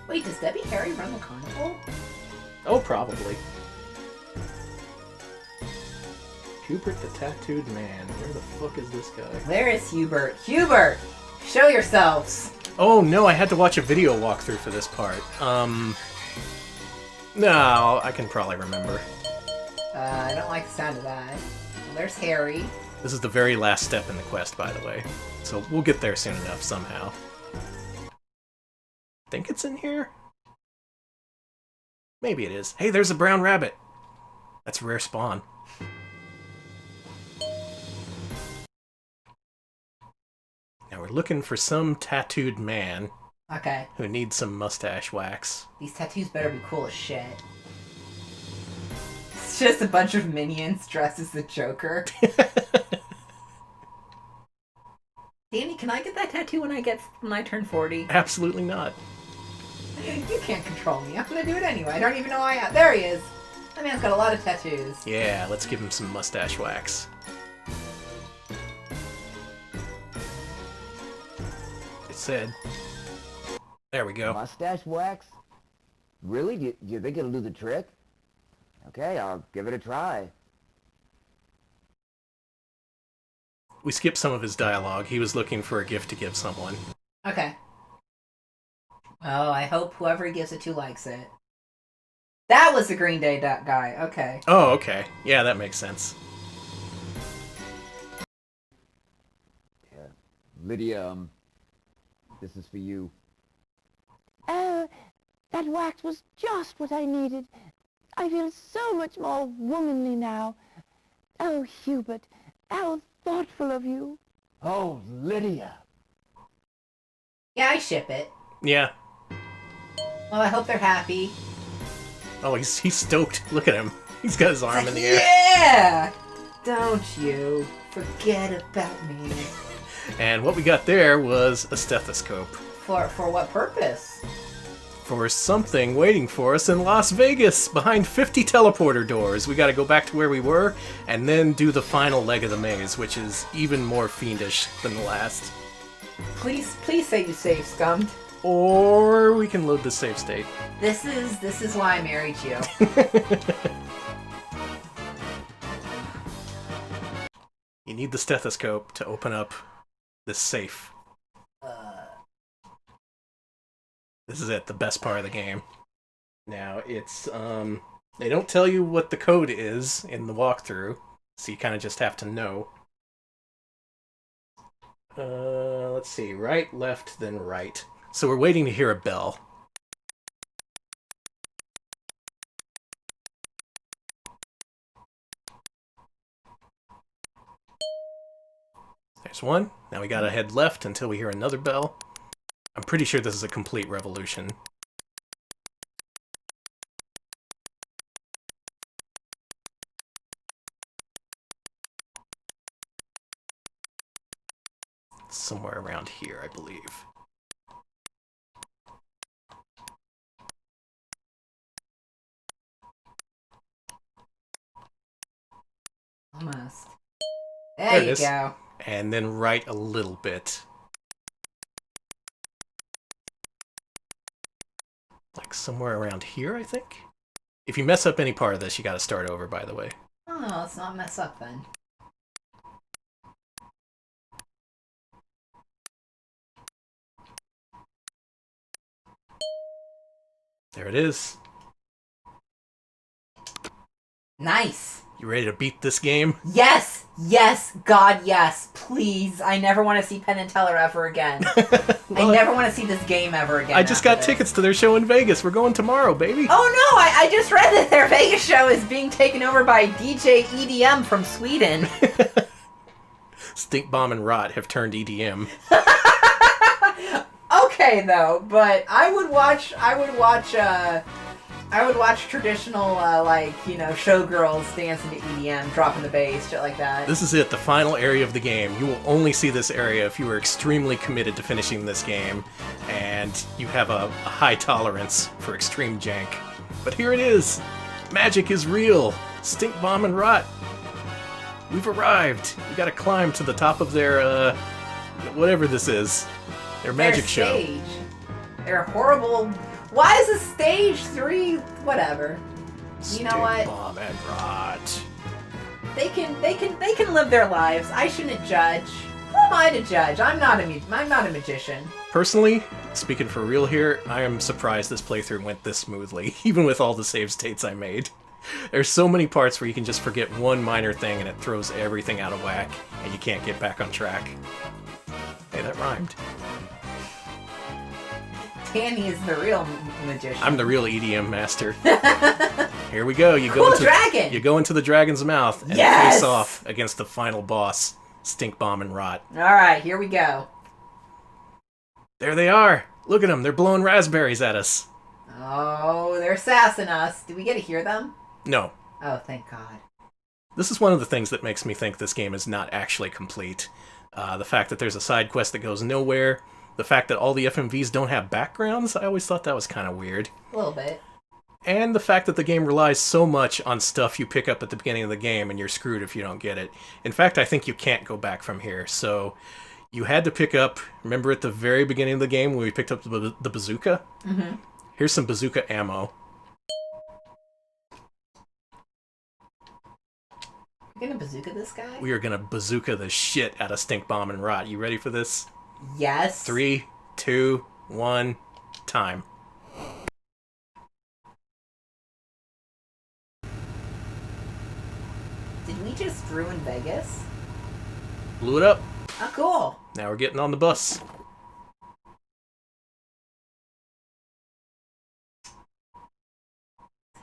Wait, does Debbie Harry run the carnival? Oh, probably. Hubert the Tattooed Man. Where the fuck is this guy? Where is Hubert? Hubert! Show yourselves! Oh no, I had to watch a video walkthrough for this part. No, I can probably remember. I don't like the sound of that. Well, there's Harry. This is the very last step in the quest, by the way. So we'll get there soon enough, somehow. Think it's in here? Maybe it is. Hey, there's a brown rabbit! That's a rare spawn. Now we're looking for some tattooed man. Okay. Who needs some mustache wax. These tattoos better be cool as shit. It's just a bunch of minions dressed as the Joker. Danny, can I get that tattoo when I turn 40? Absolutely not. You can't control me. I'm gonna do it anyway. I don't even know why. There he is. That man's got a lot of tattoos. Yeah, let's give him some mustache wax. It said. There we go. Mustache wax? Really? Do you think it'll do the trick? Okay, I'll give it a try. We skipped some of his dialogue. He was looking for a gift to give someone. Okay. Well, I hope whoever he gives it to likes it. That was the Green Day guy. Okay. Oh, okay. Yeah, that makes sense. Yeah. Lydia, this is for you. Oh, that wax was just what I needed. I feel so much more womanly now. Oh, Hubert, how thoughtful of you. Oh, Lydia. Yeah, I ship it. Yeah. Well, I hope they're happy. Oh, he's stoked. Look at him. He's got his arm in the air. Yeah! Don't you forget about me. And what we got there was a stethoscope. For what purpose? For something waiting for us in Las Vegas, behind 50 teleporter doors. We gotta go back to where we were, and then do the final leg of the maze, which is even more fiendish than the last. Please say you save scummed. Or we can load the save state. This is why I married you. You need the stethoscope to open up this safe. This is it, the best part of the game. Now, it's, they don't tell you what the code is in the walkthrough, so you kind of just have to know. Let's see, right, left, then right. So we're waiting to hear a bell. There's one. Now we gotta head left until we hear another bell. I'm pretty sure this is a complete revolution. It's somewhere around here, I believe. Almost. There you go. And then right a little bit. Like somewhere around here, I think? If you mess up any part of this, you gotta start over, by the way. Oh, let's not mess up then. There it is. Nice. You ready to beat this game? Yes! Yes! God, yes! Please! I never want to see Penn and Teller ever again. Well, I never want to see this game ever again. I just got this. tickets to their show in Vegas. We're going tomorrow, baby. Oh no! I just read that their Vegas show is being taken over by DJ EDM from Sweden. Stink Bomb and Rot have turned EDM. Okay, though, but I would watch traditional, showgirls dancing to EDM, dropping the bass, shit like that. This is it, the final area of the game. You will only see this area if you are extremely committed to finishing this game, and you have a high tolerance for extreme jank. But here it is! Magic is real! Stink Bomb and Rot! We've arrived! We gotta climb to the top of their, whatever this is. Their magic show. They're horrible. Why is this stage 3? Whatever. You know what? Bomb and Rot. They can live their lives. I shouldn't judge. Who am I to judge? I'm not a magician. Personally, speaking for real here, I am surprised this playthrough went this smoothly, even with all the save states I made. There's so many parts where you can just forget one minor thing and it throws everything out of whack, and you can't get back on track. Hey, that rhymed. Danny is the real magician. I'm the real EDM master. Here we go. You Cool go into dragon! You go into the dragon's mouth and Yes! face off against the final boss, Stink Bomb and Rot. Alright, here we go. There they are. Look at them. They're blowing raspberries at us. Oh, they're sassing us. Did we get to hear them? No. Oh, thank God. This is one of the things that makes me think this game is not actually complete. The fact that there's a side quest that goes nowhere. The fact that all the FMVs don't have backgrounds, I always thought that was kind of weird. A little bit. And the fact that the game relies so much on stuff you pick up at the beginning of the game and you're screwed if you don't get it. In fact, I think you can't go back from here, so you had to pick up, remember at the very beginning of the game when we picked up the bazooka? Mm-hmm. Here's some bazooka ammo. We're gonna bazooka this guy? We are gonna bazooka the shit out of Stink Bomb and Rot. You ready for this? Yes. 3, 2, 1, time. Did we just ruin Vegas? Blew it up. Oh, cool. Now we're getting on the bus.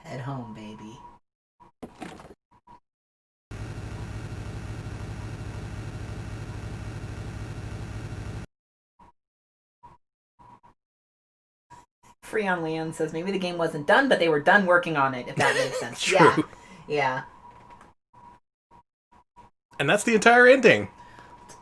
Head home, baby. Freon Leon says maybe the game wasn't done, but they were done working on it, if that makes sense. True. Yeah. And that's the entire ending.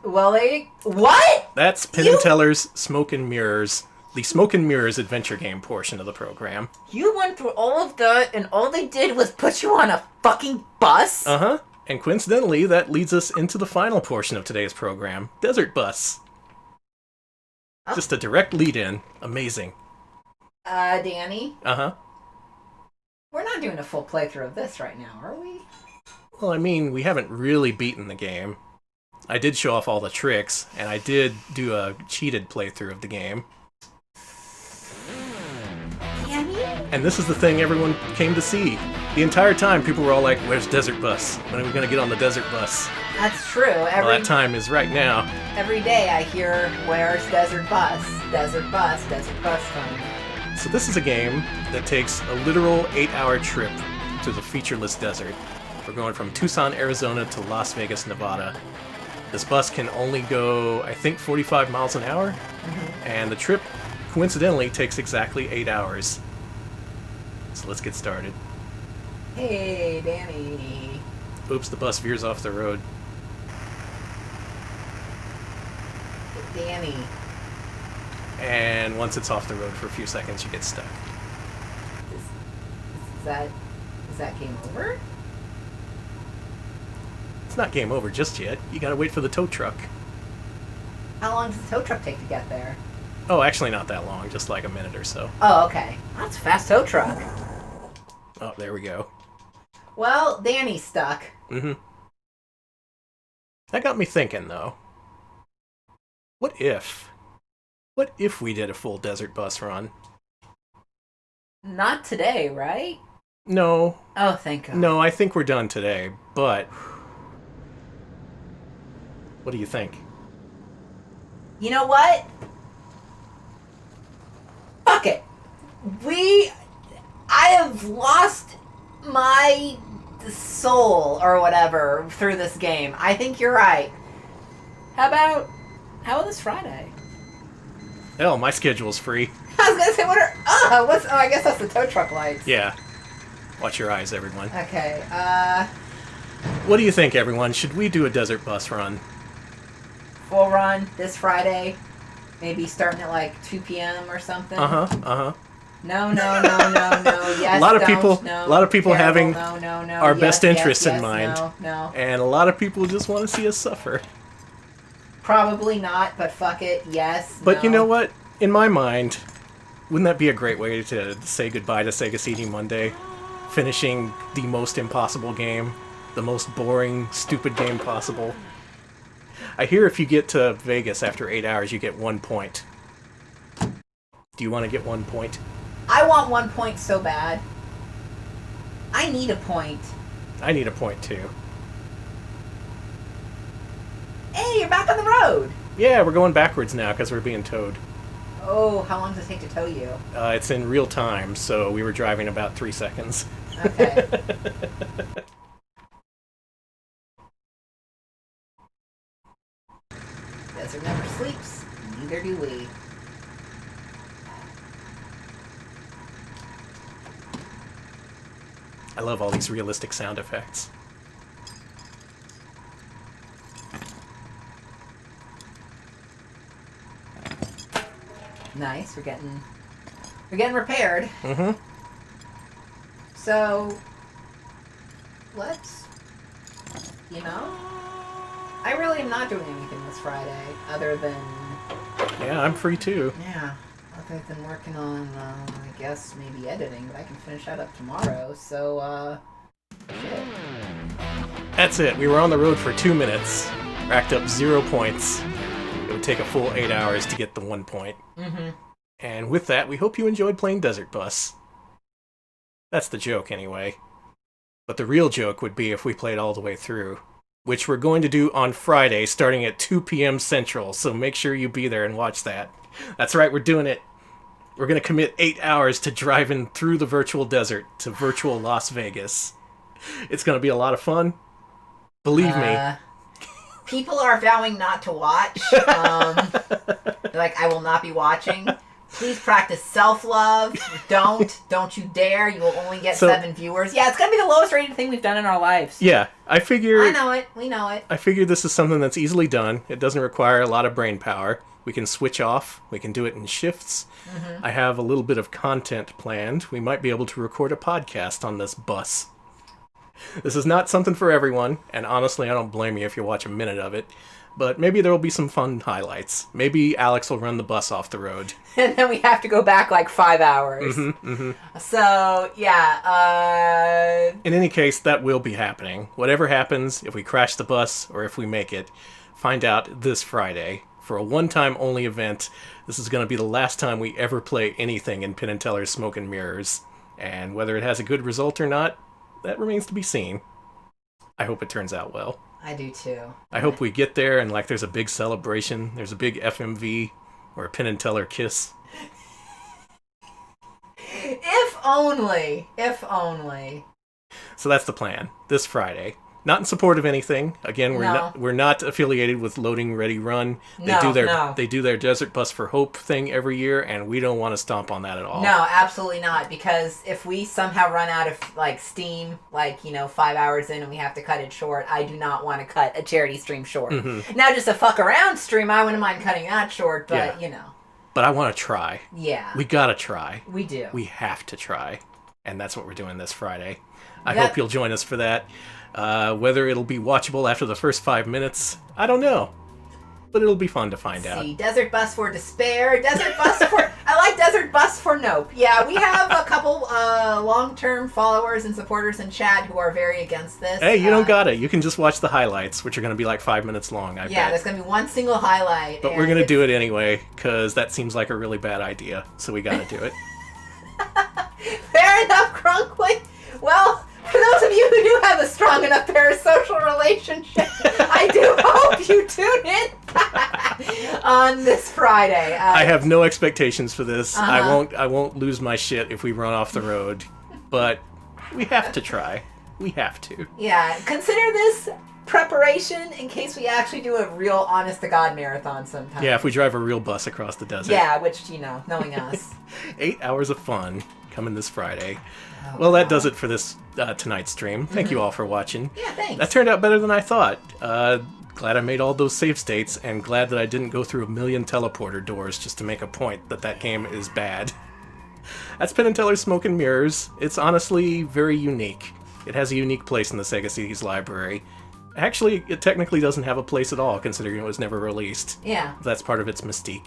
Well, what? That's Penn and Teller's Smoke and Mirrors, the Smoke and Mirrors adventure game portion of the program. You went through all of that, and all they did was put you on a fucking bus? Uh-huh. And coincidentally, that leads us into the final portion of today's program, Desert Bus. Oh. Just a direct lead-in. Amazing. Danny? Uh-huh. We're not doing a full playthrough of this right now, are we? Well, I mean, we haven't really beaten the game. I did show off all the tricks, and I did do a cheated playthrough of the game. Danny? And this is the thing everyone came to see. The entire time, people were all like, where's Desert Bus? When are we going to get on the Desert Bus? That's true. Well, that time is right now. Every day I hear, where's Desert Bus? Desert Bus time. So this is a game that takes a literal 8-hour trip to the featureless desert. We're going from Tucson, Arizona to Las Vegas, Nevada. This bus can only go, I think, 45 miles an hour. Mm-hmm. And the trip, coincidentally, takes exactly 8 hours. So let's get started. Hey, Danny. Oops, the bus veers off the road. Danny. And once it's off the road for a few seconds, you get stuck. Is that game over? It's not game over just yet. You gotta wait for the tow truck. How long does the tow truck take to get there? Oh, actually not that long, just like a minute or so. Oh, okay. That's a fast tow truck. Oh, there we go. Well, Danny's stuck. Mm-hmm. That got me thinking, though. What if we did a full desert bus run? Not today, right? No. Oh, thank God. No, I think we're done today, but... What do you think? You know what? Fuck it. I have lost my soul or whatever through this game. I think you're right. How about this Friday? Hell, my schedule's free. I was gonna say, I guess that's the tow truck lights. Yeah. Watch your eyes, everyone. Okay, What do you think, everyone? Should we do a desert bus run? full run this Friday. Maybe starting at like 2 p.m. or something. Uh-huh. No. Yes, a lot of people terrible, having no, our yes, best interests yes, in mind. No. And a lot of people just want to see us suffer. Probably not, but fuck it, yes. But no. you know what? In my mind, wouldn't that be a great way to say goodbye to Sega CD Monday? Finishing the most impossible game, the most boring, stupid game possible. I hear if you get to Vegas after 8 hours, you get 1 point. Do you want to get 1 point? I want 1 point so bad. I need a point. I need a point too. Hey, you're back on the road! Yeah, we're going backwards now because we're being towed. Oh, how long does it take to tow you? It's in real time, so we were driving about 3 seconds. Okay. Desert never sleeps, neither do we. I love all these realistic sound effects. Nice, we're getting repaired. Mm-hmm. So let's, I really am not doing anything this Friday other than Yeah, I'm free too. yeah, other than working on I guess maybe editing, but I can finish that up tomorrow. So shit. That's it. We were on the road for 2 minutes, racked up 0 points. It would take a full 8 hours to get the 1 point. Mm-hmm. And with that, we hope you enjoyed playing Desert Bus. That's the joke, anyway. But the real joke would be if we played all the way through, which we're going to do on Friday, starting at 2 p.m. Central, so make sure you be there and watch that. That's right, we're doing it. We're going to commit 8 hours to driving through the virtual desert to virtual Las Vegas. It's going to be a lot of fun. Believe me. People are vowing not to watch. They're like, I will not be watching. Please practice self-love. Don't you dare. You will only get 7 viewers. Yeah, it's going to be the lowest rated thing we've done in our lives. Yeah, I figure... I know it. We know it. I figure this is something that's easily done. It doesn't require a lot of brain power. We can switch off. We can do it in shifts. Mm-hmm. I have a little bit of content planned. We might be able to record a podcast on this bus. This is not something for everyone, and honestly, I don't blame you if you watch a minute of it. But maybe there will be some fun highlights. Maybe Alex will run the bus off the road. And then we have to go back like 5 hours. Mm-hmm, mm-hmm. So, yeah. In any case, that will be happening. Whatever happens, if we crash the bus or if we make it, find out this Friday. For a one-time only event, this is going to be the last time we ever play anything in Penn and Teller's Smoke and Mirrors. And whether it has a good result or not, that remains to be seen. I hope it turns out well. I do too. I hope we get there and there's a big celebration. There's a big FMV or a Penn and Teller kiss. If only. If only. So that's the plan. This Friday. Not in support of anything. Again, we're not affiliated with Loading Ready Run. They do their Desert Bus for Hope thing every year, and we don't want to stomp on that at all. No, absolutely not. Because if we somehow run out of steam, 5 hours in, and we have to cut it short, I do not want to cut a charity stream short. Mm-hmm. Now, just a fuck around stream, I wouldn't mind cutting that short, but But I want to try. Yeah. We gotta try. We do. We have to try, and that's what we're doing this Friday. I hope you'll join us for that. Whether it'll be watchable after the first 5 minutes, I don't know. But it'll be fun to find out. Desert Bus for Despair. Desert Bus for... I like Desert Bus for Nope. Yeah, we have a couple long-term followers and supporters in chat who are very against this. Hey, you don't got it. You can just watch the highlights, which are going to be like 5 minutes long, I bet. There's going to be one single highlight. But we're going to do it anyway, because that seems like a really bad idea. So we got to do it. Fair enough, Crunkly. Well... For those of you who do have a strong enough parasocial relationship, I do hope you tune in on this Friday. I have no expectations for this. I won't lose my shit if we run off the road, but we have to try. We have to. Yeah, consider this preparation in case we actually do a real honest-to-God marathon sometime. Yeah, if we drive a real bus across the desert. Yeah, which, knowing us. 8 hours of fun coming this Friday. Well, that does it for this tonight's stream. Thank you all for watching. Yeah, thanks. That turned out better than I thought. Glad I made all those save states, and glad that I didn't go through a million teleporter doors just to make a point that game is bad. That's Penn and Teller's Smoke and Mirrors. It's honestly very unique. It has a unique place in the Sega CD's library. Actually, it technically doesn't have a place at all, considering it was never released. Yeah. That's part of its mystique.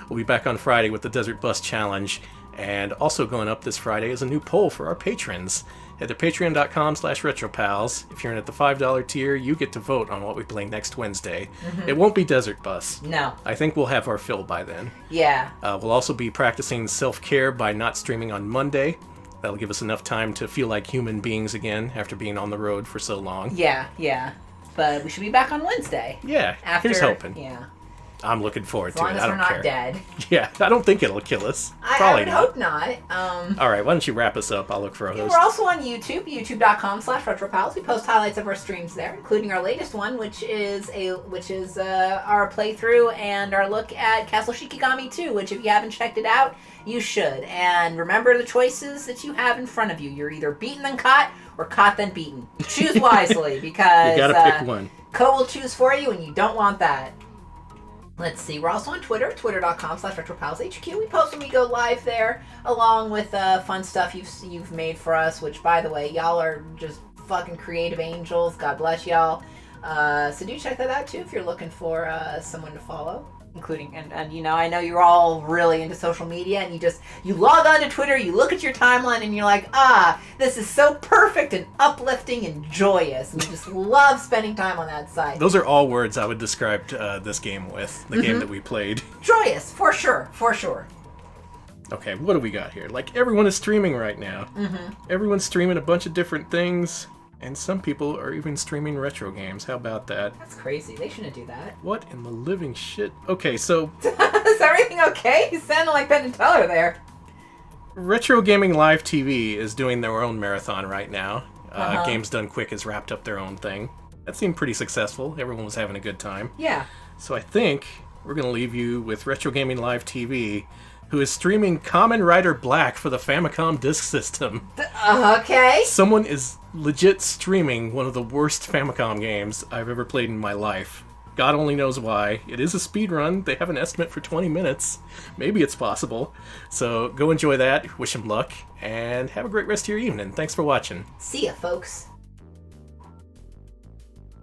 We'll be back on Friday with the Desert Bus Challenge, and also going up this Friday is a new poll for our patrons. Head to patreon.com/retropals. If you're in at the $5 tier, you get to vote on what we play next Wednesday. Mhm. It won't be Desert Bus. No. I think we'll have our fill by then. Yeah. We'll also be practicing self-care by not streaming on Monday. That'll give us enough time to feel like human beings again after being on the road for so long. Yeah. But we should be back on Wednesday. Yeah, After, here's hoping. Yeah. I'm looking forward As long to it. as I we're don't not care. dead. Yeah, I don't think it'll kill us. I Probably would not. hope not. All right, why don't you wrap us up? I'll look for a Yeah, host. we're also on YouTube, youtube.com/retropals. We post highlights of our streams there, including our latest one, which is our playthrough and our look at Castle Shikigami 2, which if you haven't checked it out, you should. And remember the choices that you have in front of you. You're either beaten then caught, or caught then beaten. Choose wisely, because You gotta pick one. Co will choose for you, and you don't want that. Let's see, we're also on Twitter, twitter.com/retropalshq. We post when we go live there, along with fun stuff you've made for us, which, by the way, y'all are just fucking creative angels. God bless y'all. So do check that out, too, if you're looking for someone to follow. Including, and I know you're all really into social media, and you log on to Twitter, you look at your timeline, and you're like, this is so perfect and uplifting and joyous, and you just love spending time on that site. Those are all words I would describe this game with, the game that we played. Joyous, for sure. Okay, what do we got here? Like, everyone is streaming right now. Everyone's streaming a bunch of different things, and some people are even streaming retro games. How about that? That's crazy. They shouldn't do that. What in the living shit? Okay, so Is everything okay? You sounded like Penn and Teller there. Retro Gaming Live TV is doing their own marathon right now. Games Done Quick has wrapped up their own thing. That seemed pretty successful. Everyone was having a good time. Yeah. So I think we're going to leave you with Retro Gaming Live TV, who is streaming Kamen Rider Black for the Famicom Disk System. Okay. Someone is legit streaming one of the worst Famicom games I've ever played in my life. God only knows why. It is a speedrun. They have an estimate for 20 minutes. Maybe it's possible. So go enjoy that. Wish him luck. And have a great rest of your evening. Thanks for watching. See ya, folks.